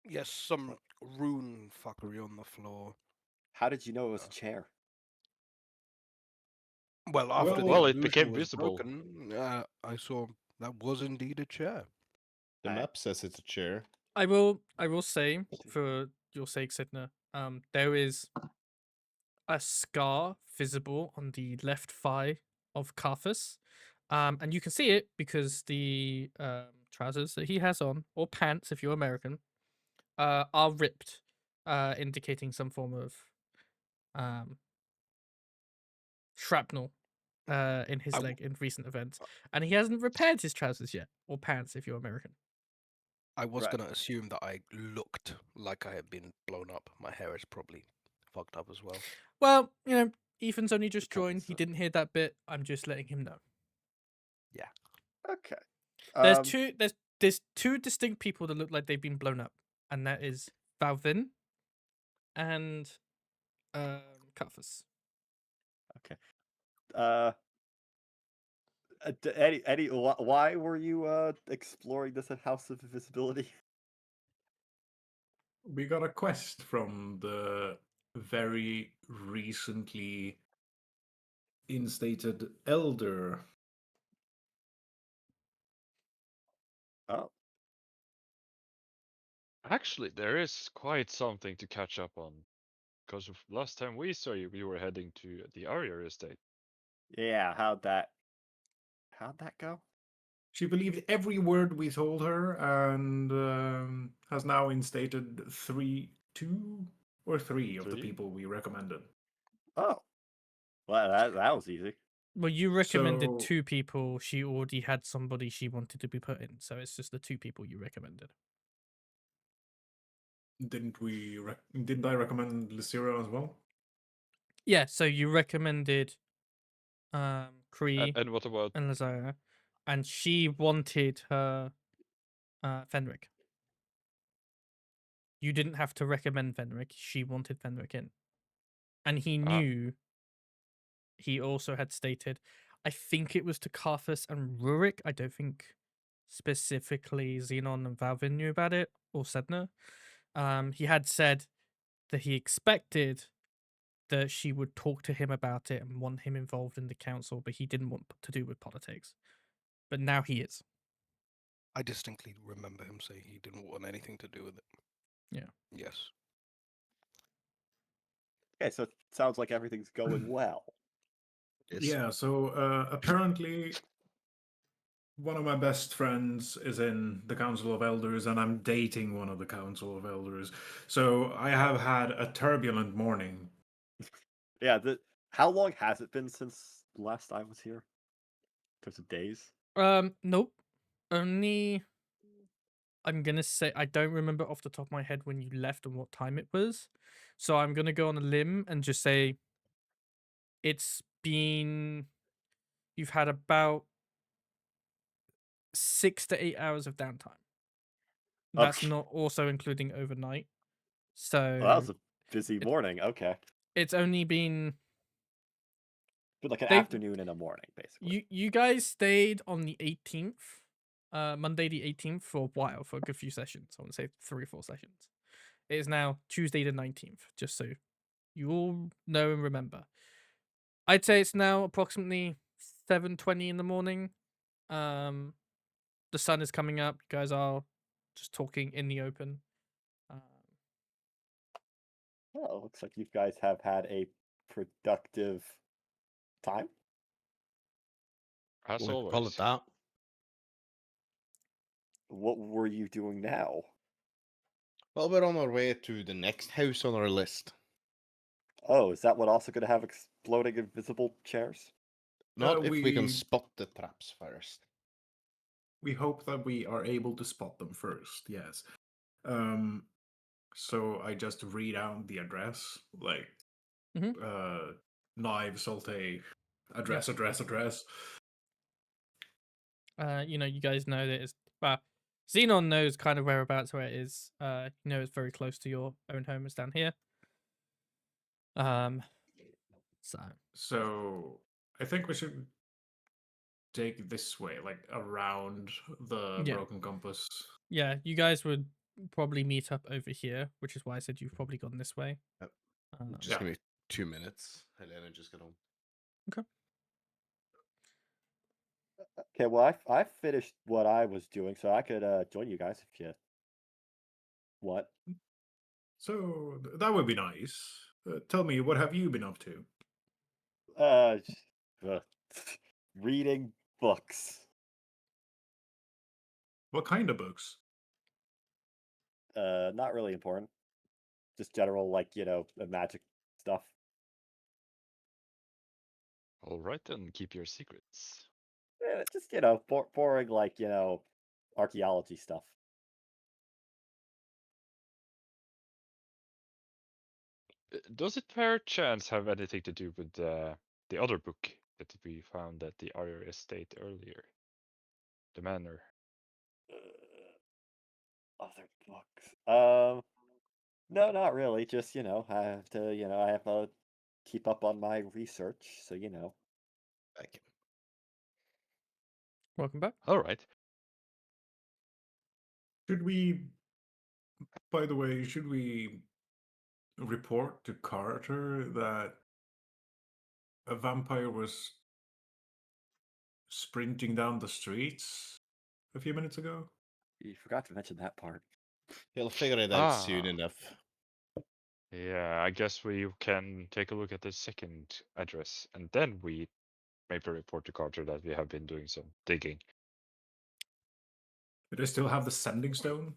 Yes, some rune fuckery on the floor. How did you know it was Uh, a chair? Well, after the Well, it illusion became was visible. broken, I saw that was indeed a chair. The I- map says it's a chair. I will say, for your sake, Sedna, there is a scar visible on the left thigh of Carthus. And you can see it because the trousers that he has on, or pants if you're American, are ripped, indicating some form of um, shrapnel in his I w- leg in recent events. And he hasn't repaired his trousers yet, or pants if you're American. I was Right. gonna assume that I looked like I had been blown up. My hair is probably fucked up as well. Well, Ethan's only just Couple joined. He stuff. didn't hear that bit. I'm just letting him know. Okay. There's Um, two. There's two distinct people that look like they've been blown up, and that is Wauvin and Carthus. Okay. Eddie, why were you exploring this House of Invisibility? We got a quest from the very recently instated elder. Oh, Actually, there is quite something to catch up on. Because last time we saw you, we were heading to the Arya estate. yeah. How'd that go? She believed every word we told her and has now instated two or three of the Three? people we recommended. Oh, well, that was easy. Well, you recommended So- two people. She already had somebody she wanted to be put in, so it's just the two people you recommended. Didn't I recommend Lucira as well? Yeah, so you recommended Kree And what about and Lazara, and she wanted her Fenric. You didn't have to recommend Fenric. She wanted Fenric in. And he knew he also had stated, I think it was to Carthus and Rurik. I don't think specifically Zinon and Wauvin knew about it, or Sedna. He had said that he expected that she would talk to him about it and want him involved in the council, but he didn't want to do with politics. But now he is. I distinctly remember him saying he didn't want anything to do with it. Yeah. Yes. Okay, so it sounds like everything's going well. Yes. Yeah, so apparently one of my best friends is in the Council of Elders, and I'm dating one of the Council of Elders. So I have had a turbulent morning. Yeah. How long has it been since last I was here? In terms of days. Nope. Only I'm gonna say I don't remember off the top of my head when you left and what time it was. So I'm gonna go on a limb and just say it's been you've had about 6 to 8 hours of downtime. That's Okay. not also including overnight. Well, that So was a busy morning. Okay. it's only been But like an They- afternoon and a morning, basically. you guys stayed on the 18th, Monday the 18th for a while, for a good few sessions. I want to say 3 or 4 sessions. It is now Tuesday the 19th, just so you all know and remember. I'd say it's now approximately 7:20 in the morning. The sun is coming up. You guys are just talking in the open. Well, looks like you guys have had a productive time. as We'll always? call it that. What were you doing now? Well, we're on our way to the next house on our list. Oh, is that what also going to have exploding invisible chairs? Not if we can we- spot the traps first. We hope that we are able to spot them first, yes. So I just read out the address, like Knive, Salte, address. You guys know that it's Zinon knows kind of whereabouts where it is. It's very close to your own home. It's down here. So I think we should take it this way, like around the Yeah. broken compass. Yeah, you guys would probably meet up over here, which is why I said you've probably gone this way. Yep. Um, Just Yeah. give me 2 minutes. Helena just got home. Okay, well, I finished what I was doing, so I could join you guys if you want. So that would be nice. Tell me, what have you been up to? Just, uh, reading books. What kind of books? Not really important. Just general, like, magic stuff. All right then, keep your secrets. Just, boring, like, archaeology stuff. Does it per chance have anything to do with the other book that we found at the Iron Estate earlier? The Manor. Other books. No, not really. Just, I have to, I have to keep up on my research, so. Thank you. welcome back. All right. Should we, by the way, should we report to Carter that a vampire was sprinting down the streets a few minutes ago? You forgot to mention that part. He'll figure it out soon Ah. enough. Yeah, I guess we can take a look at the second address, and then we maybe report to Carter that we have been doing some digging. Do they still have the sending stone?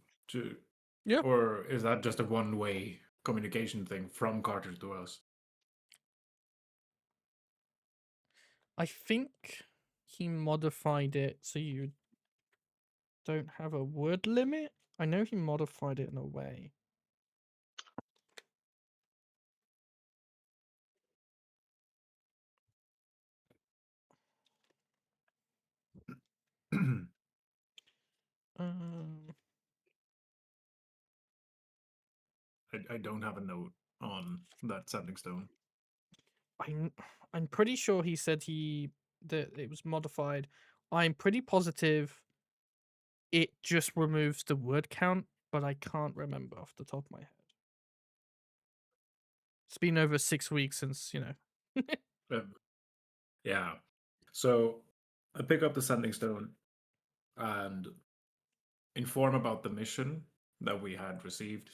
Yeah. Or is that just a one-way communication thing from Carter to us? I think he modified it so you don't have a word limit. I know he modified it in a way. Um, I don't have a note on that sending stone. I'm pretty sure he said that it was modified. I'm pretty positive it just removes the word count, but I can't remember off the top of my head. It's been over 6 weeks since, Yeah. So I pick up the sending stone and inform about the mission that we had received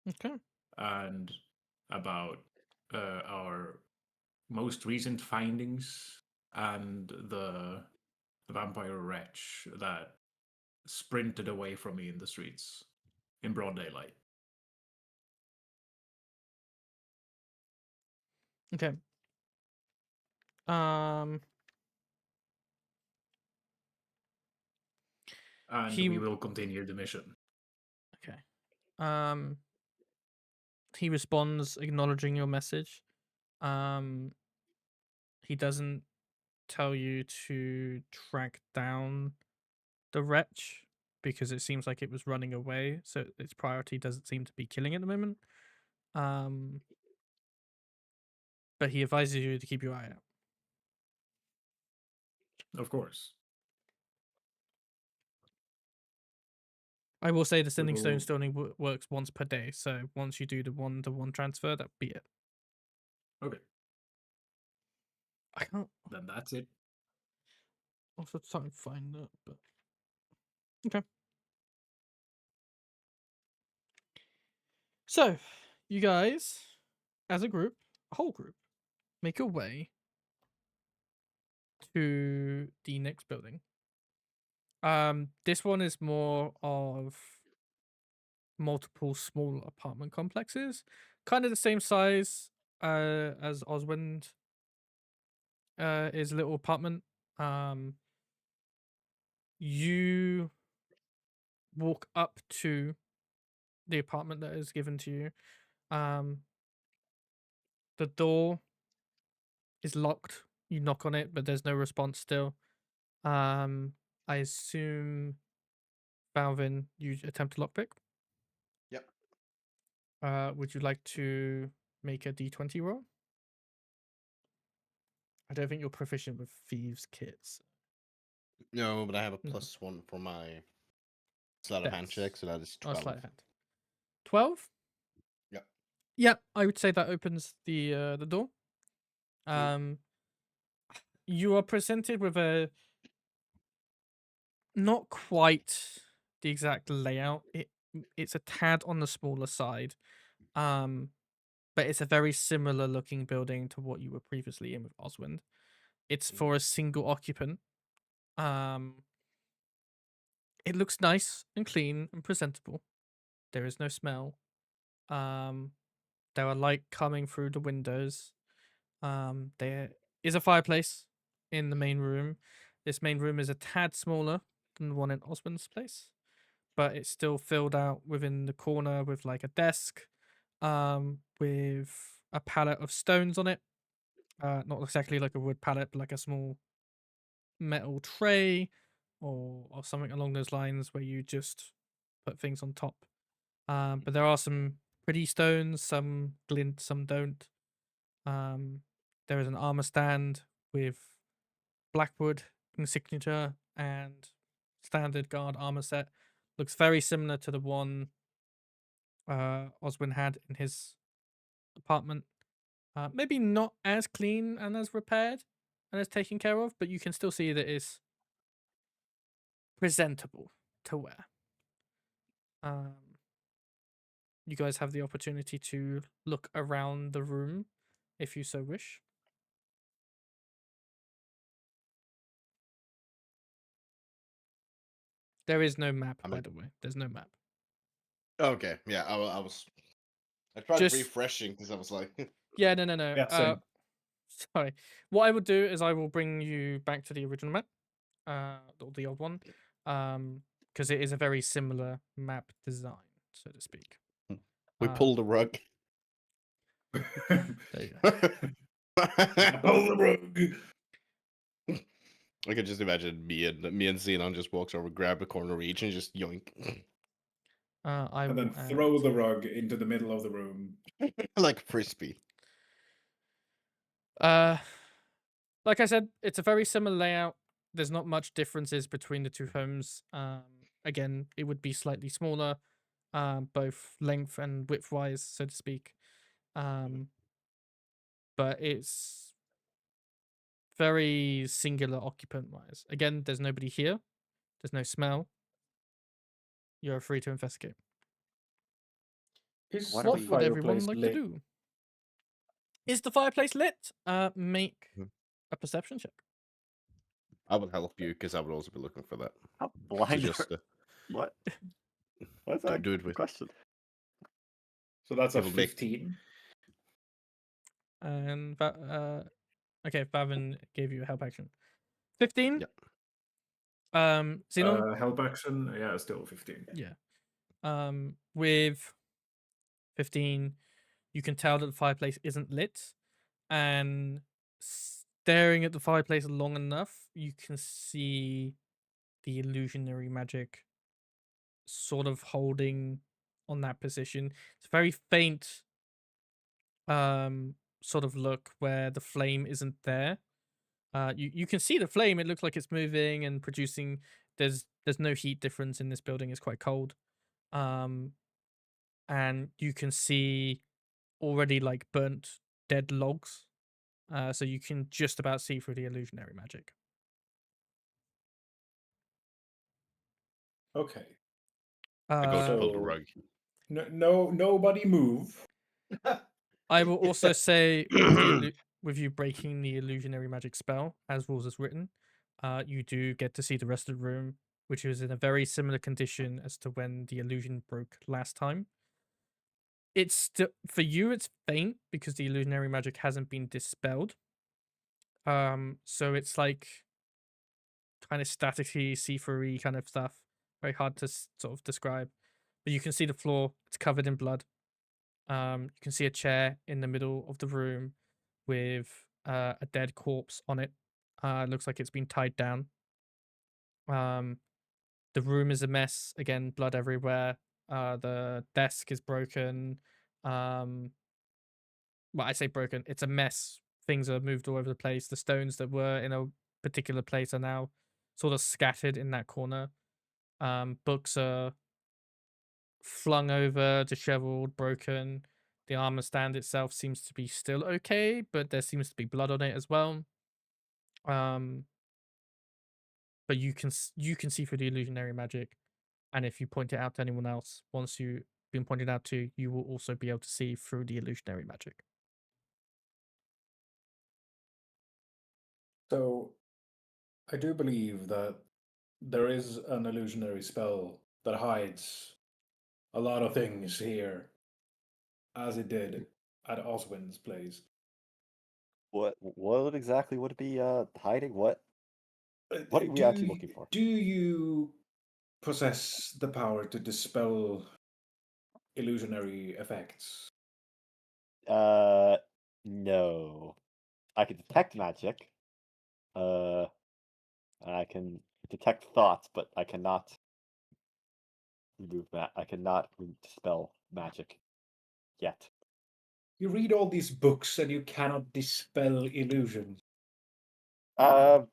Okay. and about our most recent findings and the vampire wretch that sprinted away from me in the streets in broad daylight. Okay. And He- we will continue the mission. Okay. He responds acknowledging your message. He doesn't tell you to track down the wretch because it seems like it was running away, so its priority doesn't seem to be killing at the moment. But he advises you to keep your eye out. Of course. I will say the sending stone will- still only works once per day, so once you do the one-to-one transfer, that'll be it. Okay, I can't then that's it. also try and find that, but okay. So, you guys, as a group, a whole group, make your way to the next building. This one is more of multiple small apartment complexes, kind of the same size as Oswind is little apartment. You walk up to the apartment that is given to you. The door is locked. You knock on it, but there's no response still. I assume, Balvin, you attempt a lockpick. Yep. Would you like to make a d20 roll? I don't think you're proficient with thieves' kits. No, but I have a No. +1 for my Sleight of hand Dex. check, so that is Oh, 12. sleight of hand. 12? Yep. Yeah, I would say that opens the door. You are presented with a not quite the exact layout. It's a tad on the smaller side. But it's a very similar looking building to what you were previously in with Oswind. It's for a single occupant. It looks nice and clean and presentable. There is no smell. There are light coming through the windows. There is a fireplace in the main room. This main room is a tad smaller than the one in Oswind's place, but it's still filled out within the corner with like a desk, with a pallet of stones on it. Not exactly like a wood pallet, but like a small metal tray or something along those lines where you just put things on top. But there are some pretty stones, some glint, some don't. There is an armor stand with BlackWood signature and standard guard armor set. Looks very similar to the one Oswin had in his apartment. Maybe not as clean and as repaired and as taken care of, but you can still see that it's presentable to wear. You guys have the opportunity to look around the room if you so wish. There is no map, by the way. There's no map. Okay, yeah, I tried Just- refreshing because I was like, Yeah, no. Yeah, same. Sorry. What I will do is I will bring you back to the original map, or the old one, because it is a very similar map design, so to speak. we pulled the rug. There you go. Pull the rug. I could just imagine me and Zinon just walks over, grab a corner each, and just yoink, I And will then throw the rug into the middle of the room. like frisbee. Like I said, it's a very similar layout. There's not much differences between the two homes. Again, it would be slightly smaller, both length and width wise, so to speak. But it's very singular occupant wise. Again, there's nobody here. There's no smell. You're free to investigate. Is What the are What we- would everyone fireplace like lit? to do? Is the fireplace lit? Make Mhm. a perception check. I would help you because I would also be looking for that. How So blind just are... What? What's that do it with. question? So that's a It will make- 15. And okay, Bavin gave you a help action. 15? Yeah. Zinon? Help action, yeah, still 15. Yeah. With 15, you can tell that the fireplace isn't lit, and staring at the fireplace long enough, you can see the illusionary magic sort of holding on that position. It's very faint sort of look where the flame isn't there. You can see the flame. It looks like it's moving and producing. There's no heat difference in this building. It's quite cold. And you can see already like burnt dead logs. So you can just about see through the illusionary magic. Okay. I go to Uh, pull the So- rug. Nobody move. I will also say with you breaking the illusionary magic spell, as rules is written, you do get to see the rest of the room, which is in a very similar condition as to when the illusion broke last time. It's still for you. It's faint because the illusionary magic hasn't been dispelled. So it's like kind of staticky, see-through kind of stuff. Very hard to sort of describe. But you can see the floor; it's covered in blood. You can see a chair in the middle of the room with a dead corpse on it. It looks like it's been tied down. The room is a mess. Again, blood everywhere. The desk is broken. Well, I say broken. It's a mess. Things are moved all over the place. The stones that were in a particular place are now sort of scattered in that corner. Books are flung over, disheveled, broken. The armor stand itself seems to be still okay, but there seems to be blood on it as well. But you can see through the illusionary magic, and if you point it out to anyone else, once you've been pointed out to, you will also be able to see through the illusionary magic. So, I do believe that there is an illusionary spell that hides a lot of things here, as it did at Oswin's place. What exactly would it be hiding? What are we Do actually looking for? Do you possess the power to dispel illusionary effects? No. I can detect magic. I can detect thoughts, but I cannot remove that. I cannot dispel magic yet. You read all these books and you cannot dispel illusions. No.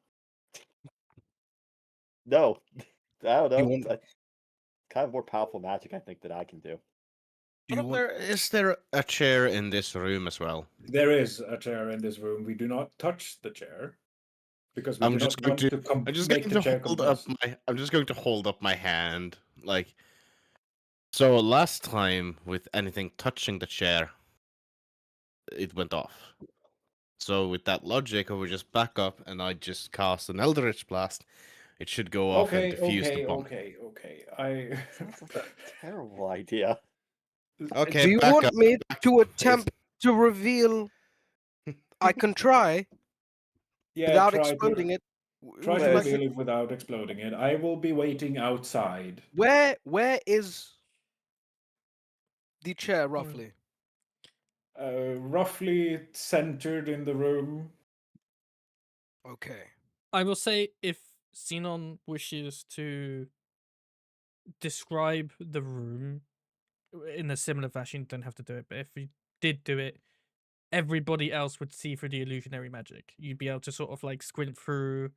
I don't You know. want- It's kind of more powerful magic, I think, that I can do. Do you want... Is there a chair in this room as well? There is a chair in this room. We do not touch the chair because we I'm do just not going want to. to I'm just make going the to chair hold up combust. my. I'm just going to hold up my hand, like. So last time, with anything touching the chair, it went off. So with that logic, I would just back up and I just cast an Eldritch Blast. It should go off and defuse the bomb. Okay. I Sounds like a terrible idea. Okay, Do you back want up. me back to up. attempt to reveal? I can try yeah, without try exploding to it. try Would to you like reveal me? it without exploding it. I will be waiting outside. Where is the chair roughly? Roughly centered in the room. Okay. I will say, if Zinon wishes to describe the room in a similar fashion, you don't have to do it. But if you did do it, everybody else would see through the illusionary magic. You'd be able to sort of like squint through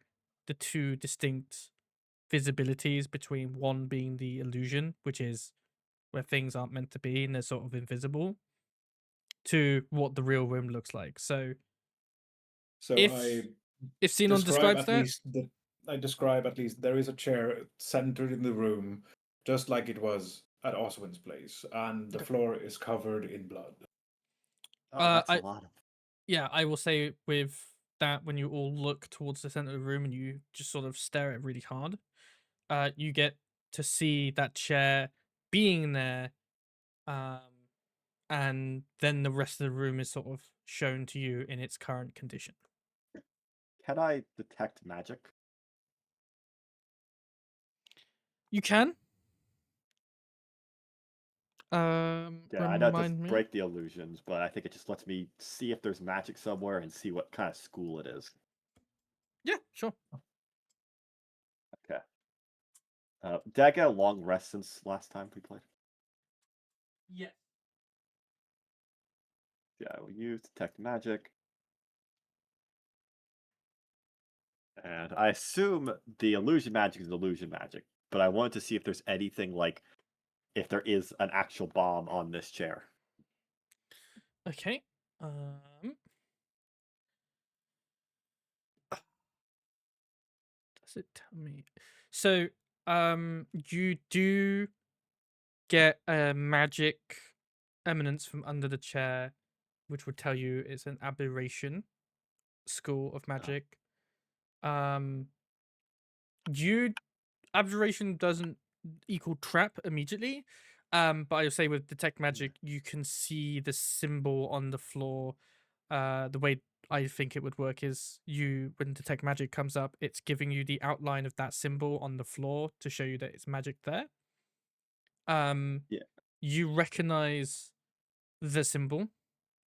the two distinct visibilities, between one being the illusion, which is where things aren't meant to be and they're sort of invisible, to what the real room looks like. So So if I Zinon describe describes at that, least that I describe at least there is a chair centered in the room, just like it was at Oswin's place, and the Okay. floor is covered in blood. Oh, that's a I lot of. yeah, I will say with that, when you all look towards the center of the room and you just sort of stare at it really hard, you get to see that chair being there, and then the rest of the room is sort of shown to you in its current condition. Can I detect magic? You can. Yeah, I know it Remind doesn't me. break the illusions, but I think it just lets me see if there's magic somewhere and see what kind of school it is. Yeah, sure. Okay. Did I get a long rest since last time we played? Yeah. Yeah, I will use detect magic. And I assume the illusion magic is illusion magic, but I wanted to see if there's anything like if there is an actual bomb on this chair. Okay. Does it tell me? So, you do get a magic eminence from under the chair, which would tell you it's an aberration school of magic. You abjuration doesn't equal trap immediately, but I would say with detect magic, you can see the symbol on the floor. The way I think it would work is, when detect magic comes up, it's giving you the outline of that symbol on the floor to show you that it's magic there. Yeah. You recognize the symbol.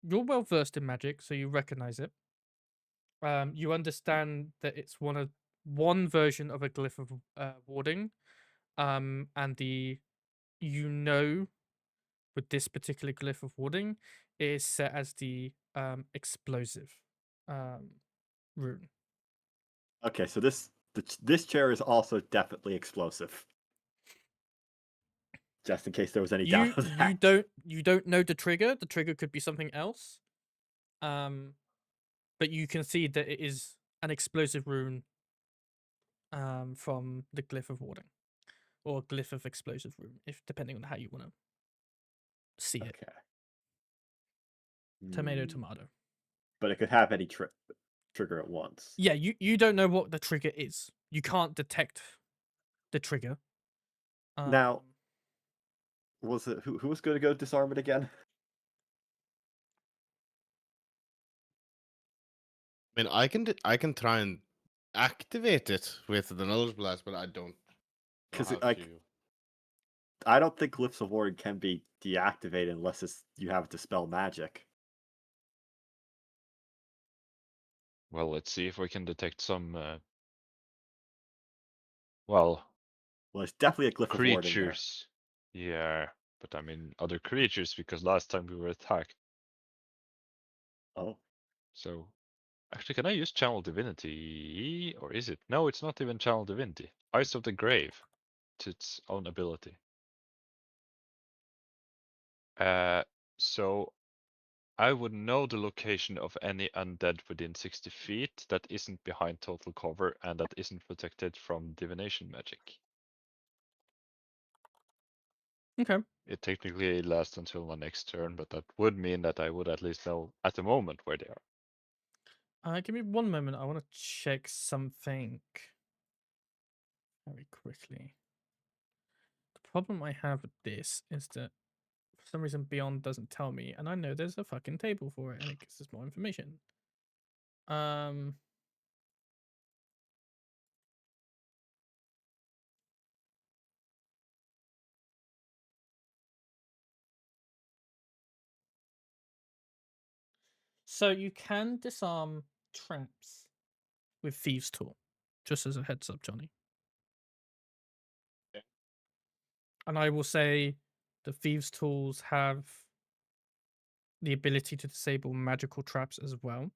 You're well versed in magic, so you recognize it. You understand that it's one version of a glyph of warding, and with this particular glyph of warding, it is set as the explosive rune. Okay, so this chair is also definitely explosive. Just in case there was any doubt You of that. you don't know the trigger. The trigger could be something else. But you can see that it is an explosive rune. From the glyph of warding, or glyph of explosive rune, if depending on how you want to see it. Okay. Tomato, Hmm. tomato. But it could have any trigger at once. Yeah, you don't know what the trigger is. You can't detect the trigger. Now, Um, was it who was going to go disarm it again? I mean, I can try and activate it with the knowledge blast, but I don't know Because how like to. I don't think glyphs of ward can be deactivated unless you have to dispel magic. Well, let's see if we can detect some. Well, It's definitely a glyph of ward in there. creatures. Yeah, but I mean other creatures because last time we were attacked. Oh, So, actually, can I use Channel Divinity? Or is it? No, it's not even Channel Divinity. Eyes of the Grave. It's its own ability. So I would know the location of any undead within 60 feet that isn't behind total cover and that isn't protected from divination magic. okay. It technically lasts until my next turn, but that would mean that I would at least know at the moment where they are. Give me one moment. I want to check something very quickly. The problem I have with this is that for some reason Beyond doesn't tell me, and I know there's a fucking table for it, and it gives us more information. So you can disarm traps with Thieves' Tool, just as a heads up, Johnny. Okay. And I will say the Thieves' Tools have the ability to disable magical traps as well.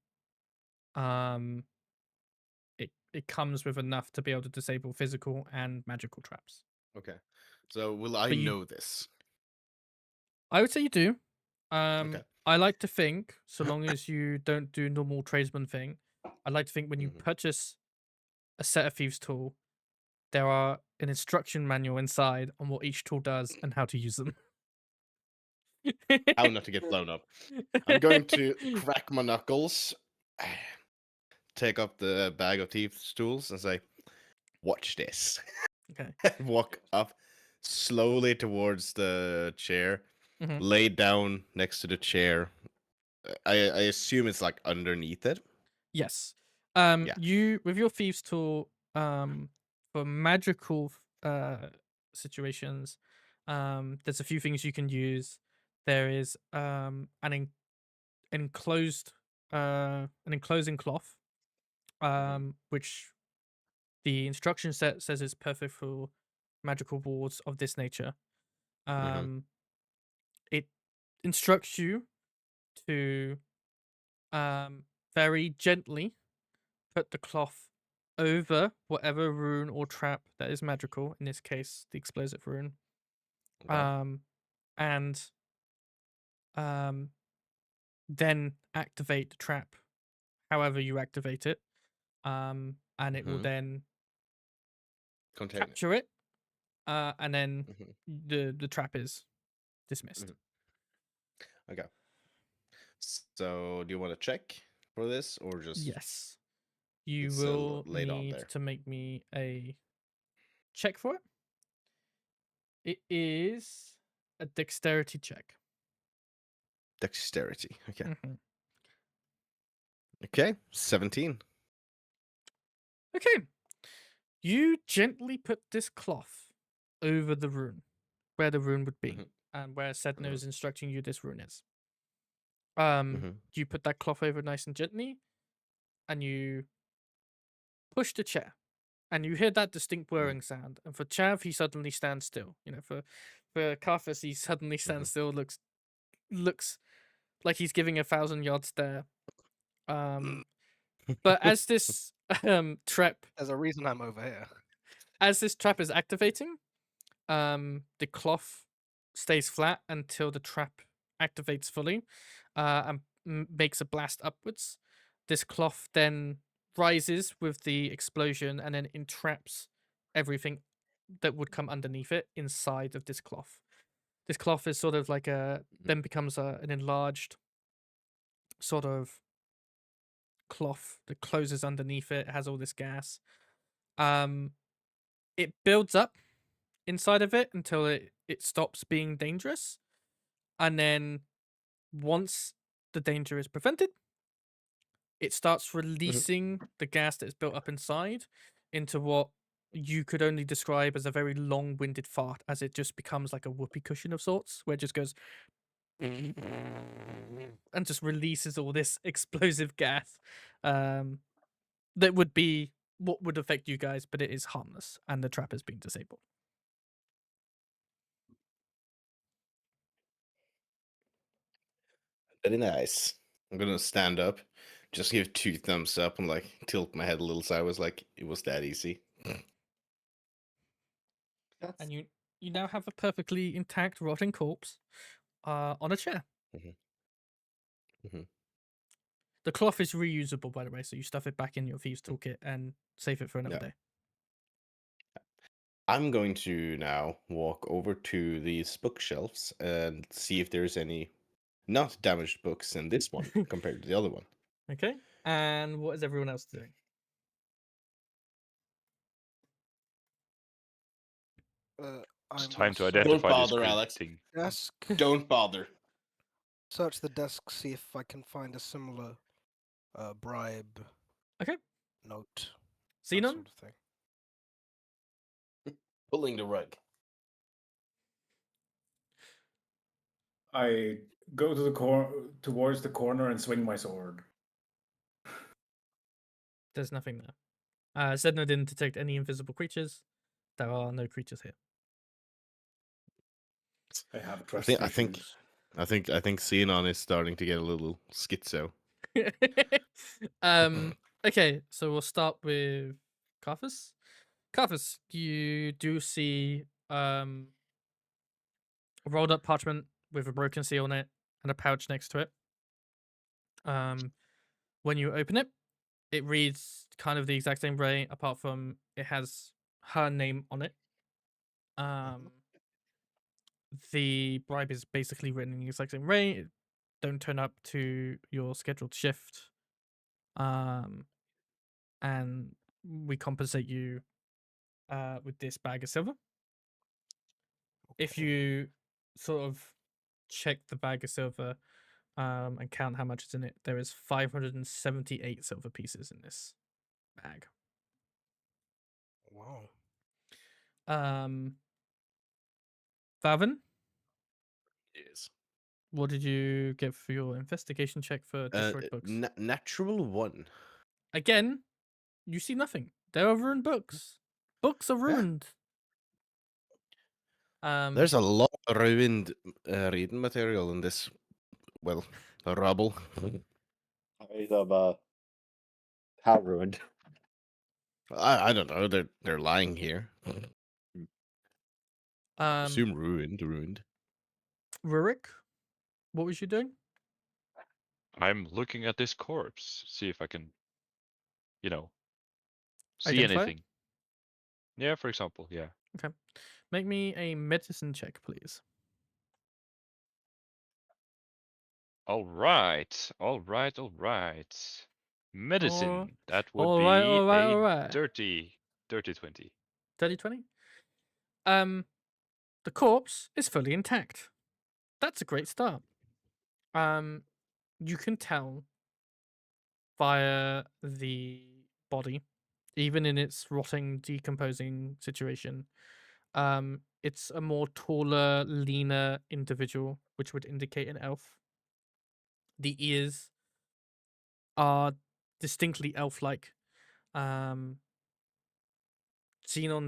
It comes with enough to be able to disable physical and magical traps. Okay. So will I But you- know this? I would say you do. Okay. I like to think, so long as you don't do normal tradesman thing, I like to think when you Mhm. purchase a set of Thieves' Tool, there are an instruction manual inside on what each tool does and how to use them. How not to get blown up. I'm going to crack my knuckles, take up the bag of thieves' tools, and say, "Watch this." Okay. Walk up slowly towards the chair, Mhm. lay down next to the chair. I assume it's like underneath it. Yes. Yeah. You with your Thieves' Tool, for magical situations, there's a few things you can use. There is enclosed an enclosing cloth, which the instruction set says is perfect for magical wards of this nature. It instructs you to very gently put the cloth over whatever rune or trap that is magical, in this case the explosive rune, Okay. and then activate the trap however you activate it, and it will Mhm. then Contain it. capture it, and then Mhm. the trap is dismissed. Mhm. Okay. So, do you want to check for this, or just Yes, you it's will laid on need there? to make me a check for it. It is a dexterity check. Dexterity. Okay. Mhm. Okay. 17. Okay. You gently put this cloth over the rune, where the rune would be, Mhm. and where Sedna Mhm. is instructing you this rune is. Mhm. You put that cloth over nice and gently, and you push the chair, and you hear that distinct whirring sound. And for Chav, he suddenly stands still. You know, for Carthus, he suddenly stands still, looks like he's giving 1,000-yard stare. But as this trap There's a reason I'm over here. as this trap is activating, the cloth stays flat until the trap activates fully, and makes a blast upwards. This cloth then rises with the explosion and then entraps everything that would come underneath it inside of this cloth. This cloth is sort of like then becomes an enlarged sort of cloth that closes underneath it. It has all this gas. It builds up inside of it until it stops being dangerous, and then once the danger is prevented, it starts releasing the gas that is built up inside into what you could only describe as a very long-winded fart, as it just becomes like a whoopee cushion of sorts, where it just goes and just releases all this explosive gas that would be what would affect you guys, but it is harmless, and the trap is being disabled. Very nice. I'm gonna stand up, just give 2 thumbs up, and like tilt my head a little sideways, like it was that easy. That's And you now have a perfectly intact rotting corpse on a chair. Mhm. Mhm. The cloth is reusable, by the way, so you stuff it back in your thieves' toolkit and save it for another Yeah. day. I'm going to now walk over to these bookshelves and see if there's any not damaged books in this one compared to the other one. Okay. And what is everyone else doing? It's I'm time to gonna identify this bother, creepy Alex. thing. desk, Don't bother. search the desk, see if I can find a similar bribe. Okay. Note. That Zinon? sort of thing. Pulling the rug. I go to towards the corner and swing my sword. There's nothing there. Sedna didn't detect any invisible creatures. There are no creatures here. I have I trust think issues. I think Zinon is starting to get a little schizo. Okay, so we'll start with Carthus. Carthus, you do see a rolled up parchment with a broken seal on it and a pouch next to it. When you open it, it reads kind of the exact same way, apart from it has her name on it. The bribe is basically written in the exact same way. Don't turn up to your scheduled shift. And we compensate you with this bag of silver. If you sort of check the bag of silver and count how much is in it, there is 578 silver pieces in this bag. Wow. Valvin, Yes. what did you get for your investigation check for destroyed books? Natural 1. Again, you see nothing. There are ruined books. Books are ruined. There's a lot of ruined reading material in this, well, rubble. How ruined. I don't know. They're lying here. um Assume ruined. Rurik, what was you doing? I'm looking at this corpse, see if I can, see Identify it? anything. Yeah, for example, yeah. Okay. Make me a medicine check, please. All right. Medicine. That would all be right, a all right. dirty 20. 30-20? The corpse is fully intact. That's a great start. You can tell via the body, even in its rotting, decomposing situation, it's a more taller, leaner individual, which would indicate an elf. The ears are distinctly elf-like. Zinon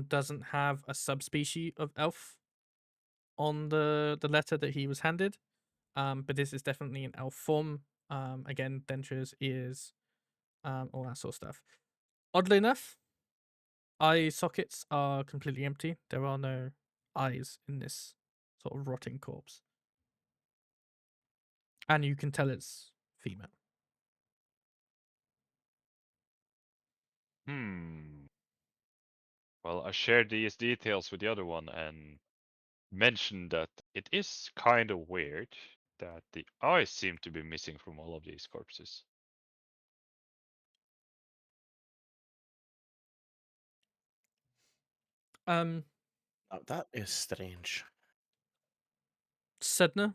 doesn't have a subspecies of elf on the letter that he was handed, but this is definitely an elf form. Again, dentures, ears, all that sort of stuff. Oddly enough, eye sockets are completely empty. There are no eyes in this sort of rotting corpse. And you can tell it's female. Well, I shared these details with the other one and mentioned that it is kind of weird that the eyes seem to be missing from all of these corpses. That is strange. Sedna,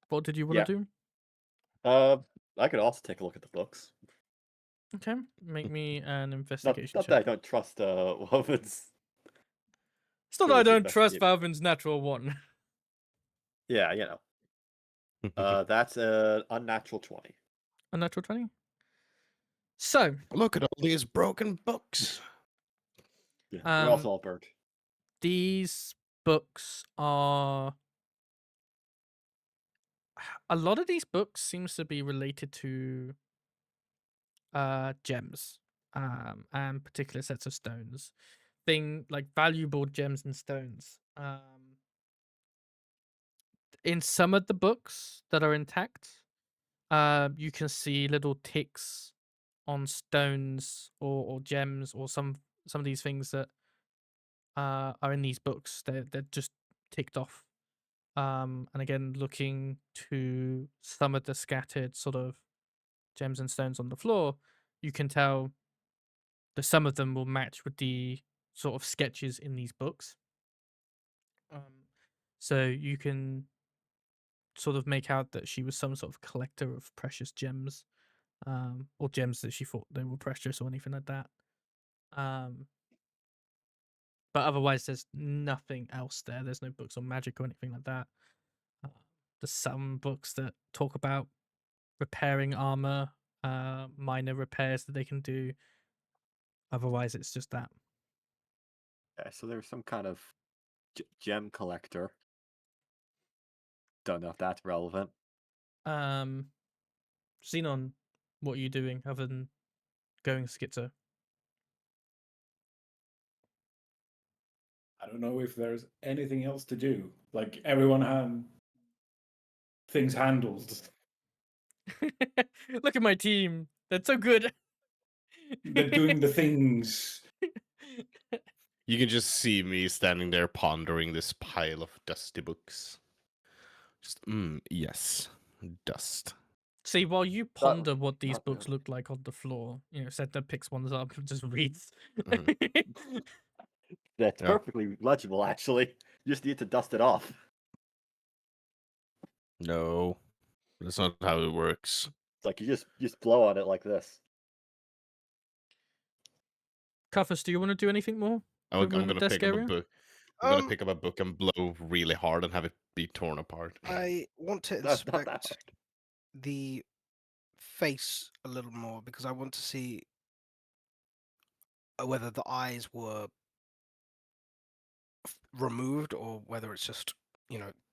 what did you want to do? I could also take a look at the books. Okay, make me an Not, investigation not that I check. don't trust Wauvin's. It's not that I ability to don't trust investigate. Wauvin natural one. Yeah, you know. That's an unnatural 20. A natural 20. So, Look at all these broken books. Yeah, they're also um, all burnt. these books are. A lot of these books seems to be related to gems, and particular sets of stones. Like valuable gems and stones. In some of the books that are intact, you can see little ticks on stones or gems or some of these things that are in these books. They're just ticked off. And again, looking to some of the scattered sort of gems and stones on the floor, you can tell that some of them will match with the sort of sketches in these books. So you can sort of make out that she was some sort of collector of precious gems, or gems that she thought they were precious or anything like that. But otherwise, there's nothing else there. There's no books on magic or anything like that. There's some books that talk about repairing armor, minor repairs that they can do. Otherwise, it's just that. Okay, so there's some kind of gem collector. Don't know if that's relevant. Zinon, what are you doing other than going schizo? I don't know if there's anything else to do. Like everyone had things handled. Look at my team. They're so good. They're doing the things. You can just see me standing there pondering this pile of dusty books. Just, yes, dust. See, while you ponder what these books look like on the floor, Sedna picks ones up and just reads. That's Yeah. perfectly legible, actually. You just need to dust it off. No, that's not how it works. It's like you just blow on it like this. Carthus, do you want to do anything more? I'm over in the gonna desk pick up area? a book. I'm gonna pick up a book and blow really hard and have it be torn apart. I want to That's not that inspect hard. the face a little more because I want to see whether the eyes were removed or whether it's just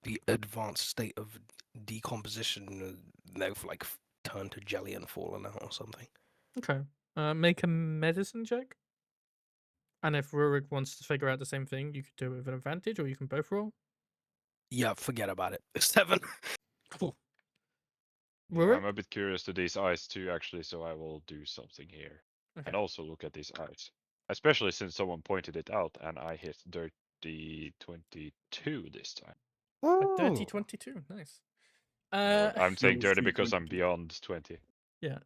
the advanced state of decomposition. They've like turned to jelly and fallen out or something. Okay. Make a medicine check. And if Rurik wants to figure out the same thing, you could do it with an advantage, or you can both roll. Yeah, forget about it. 7. Cool. Yeah, Rurik? I'm a bit curious to these eyes too, actually, so I will do something here. Okay. And also look at these eyes. Especially since someone pointed it out and I hit dirty 22 this time. A dirty 22. Nice. I'm saying dirty Dirty because I'm 22. beyond 20. Yeah.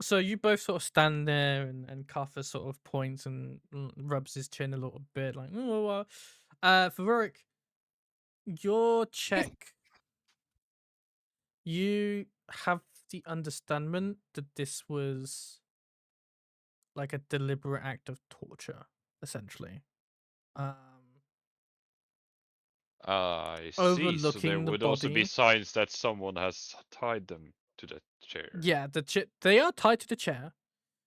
So you both sort of stand there, and Carthus sort of points and rubs his chin a little bit, like, oh, for Rurik, your check, you have the understanding that this was like a deliberate act of torture, essentially. I see. So there Overlooking the would also be body. signs that someone has tied them to the chair. Yeah, they are tied to the chair.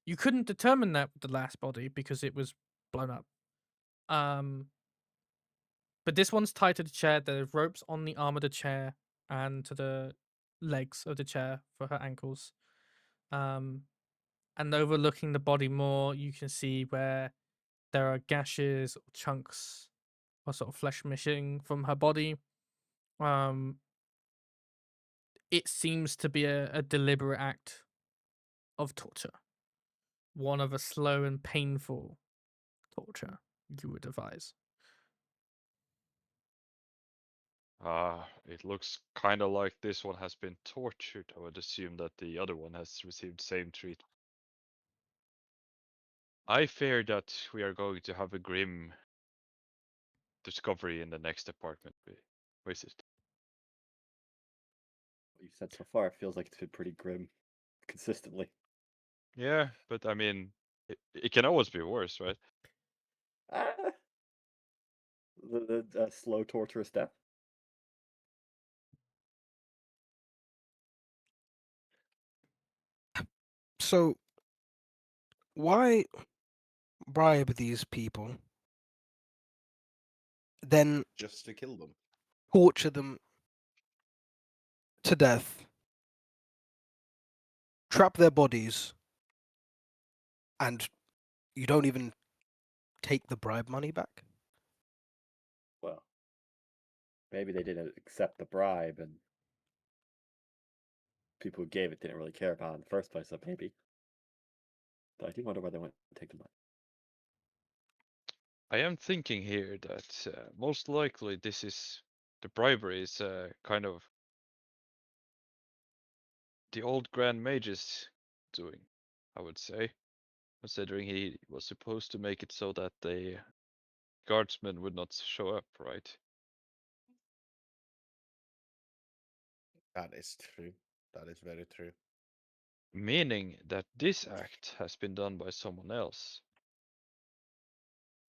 You couldn't determine that with the last body because it was blown up. But this one's tied to the chair. There's ropes on the arm of the chair and to the legs of the chair for her ankles. And overlooking the body more, you can see where there are gashes or chunks or sort of flesh missing from her body. It seems to be a deliberate act of torture. One of a slow and painful torture, you would advise. It looks kind of like this one has been tortured. I would assume that the other one has received same treatment. I fear that we are going to have a grim discovery in the next apartment we visit. What you've said so far, it feels like it's been pretty grim consistently. Yeah, but I mean, it can always be worse, right? Ah, the slow, torturous death. So, why bribe these people, then Just to kill them. torture them to death, trap their bodies, and you don't even take the bribe money back? Well, maybe they didn't accept the bribe, and people who gave it didn't really care about it in the first place, so maybe. But I do wonder where they went to take the money. I am thinking here that most likely the bribery is kind of the old Grand Mage's doing, I would say, considering he was supposed to make it so that the guardsmen would not show up, right? That is true. That is very true. Meaning that this act has been done by someone else.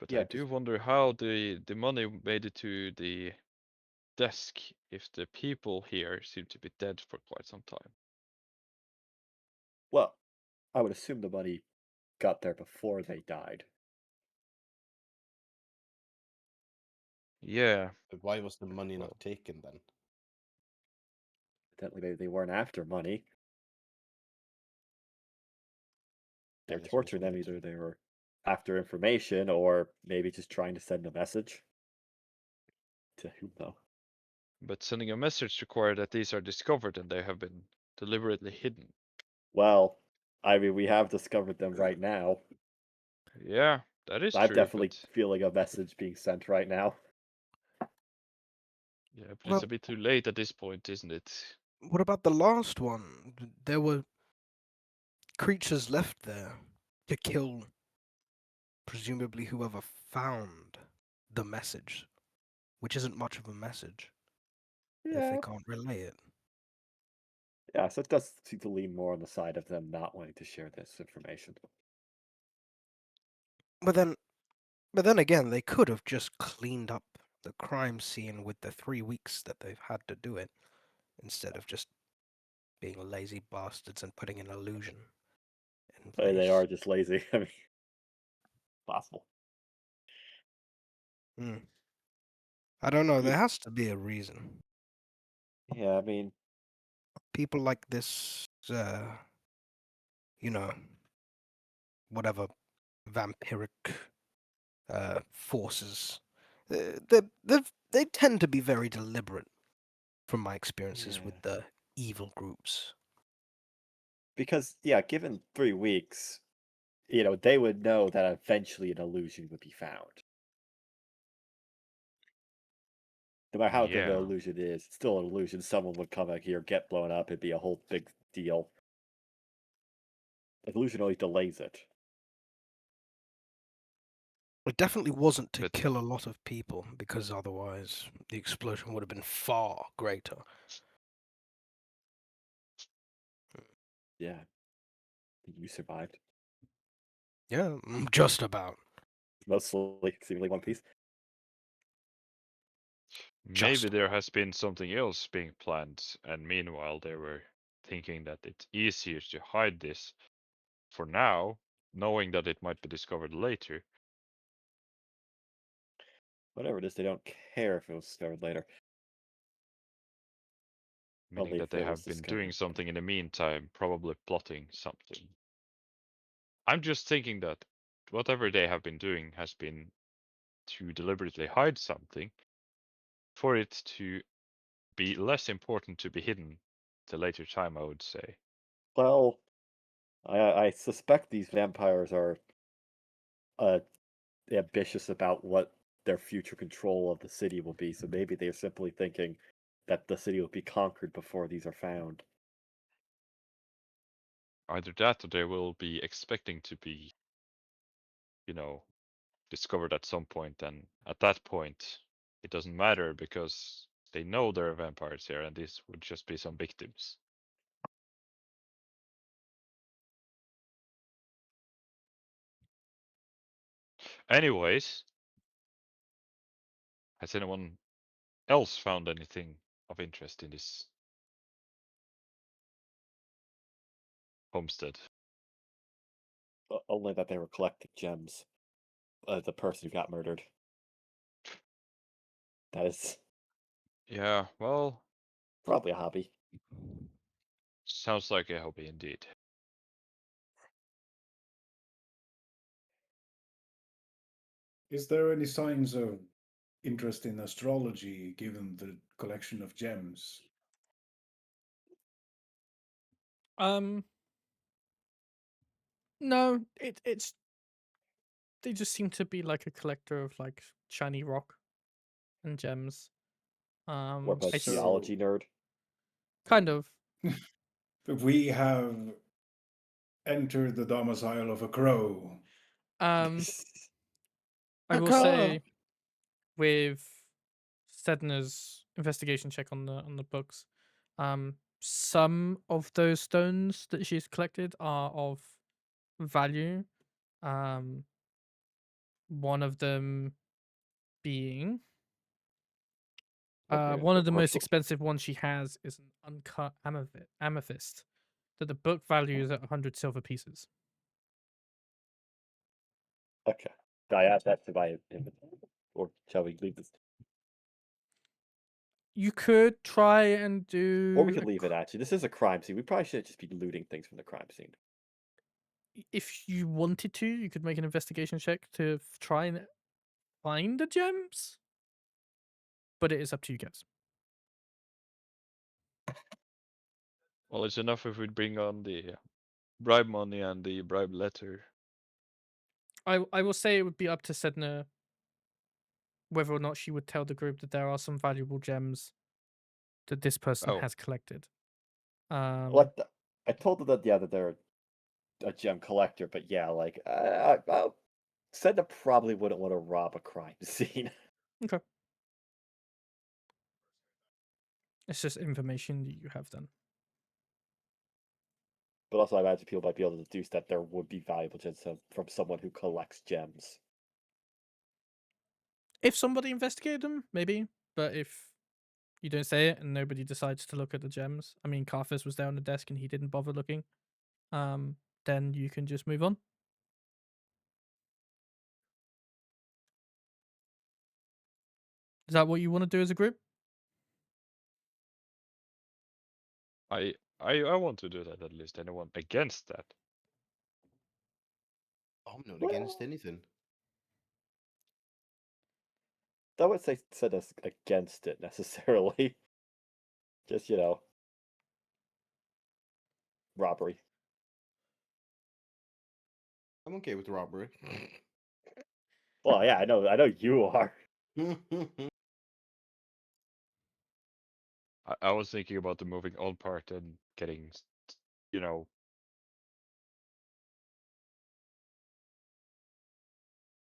But Yeah, I do wonder how the money made it to the desk if the people here seem to be dead for quite some time. Well, I would assume the money got there before they died. Yeah, But why was the money Well- not taken then? Evidently, they weren't after money. They're That is also torturing them. very Either true. they were after information, or maybe just trying to send a message. To whom though? but sending a message required that these are discovered and they have been deliberately hidden. Well, I mean, we have discovered them right now. Yeah, that is I'm true, definitely but feeling a message being sent right now. yeah, but it's Well- a bit too late at this point, isn't it? What about the last one? There were creatures left there to kill, presumably whoever found the message, which isn't much of a message if they Yeah. can't relay it. Yeah, so it does seem to lean more on the side of them not wanting to share this information. But then again, they could have just cleaned up the crime scene with the 3 weeks that they've had to do it, instead of just being lazy bastards and putting an illusion in place. They are just lazy. I mean, possible. I don't know. There has to be a reason. Yeah, I mean, People like this, whatever vampiric forces, they tend to be very deliberate, from my experiences Yeah. with the evil groups. because yeah, given 3 weeks, they would know that eventually an illusion would be found. No matter how good the Yeah. illusion is, it's still an illusion. Someone would come out here, get blown up, it'd be a whole big deal. The illusion only delays it. It definitely wasn't to But- kill a lot of people, because otherwise the explosion would have been far greater. Yeah. You survived. Yeah, just about. Mostly, seemingly one piece. Maybe Just. there has been something else being planned, and meanwhile they were thinking that it's easier to hide this for now, knowing that it might be discovered later. Whatever it is, they don't care if it was discovered later. Meaning Only that if they it was have been doing discovered. something in the meantime, probably plotting something. I'm just thinking that whatever they have been doing has been to deliberately hide something for it to be less important to be hidden at a later time, I would say. Well, I suspect these vampires are ambitious about what their future control of the city will be, so maybe they're simply thinking that the city will be conquered before these are found. Either that or they will be expecting to be, discovered at some point, and at that point it doesn't matter because they know there are vampires here and these would just be some victims. Anyways, has anyone else found anything of interest in this homestead? Only that they were collecting gems. The person who got murdered. That is Yeah, well, probably a hobby. sounds like a hobby indeed. Is there any signs of interest in astrology given the collection of gems? No, it's they just seem to be like a collector of like shiny rock and gems. More of a It's geology nerd. kind of. We have entered the domicile of a crow. I will Aka! say, with Sedna's investigation check on the books, some of those stones that she's collected are of value. One of them being Okay, one the of the most commercial- expensive ones she has is an uncut amethyst that the book value is at 100 silver pieces. Okay. I add that to my inventory, or shall we leave this? You could try and do, Or we could leave it. Actually, this is a crime scene. We probably should just be looting things from the crime scene. if you wanted to, you could make an investigation check to try and find the gems, but it is up to you guys. Well, it's enough if we bring on the bribe money and the bribe letter. I will say it would be up to Sedna whether or not she would tell the group that there are some valuable gems that this person Oh. has collected. Like I told them that that they're a gem collector, but yeah, like I said that probably wouldn't want to rob a crime scene. Okay. It's just information that you have then. But also, I imagine people might be able to deduce that there would be valuable gems from someone who collects gems. If somebody investigated them, maybe. But if you don't say it and nobody decides to look at the gems, I mean, Carthus was there on the desk and he didn't bother looking, then you can just move on. Is that what you want to do as a group? I want to do that at least. Anyone against that? I'm not Well- against anything. I would say said us against it necessarily. Just robbery. I'm okay with robbery. Well, yeah, I know you are. I was thinking about the moving on part and getting,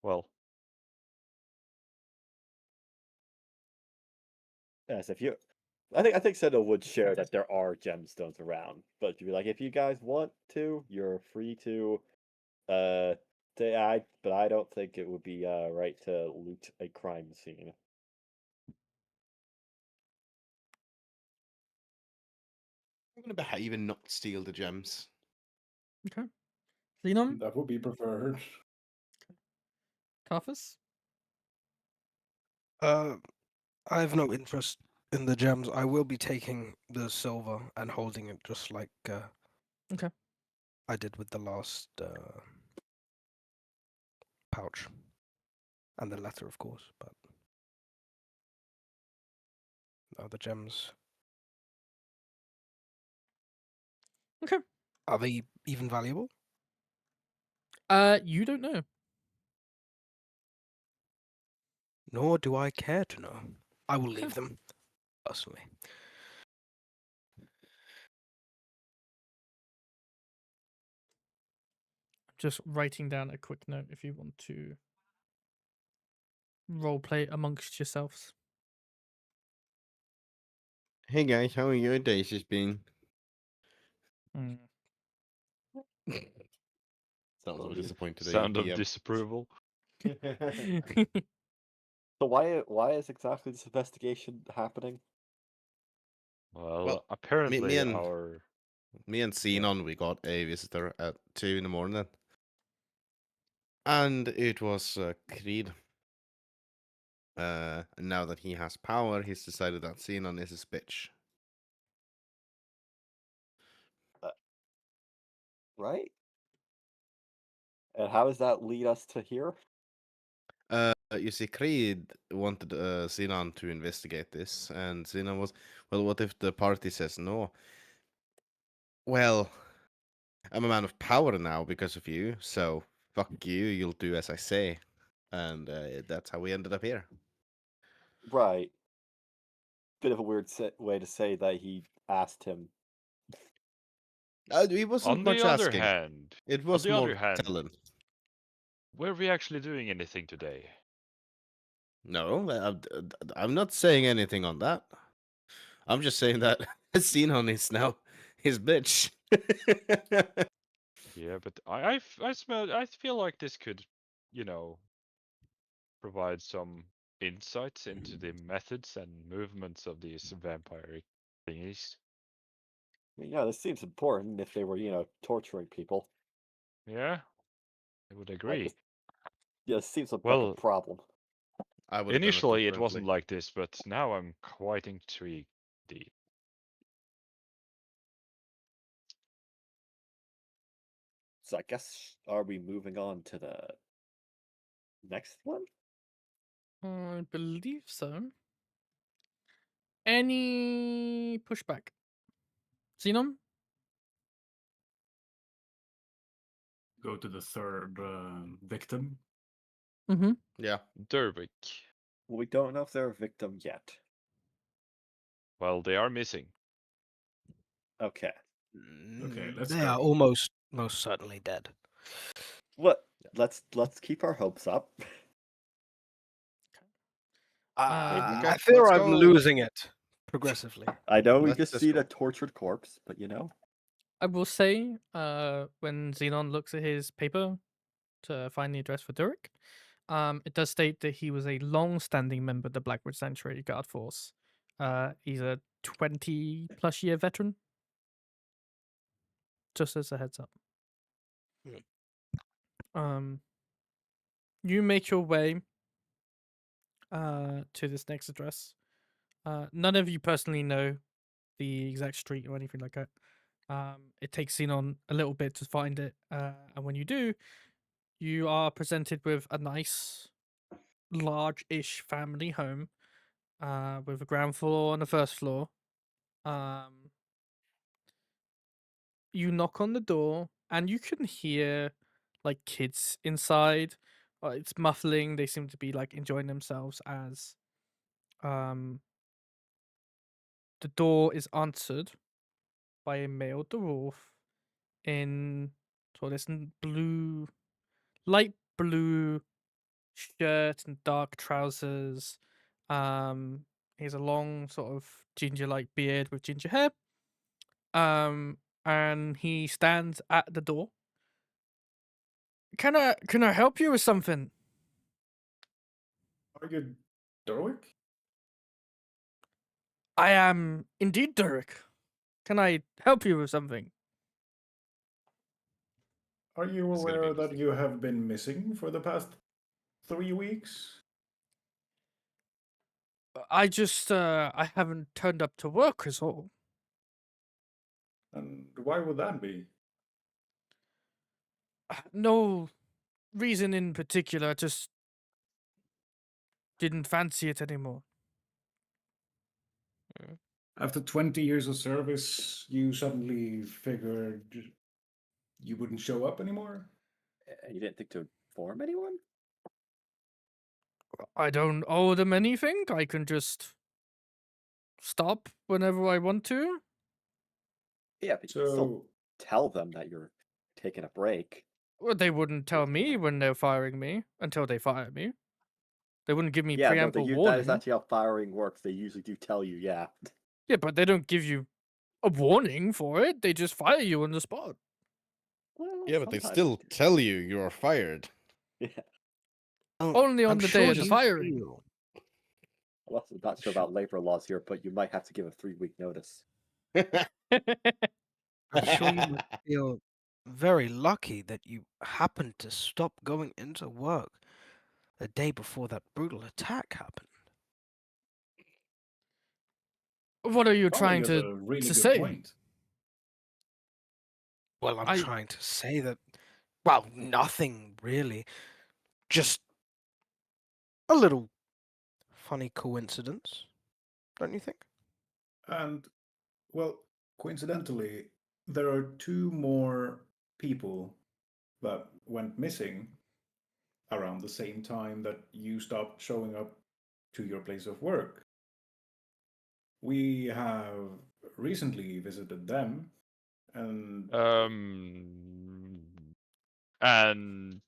well, Yes, I think Senna would share that there are gemstones around, but to be like, if you guys want to, you're free to. But I don't think it would be right to loot a crime scene. I'm gonna behave and not steal the gems. Okay. Zinon? That would be preferred. Carthus? I have no interest in the gems. I will be taking the silver and holding it just like Okay. I did with the last pouch. And the letter, of course, but no, the gems. Okay. Are they even valuable? You don't know. Nor do I care to know. I will Okay. leave them, personally. Just writing down a quick note if you want to roleplay amongst yourselves. Hey guys, how are your days has been? Mm. Sounds so disappointed. Sound of disapproval. So why is exactly this investigation happening? Well, Well, apparently and- our Me and Zinon, we got a visitor at 2 in the morning. And it was Creed. Now that he has power, he's decided that Zinon is his bitch. Right? And how does that lead us to here? You see, Creed wanted Zinon to investigate this, and Zinon was, well, what if the party says no? Well, I'm a man of power now because of you, so fuck you, you'll do as I say. And that's how we ended up here. Right. Bit of a weird way to say that he asked him. It wasn't on much the other asking. hand, It was the more other hand- telling. were we actually doing anything today? No, I'm not saying anything on that. I'm just saying that Zinon is now his bitch. Yeah, but I smell. I feel like this could, you know, provide some insights into the methods and movements of these vampire thingies. I mean, yeah, this seems important if they were, torturing people. Yeah, I would agree. Yeah, this seems like Well, a problem. I would have done initially it differently. wasn't like this, but now I'm quite intrigued. So I guess, are we moving on to the next one? I believe so. Any pushback? Zinon? Go to the third victim. Mm-hmm. Yeah. Dervik. Well, we don't know if they're a victim yet. Well, they are missing. Okay. Okay, let's They go. are almost most certainly dead. What? Let's keep our hopes up. Maybe. I fear Let's I'm go. losing it progressively. I know we Let's just just seen go. a tortured corpse, but I will say, when Zinon looks at his paper to find the address for Rurik, it does state that he was a long-standing member of the BlackWood Sanctuary Guard Force. He's a 20-plus year veteran. Just as a heads up. You make your way to this next address. None of you personally know the exact street or anything like that. It takes Zinon a little bit to find it, and when you do, you are presented with a nice, large-ish family home, with a ground floor and a first floor. You knock on the door, and you can hear like kids inside. It's muffling. They seem to be like enjoying themselves as the door is answered by a male dwarf in sort of this blue, light blue shirt and dark trousers. He has a long sort of ginger-like beard with ginger hair. And he stands at the door. Can I help you with something? Are you Dorwick? I am indeed Rurik. Can I help you with something? Are you It's gonna be aware that you have been missing for the past 3 weeks? I just I haven't turned up to work is all. And why would that be? No reason in particular. Just didn't fancy it anymore. After 20 years of service, you suddenly figured you wouldn't show up anymore? You didn't think to inform anyone? I don't owe them anything. I can just stop whenever I want to. Yeah, but you can still So, tell them that you're taking a break. Well, they wouldn't tell That's me fine. when they're firing me until they fire me. They wouldn't give me Yeah, no, preamble that is warning. actually how firing works. They usually do tell you, yeah. Yeah, but they don't give you a warning for it. They just fire you on the spot. Well, Yeah, but they sometimes still do. tell you you're fired. Yeah. Only on I'm the sure day of the you firing. feel- I'm also not sure about labor laws here, but you might have to give a 3-week notice. I'm sure you would feel very lucky that you happened to stop going into work the day before that brutal attack happened. What are you Charlie trying has to a really good say? point. Well, I'm I- trying to say that, well, nothing really. Just a little funny coincidence, don't you think? And, well, coincidentally, there are 2 more people that went missing around the same time that you stopped showing up to your place of work. We have recently visited them, and And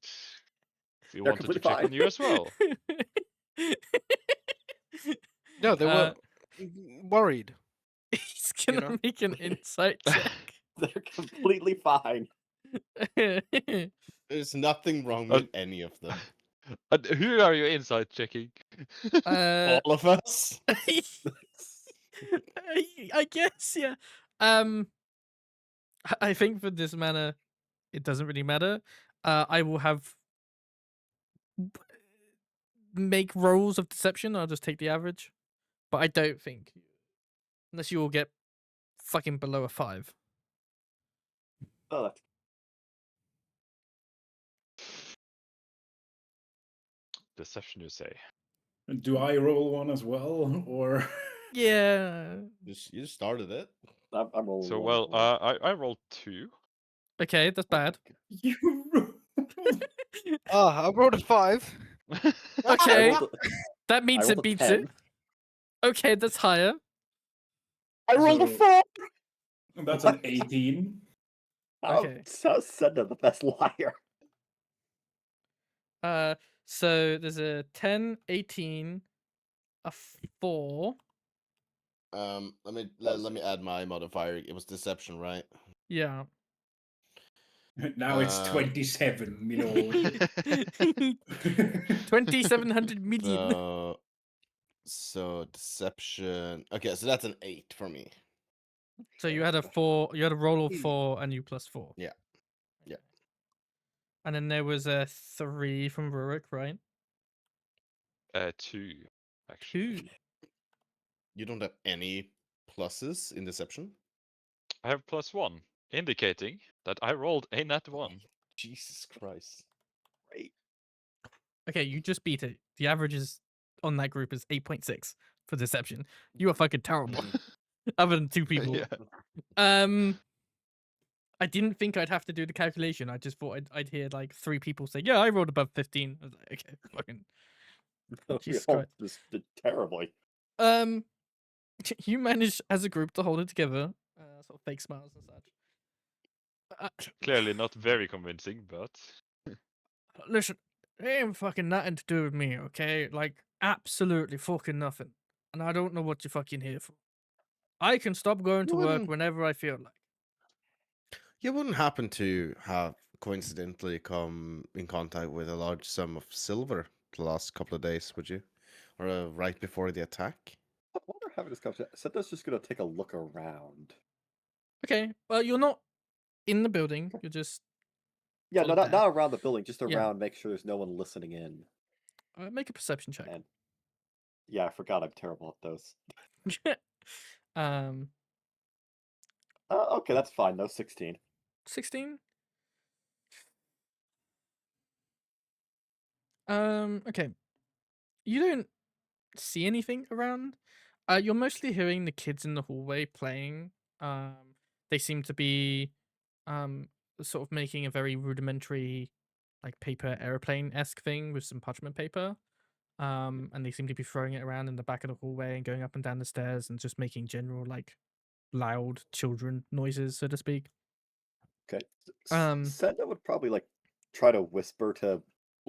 we They're wanted to completely check fine. on you as well. No, they were worried. He's gonna know? make an insight check. They're completely fine. There's nothing wrong Uh, with any of them. Who are you inside checking? Uh, All of us. I guess, yeah. I think for this manner, it doesn't really matter. I will have make rolls of deception. I'll just take the average, but I don't think unless you all get fucking below a 5. Oh, that's Deception, you say? do I roll one as well, or Yeah. You started it. I'm rolling So one. well, I rolled 2. Okay, that's bad. you roll? I rolled a 5. I Okay, rolled that I means rolled it a beats 10. it. Okay, that's higher. I rolled a So- 4. That's an 18. Okay. So Sedna the best liar. So there's a 10, 18, a 4. Let me add my modifier. It was deception, right? Yeah. Now it's 27, my lord. 2,700 million. So deception. Okay, so that's an 8 for me. So you had a 4. You had a roll of 4, and you plus 4. Yeah. Yeah. And then there was a 3 from Rurik, right? 2, actually. 2. You don't have any pluses in deception? I have +1, indicating that I rolled a nat 1. Jesus Christ. Great. Okay, you just beat it. The average is on that group is 8.6 for deception. You are fucking terrible. Other than 2 people. Yeah. I didn't think I'd have to do the calculation. I just thought I'd hear like 3 people say, "Yeah, I rolled above 15." I was like, okay, fucking. We Jesus all Christ. just did terribly. You managed as a group to hold it together, sort of fake smiles and such. Clearly not very convincing, but Listen, it ain't fucking nothing to do with me, okay? Like, absolutely fucking nothing. And I don't know what you're fucking here for. I can stop going to work Wouldn't- whenever I feel like. You wouldn't happen to have coincidentally come in contact with a large sum of silver the last couple of days, would you? Or right before the attack? While we're having this conversation, Sedna's just gonna take a look around. Okay, well, you're not in the building. You're just Yeah, sort no, of not, there. not around the building, just Yeah. around, make sure there's no one listening in. Make a perception check. And yeah, I forgot I'm terrible at those. Okay, that's fine. No 16. 16. Okay. You don't see anything around. You're mostly hearing the kids in the hallway playing. They seem to be um sort of making a very rudimentary like paper airplane-esque thing with some parchment paper. And they seem to be throwing it around in the back of the hallway and going up and down the stairs and just making general like loud children noises, so to speak. Okay. Um Sedna would probably like try to whisper to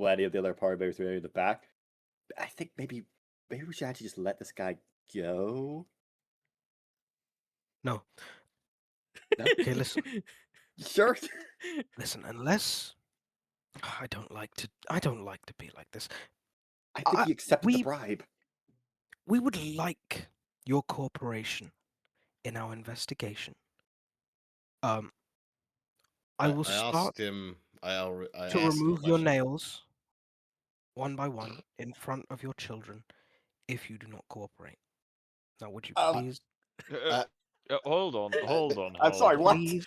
any of the other party members in the back. I think maybe we should actually just let this guy go. No. No? Okay, listen. Sure. Listen, unless I don't like to be like this. I think he accepted the we- bribe. We would like your cooperation in our investigation. I will start asked him. I to asked him a remove your question. nails one by one in front of your children if you do not cooperate. Now, would you please? Hold on. I'm sorry, what? Please?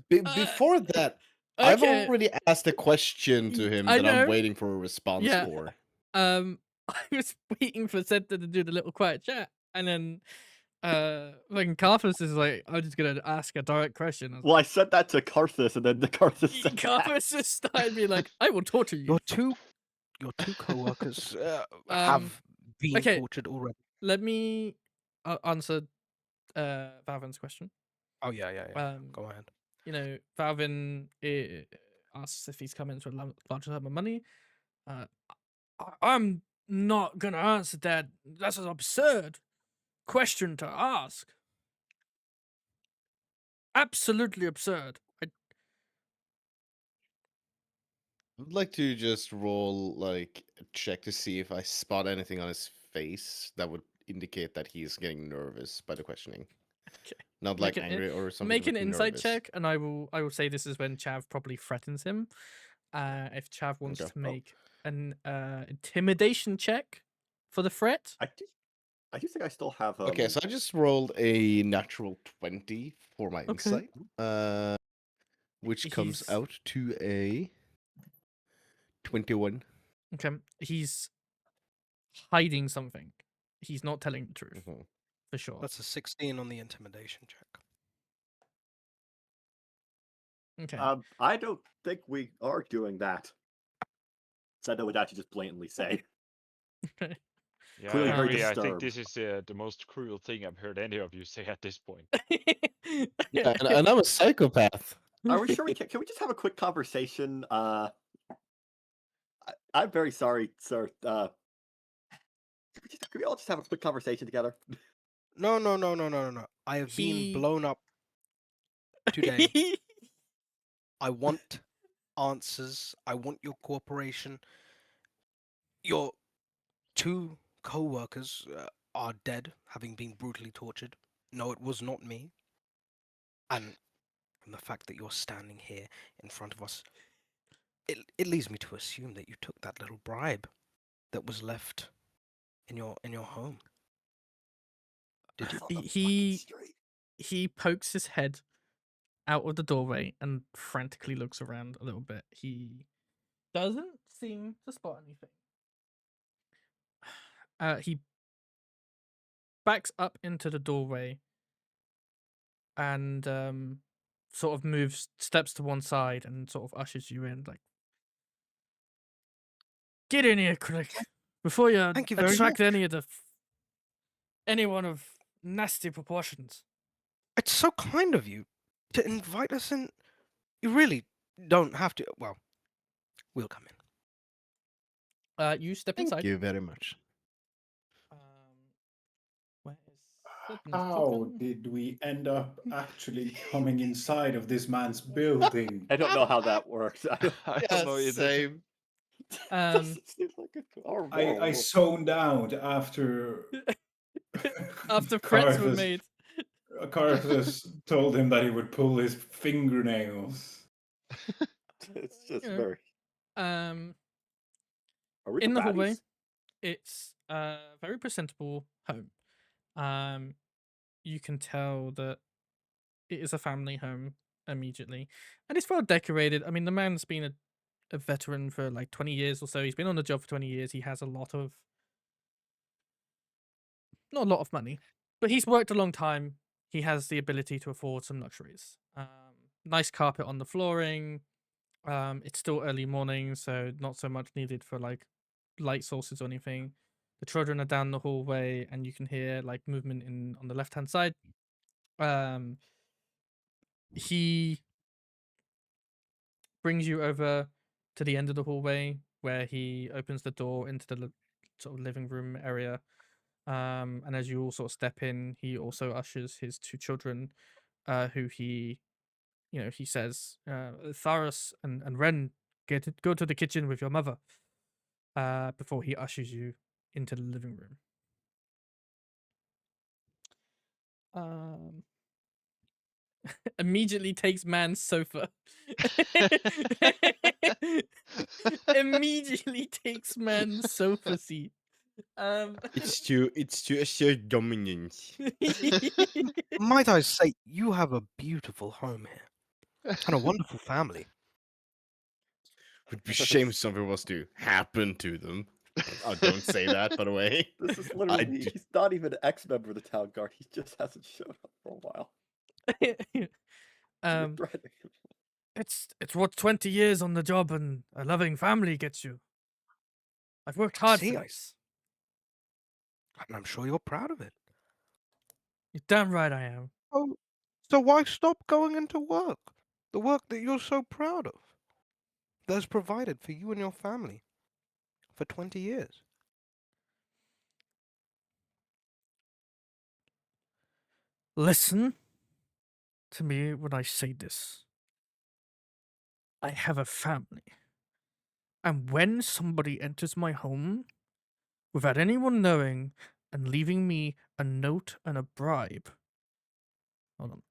Before that, I've okay. already asked a question to him I that I'm know. waiting for a response Yeah. for. I was waiting for Sedna to do the little quiet chat, and then fucking Carthus is like, I'm just gonna ask a direct question. I was Well, I like, said that to Carthus, and then the Carthus said Carthus just started being like, I will torture you. Your two co-workers Um, have been okay. tortured already. Let me answer Valvin's question. Oh yeah. Go ahead. You know, Valvin asks if he's coming to a large sum of money. I'm not gonna answer that. That's an absurd question to ask. Absolutely absurd. I'd like to just roll like a check to see if I spot anything on his face that would indicate that he's getting nervous by the questioning. Okay. Not Make like an angry or something. Make an but insight nervous. check, and I will say this is when Chav probably threatens him. If Chav wants Okay. to make an intimidation check for the threat. I do think I still have. Okay, so I just rolled a natural 20 for my Okay. insight, which comes He's- out to a 21. Okay, he's hiding something. He's not telling the truth Mhm. for sure. That's a 16 on the intimidation check. Okay. I don't think we are doing that. Sedna would actually just blatantly say. Yeah, Clearly I very agree. I think disturbed. this is the most cruel thing I've heard any of you say at this point. Yeah, and I'm a psychopath. Are we sure we can we just have a quick conversation? I'm very sorry, sir. Can we all just have a quick conversation together? No. I have been blown up today. I want answers. I want your cooperation. Your two co-workers are dead, having been brutally tortured. No, it was not me. And from the fact that you're standing here in front of us, it leads me to assume that you took that little bribe that was left in your home. Did you? He pokes his head out of the doorway and frantically looks around a little bit. He doesn't seem to spot anything. He backs up into the doorway and sort of steps to one side and sort of ushers you in, like, get in here quick before you Thank you very attract anyone of nasty proportions. It's so kind of you to invite us in. You really don't have to. Well, we'll come in. You step Thank inside. you very much. Where is Sedna's How token? did we end up actually coming inside of this man's building? I don't know how that works. I don't know either. Same. Seems like I zoned out after After threats were Carthus- made. Carthus told him that he would pull his fingernails. It's just Yeah. very. Um, Are we in the hallway, baddies? it's a very presentable home. You can tell that it is a family home immediately, and it's well decorated. I mean, the man's been a a veteran for like 20 years or so. He's been on the job for 20 years. He has not a lot of money, but he's worked a long time. He has the ability to afford some luxuries. Nice carpet on the flooring. It's still early morning, so not so much needed for like light sources or anything. The children are down the hallway, and you can hear like movement on the left hand side. He brings you over to the end of the hallway where he opens the door into the sort of living room area. And as you all sort of step in, he also ushers his two children, who he says, Tharos and Ren, go to the kitchen with your mother, before he ushers you into the living room. Immediately takes man's sofa. Immediately takes man's sofa seat. It's to assert dominance. Might I say, you have a beautiful home here and a wonderful family. Would be shame if something was to happen to them. Oh, don't say that, by the way. This is literally, he's not even an ex-member of the town guard. He just hasn't showed up for a while. You're threatening him. It's what 20 years on the job and a loving family gets you. I've worked hard See, for this. And I'm sure you're proud of it. You're damn right I am. Oh, so why stop going into work? The work that you're so proud of. That's provided for you and your family for 20 years. Listen to me when I say this. I have a family. And when somebody enters my home without anyone knowing and leaving me a note and a bribe. Hold on.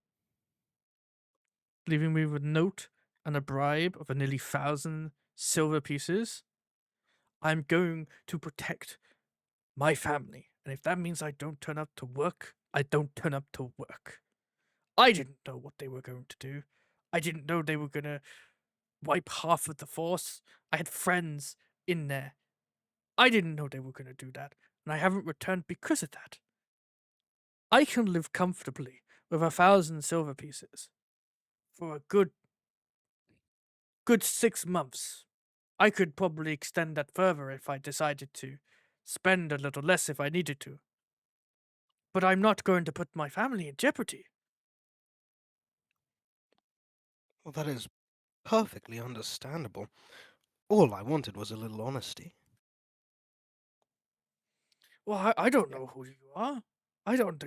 Leaving me with a note and a bribe of nearly 1,000 silver pieces, I'm going to protect my family. And if that means I don't turn up to work, I don't turn up to work. I didn't know what they were going to do. I didn't know they were going to wipe half of the force. I had friends in there. I didn't know they were going to do that, and I haven't returned because of that. I can live comfortably with 1,000 silver pieces for a good 6 months. I could probably extend that further if I decided to, spend a little less if I needed to. But I'm not going to put my family in jeopardy. Well, that is perfectly understandable. All I wanted was a little honesty. Well, I don't know who you are. I don't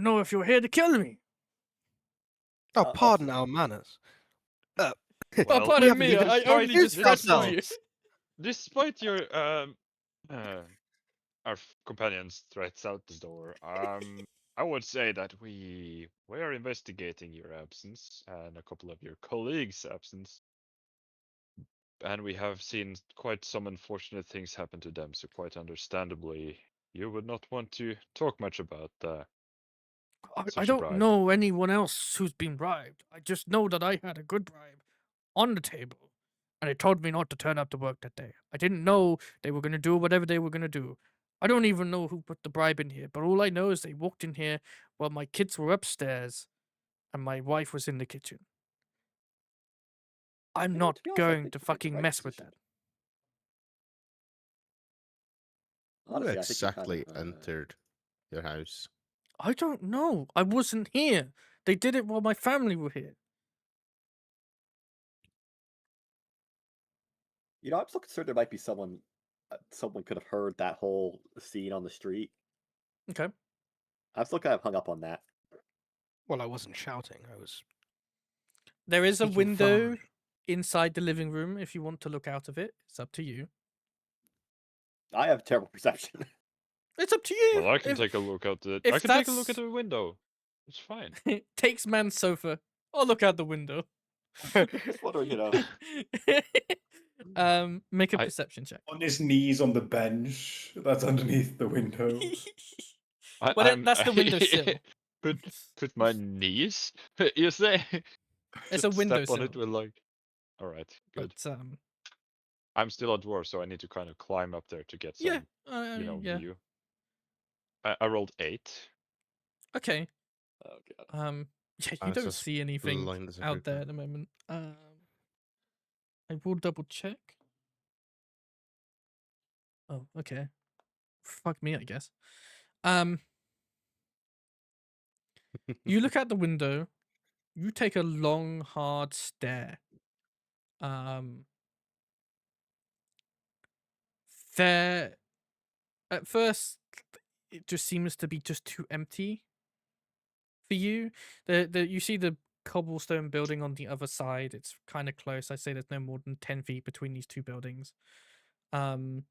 know if you're here to kill me. Oh, pardon our manners. Oh, Well, pardon me, even I only just introduced threatened you. ourselves. Despite your our companion's threats out the door, I would say that we are investigating your absence and a couple of your colleagues' absence, and we have seen quite some unfortunate things happen to them. So quite understandably, you would not want to talk much about I such a don't bribe. know anyone else who's been bribed. I just know that I had a good bribe on the table, and it told me not to turn up to work that day. I didn't know they were going to do whatever they were going to do. I don't even know who put the bribe in here, but all I know is they walked in here while my kids were upstairs and my wife was in the kitchen. I'm You know, not to be honest, I going think to you made the fucking right mess with decision. that. Honestly, Who I think you exactly kind of, entered your house? I don't know. I wasn't here. They did it while my family were here. You know, I'm still concerned there might be someone could have heard that whole scene on the street. Okay. I'm still kind of hung up on that. Well, I wasn't shouting. I was. There is a Speaking window firmly. inside the living room if you want to look out of it. It's up to you. I have terrible perception. It's up to you. Well, I can If- take a look out the. if I can take a look at that's- the window. It's fine. Takes man's sofa. I'll look out the window. Just wondering, you know. Make a I- perception check. On his knees on the bench that's underneath the window. Well, that's the windowsill. Put my knees. You say? It's a Just step on windowsill. it with like. All right, good. But I'm still a dwarf, so I need to kind of climb up there to get some, yeah, yeah. view. I rolled 8. Okay. Oh god. Yeah, I you was don't just see anything blind as a out there cuckoo. at the moment. I will double check. Oh, okay. Fuck me, I guess. You look out the window. You take a long, hard stare. There, at first, it just seems to be just too empty for you. You see the cobblestone building on the other side. It's kind of close. I say there's no more than 10 feet between these two buildings. And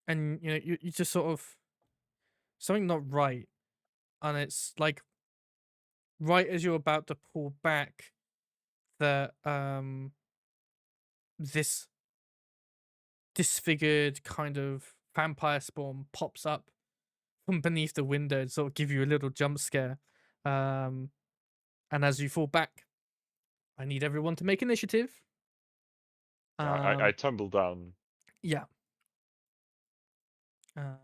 you know, you just sort of something not right, and it's like right as you're about to pull back, that this disfigured kind of vampire spawn pops up from beneath the window and sort of give you a little jump scare. And as you fall back, I need everyone to make initiative. I tumble down. Yeah.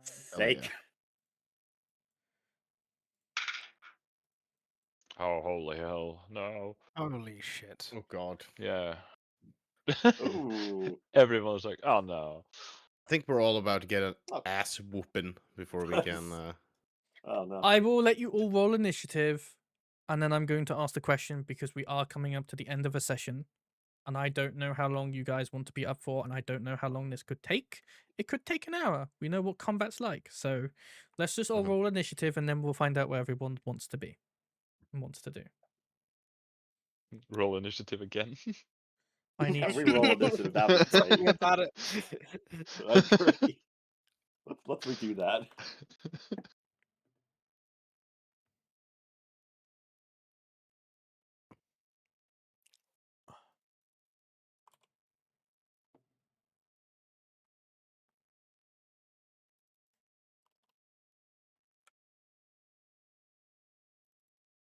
Sake. Oh, holy hell. No. Holy shit. Oh god. Yeah. Ooh. Everyone's like, oh no. I think we're all about to get an Oh. ass whooping before we can. Oh no. I will let you all roll initiative, and then I'm going to ask the question because we are coming up to the end of a session, and I don't know how long you guys want to be up for, and I don't know how long this could take. It could take an hour. We know what combat's like, so let's just all roll initiative, and then we'll find out where everyone wants to be and wants to do. Roll initiative again. I need Yeah, re-roll initiative. That would be Tell great. me about it. I agree. Let's redo that.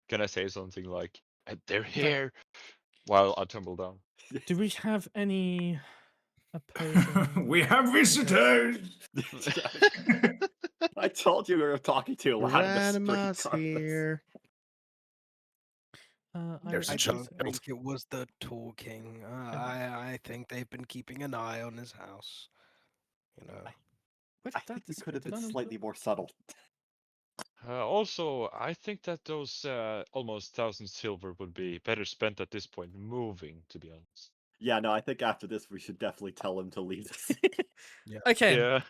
Can I say something like, they're here, while I tumble down? Do we have any opposing? We have visitors. I told you we were talking to a lot of the street Grandma's Carthus. here. I a don't child. think it was the talking. I think they've been keeping an eye on his house. You know. Where I did that think you disappear? could have Did been I not slightly put- more subtle. Also, I think that those almost 1,000 silver would be better spent at this point moving, to be honest. Yeah, no, I think after this we should definitely tell him to leave us. Okay, Yeah.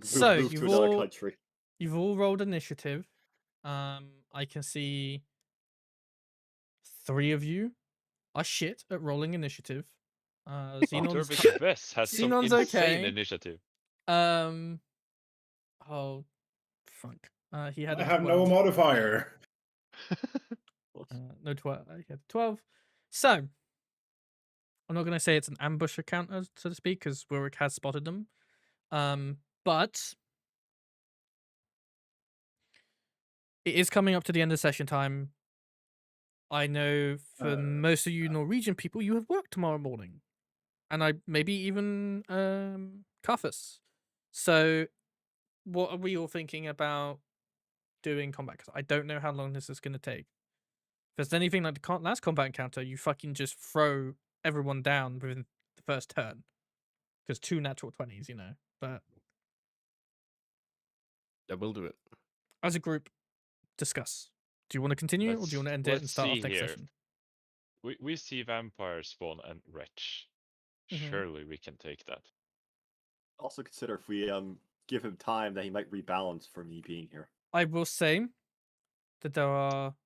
so move to another country. you've all rolled initiative. I can see 3 of you are shit at rolling initiative. Zenon's Dervish Vess has some Zenon's insane okay. initiative. Oh fuck. He had I a have 12. no modifier. No 12. He had 12. So I'm not gonna say it's an ambush encounter, so to speak, because Rurik has spotted them. But it is coming up to the end of session time. I know for most of you Norwegian people, you have work tomorrow morning, and I maybe even Carthus. So, what are we all thinking about doing combat? Because I don't know how long this is going to take. If there's anything like the last combat encounter, you fucking just throw everyone down within the first turn, because 2 natural 20s, you know. But I will do it. as a group, discuss. Do you want to continue, or do you want to end it and Let's start off see next here. session? We see vampire spawn and wretch. Mhm. Surely we can take that. Also consider if we give him time that he might rebalance for me being here. I will say that there are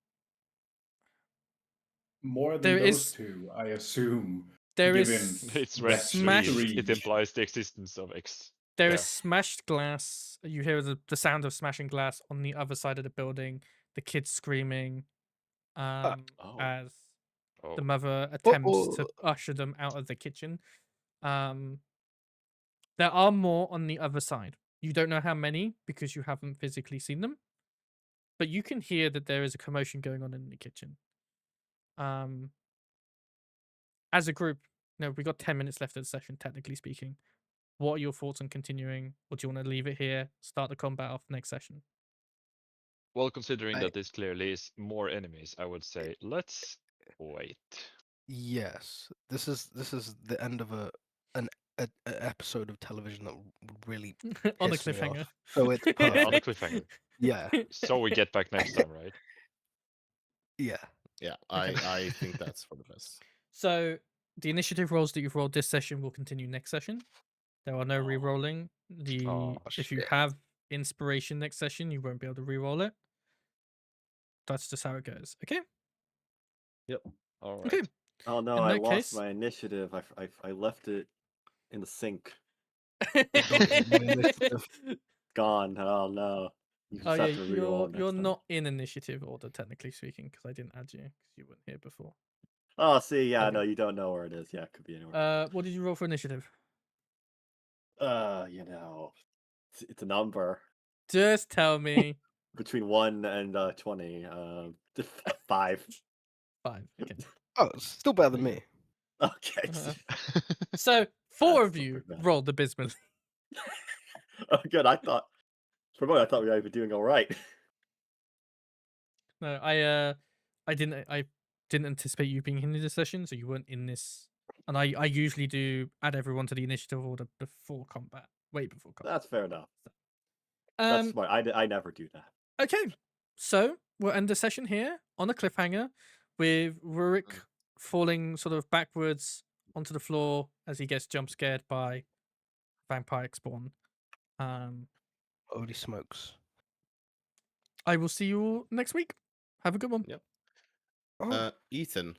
More than There those is- 2, I assume. there given is It's that red smashed- trees. It reach. implies the existence of X. There Yeah. is smashed glass. You hear the sound of smashing glass on the other side of the building. The kids screaming, Oh. as Oh. the mother attempts to Uh-oh. usher them out of the kitchen. There are more on the other side. You don't know how many because you haven't physically seen them, but you can hear that there is a commotion going on in the kitchen. As a group, No, we got 10 minutes left of the session, technically speaking. What are your thoughts on continuing, or do you want to leave it here, start the combat off next session? Well, considering I- that this clearly is more enemies, I would say let's wait. Yes, this is the end of an episode of television that would really On a piss me cliffhanger. off. So it's Yeah, on a perfect. cliffhanger. Yeah, So we get back next time, right? yeah. Yeah, Okay. I think that's for the best. So the initiative rolls that you've rolled this session will continue next session. There are no Oh. re-rolling. If you shit. have inspiration next session, you won't be able to re-roll it. That's just how it goes. Okay. All right. Okay. Oh no, In I that lost case- my initiative. I left it in the sink. Initiative. Gone. Oh no. You just Oh yeah, have to reroll it next you're time. not in initiative order technically speaking because I didn't add you because you weren't here before. Oh, see, yeah, Okay. no, you don't know where it is. Yeah, it could be anywhere. What did you roll for initiative? You know, it's a number Just tell me. between 1 and 20. 5. 5. Okay. Oh, it's still better than me. Okay. So 4 That's of you super bad. rolled abysmally. Oh, good. I thought for a moment I thought we might be doing all right. No, I didn't anticipate you being in this session, so you weren't in this. And I usually do add everyone to the initiative order before combat, way before combat. That's fair enough. That's smart. I never do that. Okay, so we'll end the session here on a cliffhanger with Rurik falling sort of backwards onto the floor as he gets jump scared by vampire spawn. Holy smokes. I will see you all next week. Have a good one. Yep. Oh, Ethan,